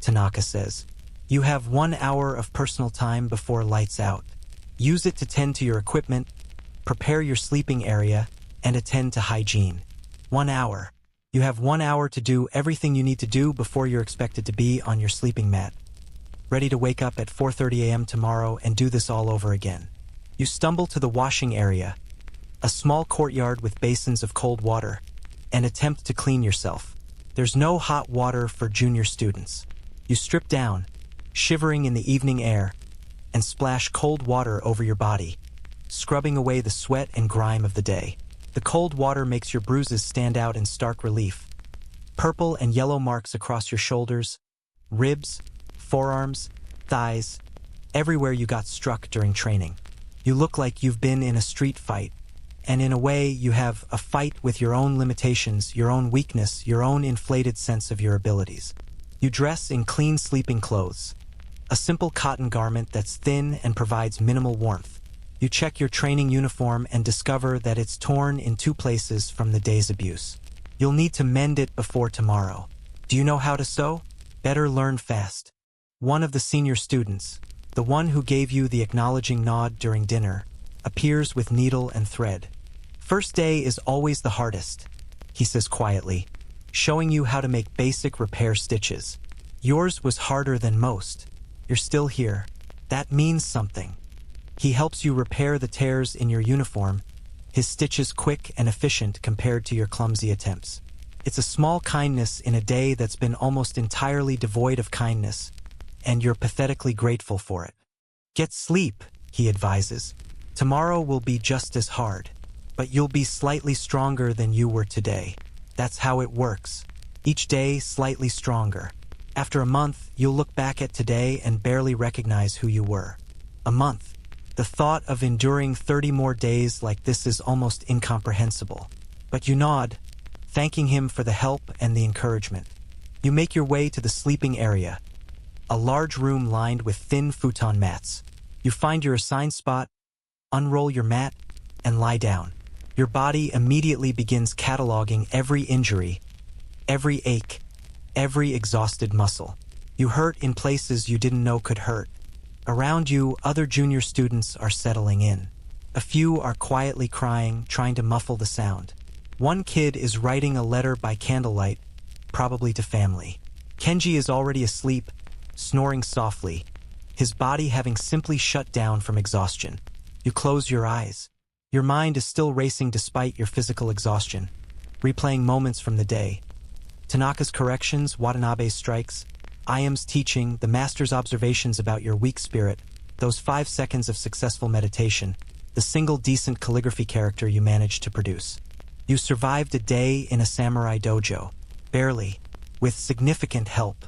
Tanaka says. You have 1 hour of personal time before lights out. Use it to tend to your equipment, prepare your sleeping area, and attend to hygiene. 1 hour. You have 1 hour to do everything you need to do before you're expected to be on your sleeping mat, ready to wake up at 4:30 a.m. tomorrow and do this all over again. You stumble to the washing area, a small courtyard with basins of cold water, and attempt to clean yourself. There's no hot water for junior students. You strip down, shivering in the evening air, and splash cold water over your body, scrubbing away the sweat and grime of the day. The cold water makes your bruises stand out in stark relief. Purple and yellow marks across your shoulders, ribs, forearms, thighs, everywhere you got struck during training. You look like you've been in a street fight, and in a way you have a fight with your own limitations, your own weakness, your own inflated sense of your abilities. You dress in clean sleeping clothes, a simple cotton garment that's thin and provides minimal warmth. You check your training uniform and discover that it's torn in 2 places from the day's abuse. You'll need to mend it before tomorrow. Do you know how to sew? Better learn fast. One of the senior students, the one who gave you the acknowledging nod during dinner, appears with needle and thread. First day is always the hardest, he says quietly, showing you how to make basic repair stitches. Yours was harder than most. You're still here. That means something. He helps you repair the tears in your uniform, his stitches quick and efficient compared to your clumsy attempts. It's a small kindness in a day that's been almost entirely devoid of kindness, and you're pathetically grateful for it. Get sleep, he advises. Tomorrow will be just as hard, but you'll be slightly stronger than you were today. That's how it works. Each day slightly stronger. After a month, you'll look back at today and barely recognize who you were. A month. The thought of enduring 30 more days like this is almost incomprehensible. But you nod, thanking him for the help and the encouragement. You make your way to the sleeping area, a large room lined with thin futon mats. You find your assigned spot, unroll your mat, and lie down. Your body immediately begins cataloging every injury, every ache, every exhausted muscle. You hurt in places you didn't know could hurt. Around you, other junior students are settling in. A few are quietly crying, trying to muffle the sound. One kid is writing a letter by candlelight, probably to family. Kenji is already asleep, snoring softly, his body having simply shut down from exhaustion. You close your eyes. Your mind is still racing despite your physical exhaustion, replaying moments from the day. Tanaka's corrections, Watanabe's strikes, Ayam's teaching, the master's observations about your weak spirit, those 5 seconds of successful meditation, the single decent calligraphy character you managed to produce. You survived a day in a samurai dojo, barely, with significant help,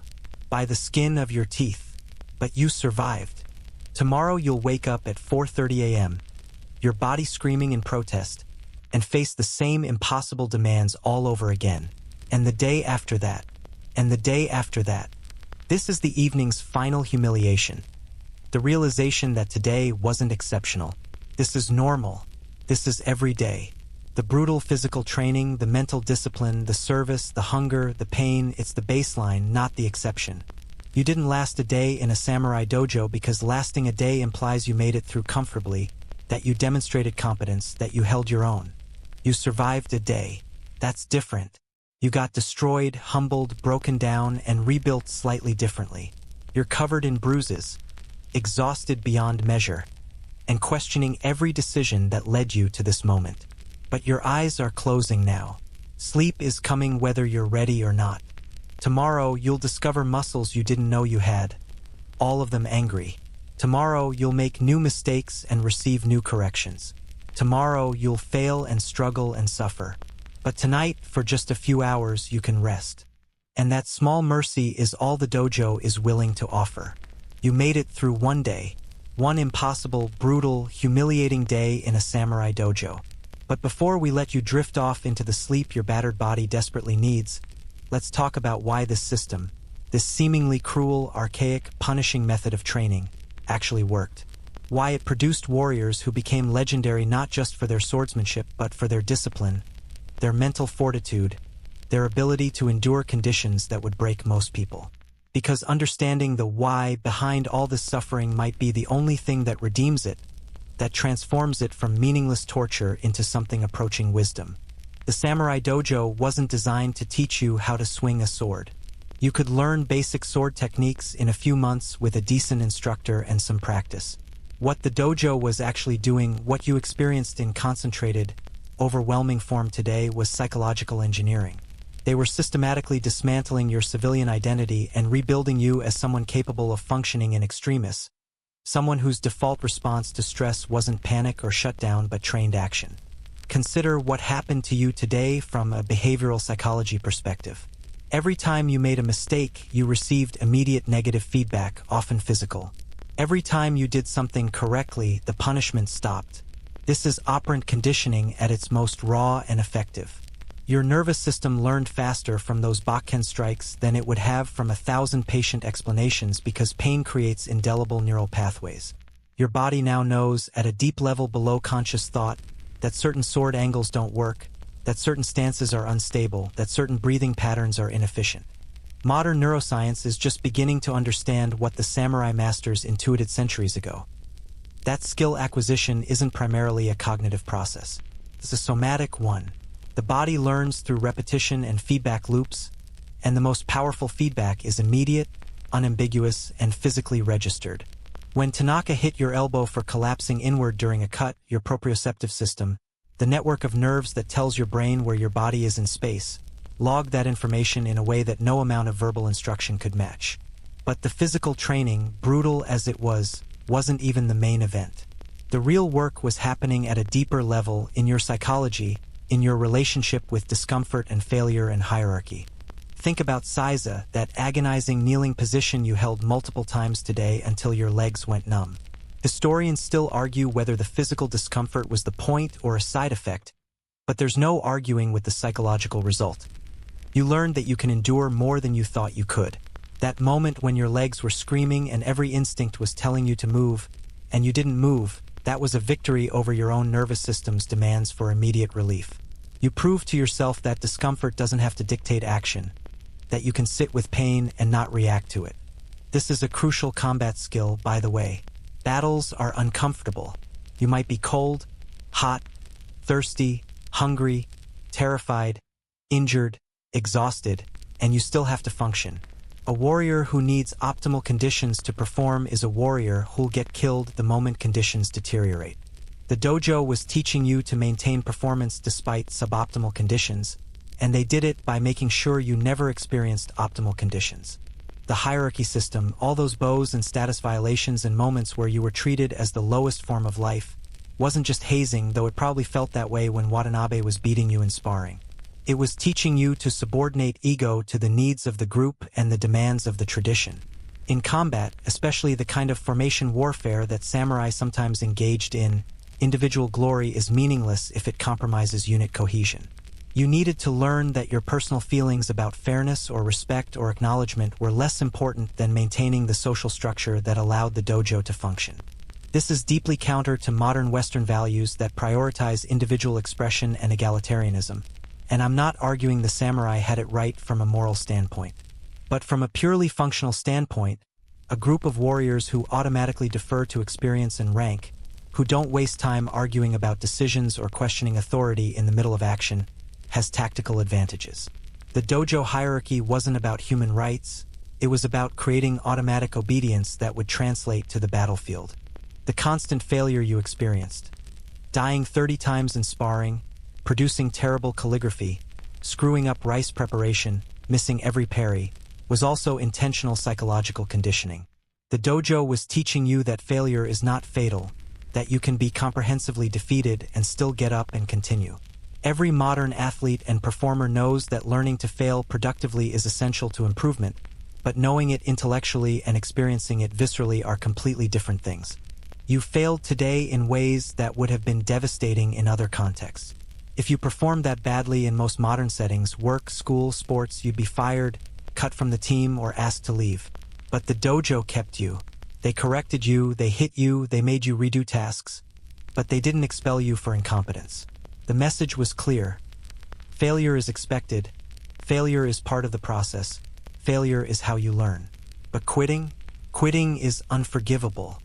by the skin of your teeth, but you survived. Tomorrow you'll wake up at 4:30 a.m., your body screaming in protest, and face the same impossible demands all over again. And the day after that, and the day after that. This is the evening's final humiliation. The realization that today wasn't exceptional. This is normal. This is every day. The brutal physical training, the mental discipline, the service, the hunger, the pain, it's the baseline, not the exception. You didn't last a day in a samurai dojo because lasting a day implies you made it through comfortably, that you demonstrated competence, that you held your own. You survived a day. That's different. You got destroyed, humbled, broken down, and rebuilt slightly differently. You're covered in bruises, exhausted beyond measure, and questioning every decision that led you to this moment. But your eyes are closing now. Sleep is coming whether you're ready or not. Tomorrow, you'll discover muscles you didn't know you had, all of them angry. Tomorrow, you'll make new mistakes and receive new corrections. Tomorrow, you'll fail and struggle and suffer. But tonight, for just a few hours, you can rest. And that small mercy is all the dojo is willing to offer. You made it through one day. One impossible, brutal, humiliating day in a samurai dojo. But before we let you drift off into the sleep your battered body desperately needs, let's talk about why this system, this seemingly cruel, archaic, punishing method of training, actually worked. Why it produced warriors who became legendary not just for their swordsmanship but for their discipline, their mental fortitude, their ability to endure conditions that would break most people. Because understanding the why behind all this suffering might be the only thing that redeems it, that transforms it from meaningless torture into something approaching wisdom. The Samurai Dojo wasn't designed to teach you how to swing a sword. You could learn basic sword techniques in a few months with a decent instructor and some practice. What the dojo was actually doing, what you experienced in concentrated, overwhelming form today, was psychological engineering. They were systematically dismantling your civilian identity and rebuilding you as someone capable of functioning in extremis, someone whose default response to stress wasn't panic or shutdown but trained action. Consider what happened to you today from a behavioral psychology perspective. Every time you made a mistake, you received immediate negative feedback, often physical. Every time you did something correctly, the punishment stopped. This is operant conditioning at its most raw and effective. Your nervous system learned faster from those Bakken strikes than it would have from 1,000 patient explanations because pain creates indelible neural pathways. Your body now knows, at a deep level below conscious thought, that certain sword angles don't work, that certain stances are unstable, that certain breathing patterns are inefficient. Modern neuroscience is just beginning to understand what the samurai masters intuited centuries ago. That skill acquisition isn't primarily a cognitive process. It's a somatic one. The body learns through repetition and feedback loops, and the most powerful feedback is immediate, unambiguous, and physically registered. When Tanaka hit your elbow for collapsing inward during a cut, your proprioceptive system, the network of nerves that tells your brain where your body is in space, logged that information in a way that no amount of verbal instruction could match. But the physical training, brutal as it was, wasn't even the main event. The real work was happening at a deeper level in your psychology, in your relationship with discomfort and failure and hierarchy. Think about Seiza, that agonizing kneeling position you held multiple times today until your legs went numb. Historians still argue whether the physical discomfort was the point or a side effect, but there's no arguing with the psychological result. You learned that you can endure more than you thought you could. That moment when your legs were screaming and every instinct was telling you to move, and you didn't move, that was a victory over your own nervous system's demands for immediate relief. You proved to yourself that discomfort doesn't have to dictate action, that you can sit with pain and not react to it. This is a crucial combat skill, by the way. Battles are uncomfortable. You might be cold, hot, thirsty, hungry, terrified, injured, exhausted, and you still have to function. A warrior who needs optimal conditions to perform is a warrior who'll get killed the moment conditions deteriorate. The dojo was teaching you to maintain performance despite suboptimal conditions, and they did it by making sure you never experienced optimal conditions. The hierarchy system, all those bows and status violations and moments where you were treated as the lowest form of life, wasn't just hazing, though it probably felt that way when Watanabe was beating you in sparring. It was teaching you to subordinate ego to the needs of the group and the demands of the tradition. In combat, especially the kind of formation warfare that samurai sometimes engaged in, individual glory is meaningless if it compromises unit cohesion. You needed to learn that your personal feelings about fairness or respect or acknowledgement were less important than maintaining the social structure that allowed the dojo to function. This is deeply counter to modern Western values that prioritize individual expression and egalitarianism. And I'm not arguing the samurai had it right from a moral standpoint. But from a purely functional standpoint, a group of warriors who automatically defer to experience and rank, who don't waste time arguing about decisions or questioning authority in the middle of action, has tactical advantages. The dojo hierarchy wasn't about human rights, it was about creating automatic obedience that would translate to the battlefield. The constant failure you experienced, dying 30 times in sparring, producing terrible calligraphy, screwing up rice preparation, missing every parry, was also intentional psychological conditioning. The dojo was teaching you that failure is not fatal, that you can be comprehensively defeated and still get up and continue. Every modern athlete and performer knows that learning to fail productively is essential to improvement, but knowing it intellectually and experiencing it viscerally are completely different things. You failed today in ways that would have been devastating in other contexts. If you performed that badly in most modern settings, work, school, sports, you'd be fired, cut from the team, or asked to leave. But the dojo kept you. They corrected you, they hit you, they made you redo tasks. But they didn't expel you for incompetence. The message was clear. Failure is expected. Failure is part of the process. Failure is how you learn. But quitting is unforgivable.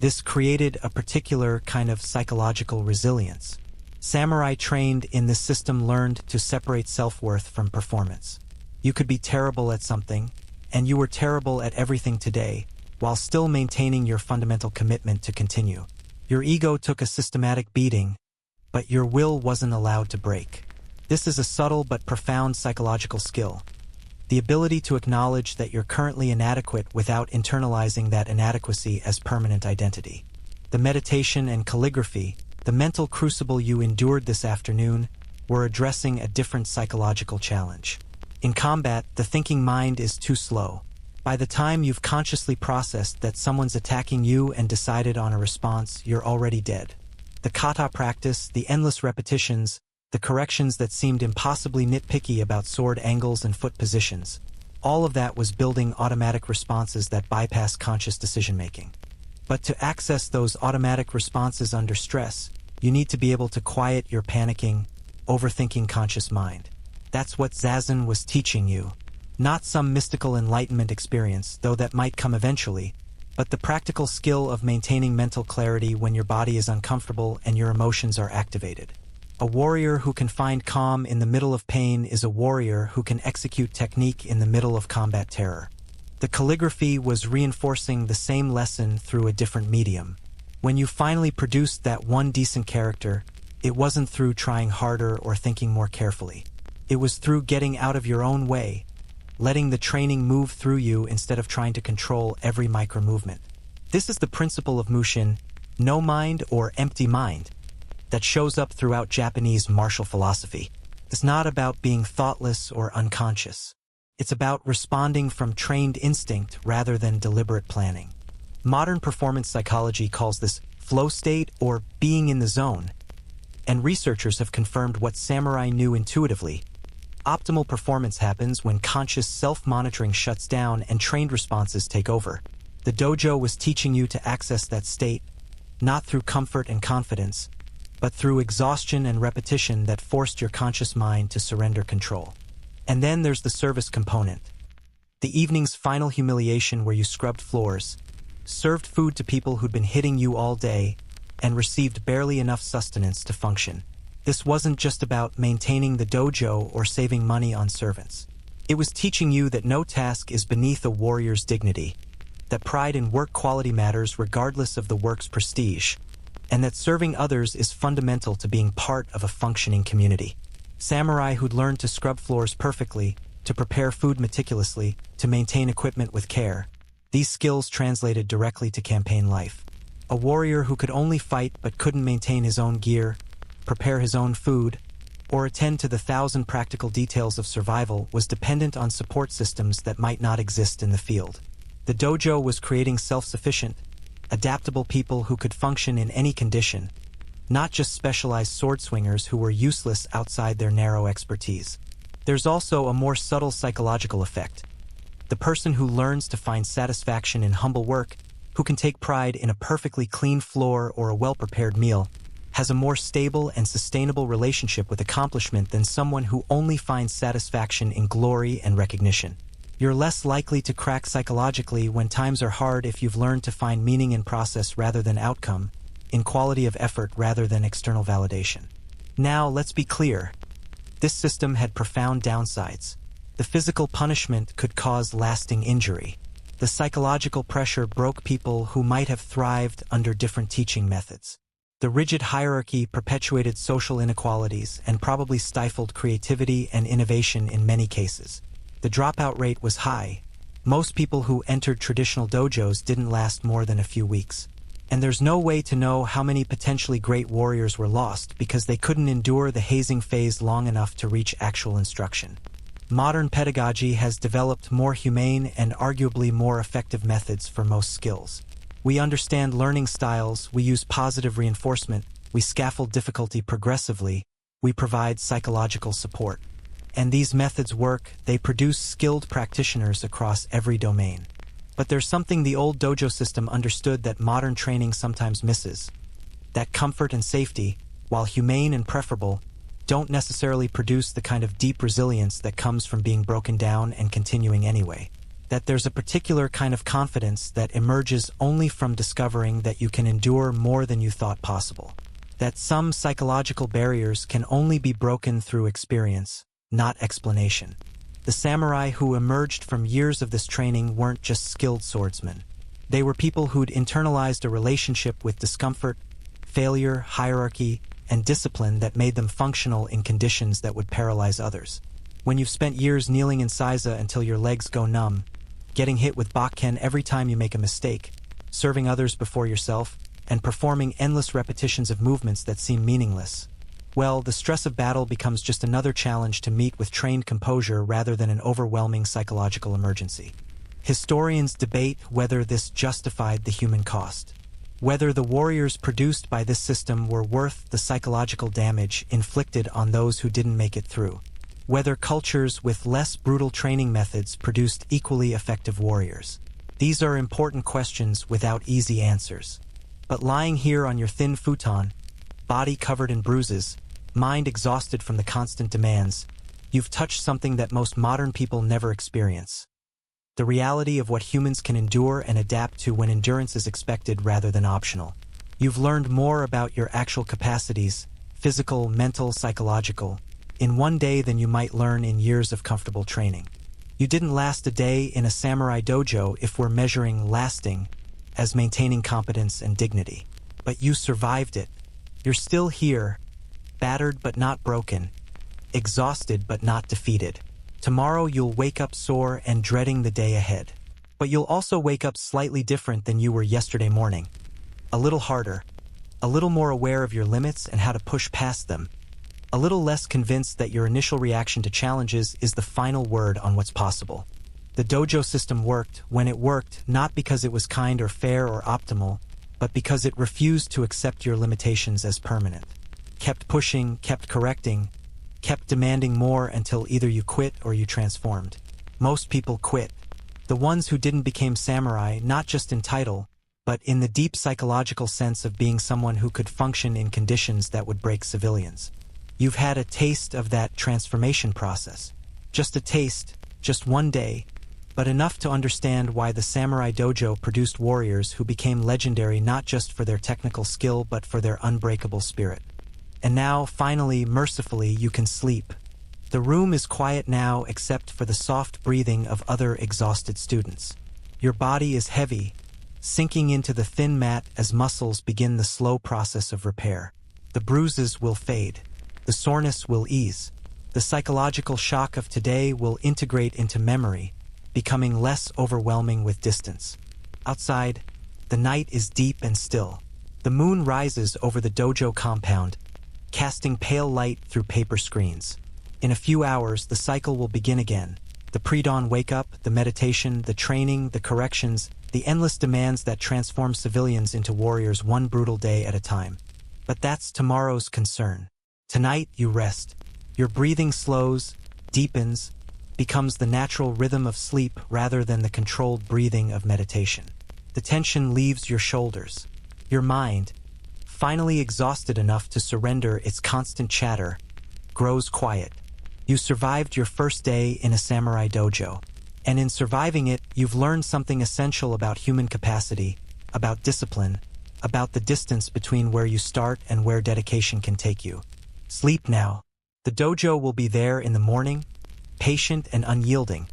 This created a particular kind of psychological resilience. Samurai trained in this system learned to separate self-worth from performance. You could be terrible at something, and you were terrible at everything today, while still maintaining your fundamental commitment to continue. Your ego took a systematic beating, but your will wasn't allowed to break. This is a subtle but profound psychological skill. The ability to acknowledge that you're currently inadequate without internalizing that inadequacy as permanent identity. The meditation and calligraphy, the mental crucible you endured this afternoon, were addressing a different psychological challenge. In combat, the thinking mind is too slow. By the time you've consciously processed that someone's attacking you and decided on a response, you're already dead. The kata practice, the endless repetitions, the corrections that seemed impossibly nitpicky about sword angles and foot positions, all of that was building automatic responses that bypass conscious decision-making. But to access those automatic responses under stress, you need to be able to quiet your panicking, overthinking conscious mind. That's what Zazen was teaching you. Not some mystical enlightenment experience, though that might come eventually, but the practical skill of maintaining mental clarity when your body is uncomfortable and your emotions are activated. A warrior who can find calm in the middle of pain is a warrior who can execute technique in the middle of combat terror. The calligraphy was reinforcing the same lesson through a different medium. When you finally produced that one decent character, it wasn't through trying harder or thinking more carefully. It was through getting out of your own way, letting the training move through you instead of trying to control every micro-movement. This is the principle of Mushin, no mind or empty mind, that shows up throughout Japanese martial philosophy. It's not about being thoughtless or unconscious. It's about responding from trained instinct rather than deliberate planning. Modern performance psychology calls this flow state or being in the zone, and researchers have confirmed what samurai knew intuitively. Optimal performance happens when conscious self-monitoring shuts down and trained responses take over. The dojo was teaching you to access that state, not through comfort and confidence, but through exhaustion and repetition that forced your conscious mind to surrender control. And then there's the service component. The evening's final humiliation where you scrubbed floors, served food to people who'd been hitting you all day, and received barely enough sustenance to function. This wasn't just about maintaining the dojo or saving money on servants. It was teaching you that no task is beneath a warrior's dignity, that pride in work quality matters regardless of the work's prestige, and that serving others is fundamental to being part of a functioning community. Samurai who'd learned to scrub floors perfectly, to prepare food meticulously, to maintain equipment with care. These skills translated directly to campaign life. A warrior who could only fight but couldn't maintain his own gear, prepare his own food, or attend to the 1,000 practical details of survival was dependent on support systems that might not exist in the field. The dojo was creating self-sufficient, adaptable people who could function in any condition, not just specialized sword swingers who were useless outside their narrow expertise. There's also a more subtle psychological effect. The person who learns to find satisfaction in humble work, who can take pride in a perfectly clean floor or a well-prepared meal, has a more stable and sustainable relationship with accomplishment than someone who only finds satisfaction in glory and recognition. You're less likely to crack psychologically when times are hard if you've learned to find meaning in process rather than outcome, in quality of effort rather than external validation. Now, let's be clear. This system had profound downsides. The physical punishment could cause lasting injury. The psychological pressure broke people who might have thrived under different teaching methods. The rigid hierarchy perpetuated social inequalities and probably stifled creativity and innovation in many cases. The dropout rate was high. Most people who entered traditional dojos didn't last more than a few weeks. And there's no way to know how many potentially great warriors were lost because they couldn't endure the hazing phase long enough to reach actual instruction. Modern pedagogy has developed more humane and arguably more effective methods for most skills. We understand learning styles, we use positive reinforcement, we scaffold difficulty progressively, we provide psychological support. And these methods work, they produce skilled practitioners across every domain. But there's something the old dojo system understood that modern training sometimes misses. That comfort and safety, while humane and preferable, don't necessarily produce the kind of deep resilience that comes from being broken down and continuing anyway. That there's a particular kind of confidence that emerges only from discovering that you can endure more than you thought possible. That some psychological barriers can only be broken through experience, not explanation. The samurai who emerged from years of this training weren't just skilled swordsmen. They were people who'd internalized a relationship with discomfort, failure, hierarchy, and discipline that made them functional in conditions that would paralyze others. When you've spent years kneeling in seiza until your legs go numb, getting hit with bakken every time you make a mistake, serving others before yourself, and performing endless repetitions of movements that seem meaningless, well, the stress of battle becomes just another challenge to meet with trained composure rather than an overwhelming psychological emergency. Historians debate whether this justified the human cost. Whether the warriors produced by this system were worth the psychological damage inflicted on those who didn't make it through. Whether cultures with less brutal training methods produced equally effective warriors. These are important questions without easy answers. But lying here on your thin futon, body covered in bruises, mind exhausted from the constant demands, you've touched something that most modern people never experience. The reality of what humans can endure and adapt to when endurance is expected rather than optional. You've learned more about your actual capacities, physical, mental, psychological, in one day than you might learn in years of comfortable training. You didn't last a day in a samurai dojo if we're measuring lasting as maintaining competence and dignity. But you survived it. You're still here, battered but not broken, exhausted but not defeated. Tomorrow you'll wake up sore and dreading the day ahead. But you'll also wake up slightly different than you were yesterday morning. A little harder, a little more aware of your limits and how to push past them, a little less convinced that your initial reaction to challenges is the final word on what's possible. The dojo system worked when it worked, not because it was kind or fair or optimal, but because it refused to accept your limitations as permanent. Kept pushing, kept correcting, kept demanding more until either you quit or you transformed. Most people quit. The ones who didn't became samurai, not just in title, but in the deep psychological sense of being someone who could function in conditions that would break civilians. You've had a taste of that transformation process. Just a taste, just one day, but enough to understand why the samurai dojo produced warriors who became legendary not just for their technical skill but for their unbreakable spirit. And now, finally, mercifully, you can sleep. The room is quiet now except for the soft breathing of other exhausted students. Your body is heavy, sinking into the thin mat as muscles begin the slow process of repair. The bruises will fade. The soreness will ease. The psychological shock of today will integrate into memory, becoming less overwhelming with distance. Outside, the night is deep and still. The moon rises over the dojo compound, casting pale light through paper screens. In a few hours, the cycle will begin again. The pre-dawn wake-up, the meditation, the training, the corrections, the endless demands that transform civilians into warriors one brutal day at a time. But that's tomorrow's concern. Tonight, you rest. Your breathing slows, deepens, becomes the natural rhythm of sleep rather than the controlled breathing of meditation. The tension leaves your shoulders. Your mind, finally exhausted enough to surrender its constant chatter, grows quiet. You survived your first day in a samurai dojo, and in surviving it, you've learned something essential about human capacity, about discipline, about the distance between where you start and where dedication can take you. Sleep now. The dojo will be there in the morning, patient and unyielding,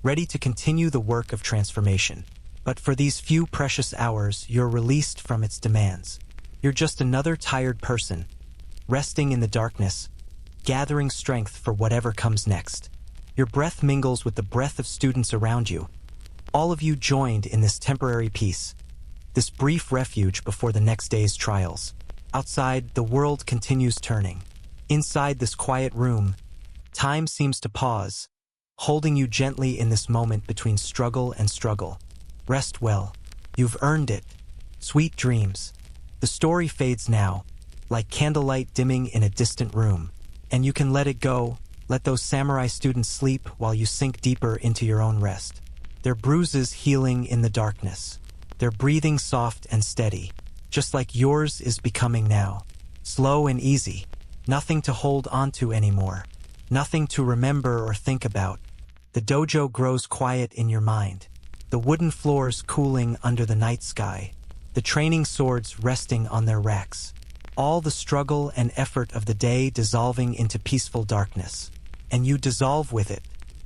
ready to continue the work of transformation. But for these few precious hours, you're released from its demands. You're just another tired person, resting in the darkness, gathering strength for whatever comes next. Your breath mingles with the breath of students around you. All of you joined in this temporary peace, this brief refuge before the next day's trials. Outside, the world continues turning. Inside this quiet room, time seems to pause, holding you gently in this moment between struggle and struggle. Rest well. You've earned it. Sweet dreams. The story fades now, like candlelight dimming in a distant room, and you can let it go, let those samurai students sleep while you sink deeper into your own rest. Their bruises healing in the darkness. Their breathing soft and steady, just like yours is becoming now. Slow and easy, nothing to hold onto anymore, nothing to remember or think about. The dojo grows quiet in your mind, the wooden floors cooling under the night sky, the training swords resting on their racks. All the struggle and effort of the day dissolving into peaceful darkness. And you dissolve with it,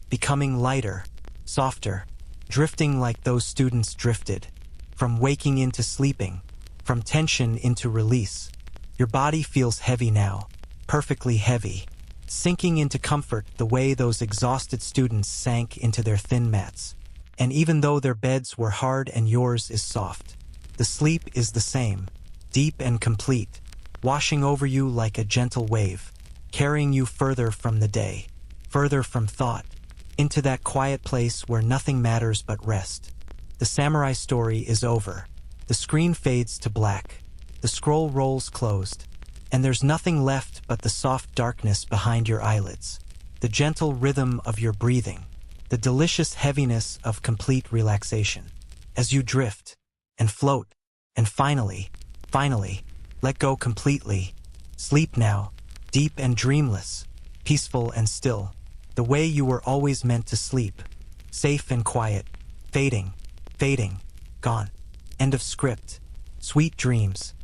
becoming lighter, softer, drifting like those students drifted, from waking into sleeping, from tension into release. Your body feels heavy now, perfectly heavy, sinking into comfort the way those exhausted students sank into their thin mats. And even though their beds were hard and yours is soft, the sleep is the same, deep and complete, washing over you like a gentle wave, carrying you further from the day, further from thought, into that quiet place where nothing matters but rest. The samurai story is over. The screen fades to black. The scroll rolls closed. And there's nothing left but the soft darkness behind your eyelids, the gentle rhythm of your breathing, the delicious heaviness of complete relaxation. As you drift and float and finally, let go completely. Sleep now, deep and dreamless, peaceful and still, the way you were always meant to sleep, safe and quiet, fading, gone. End of script. Sweet dreams.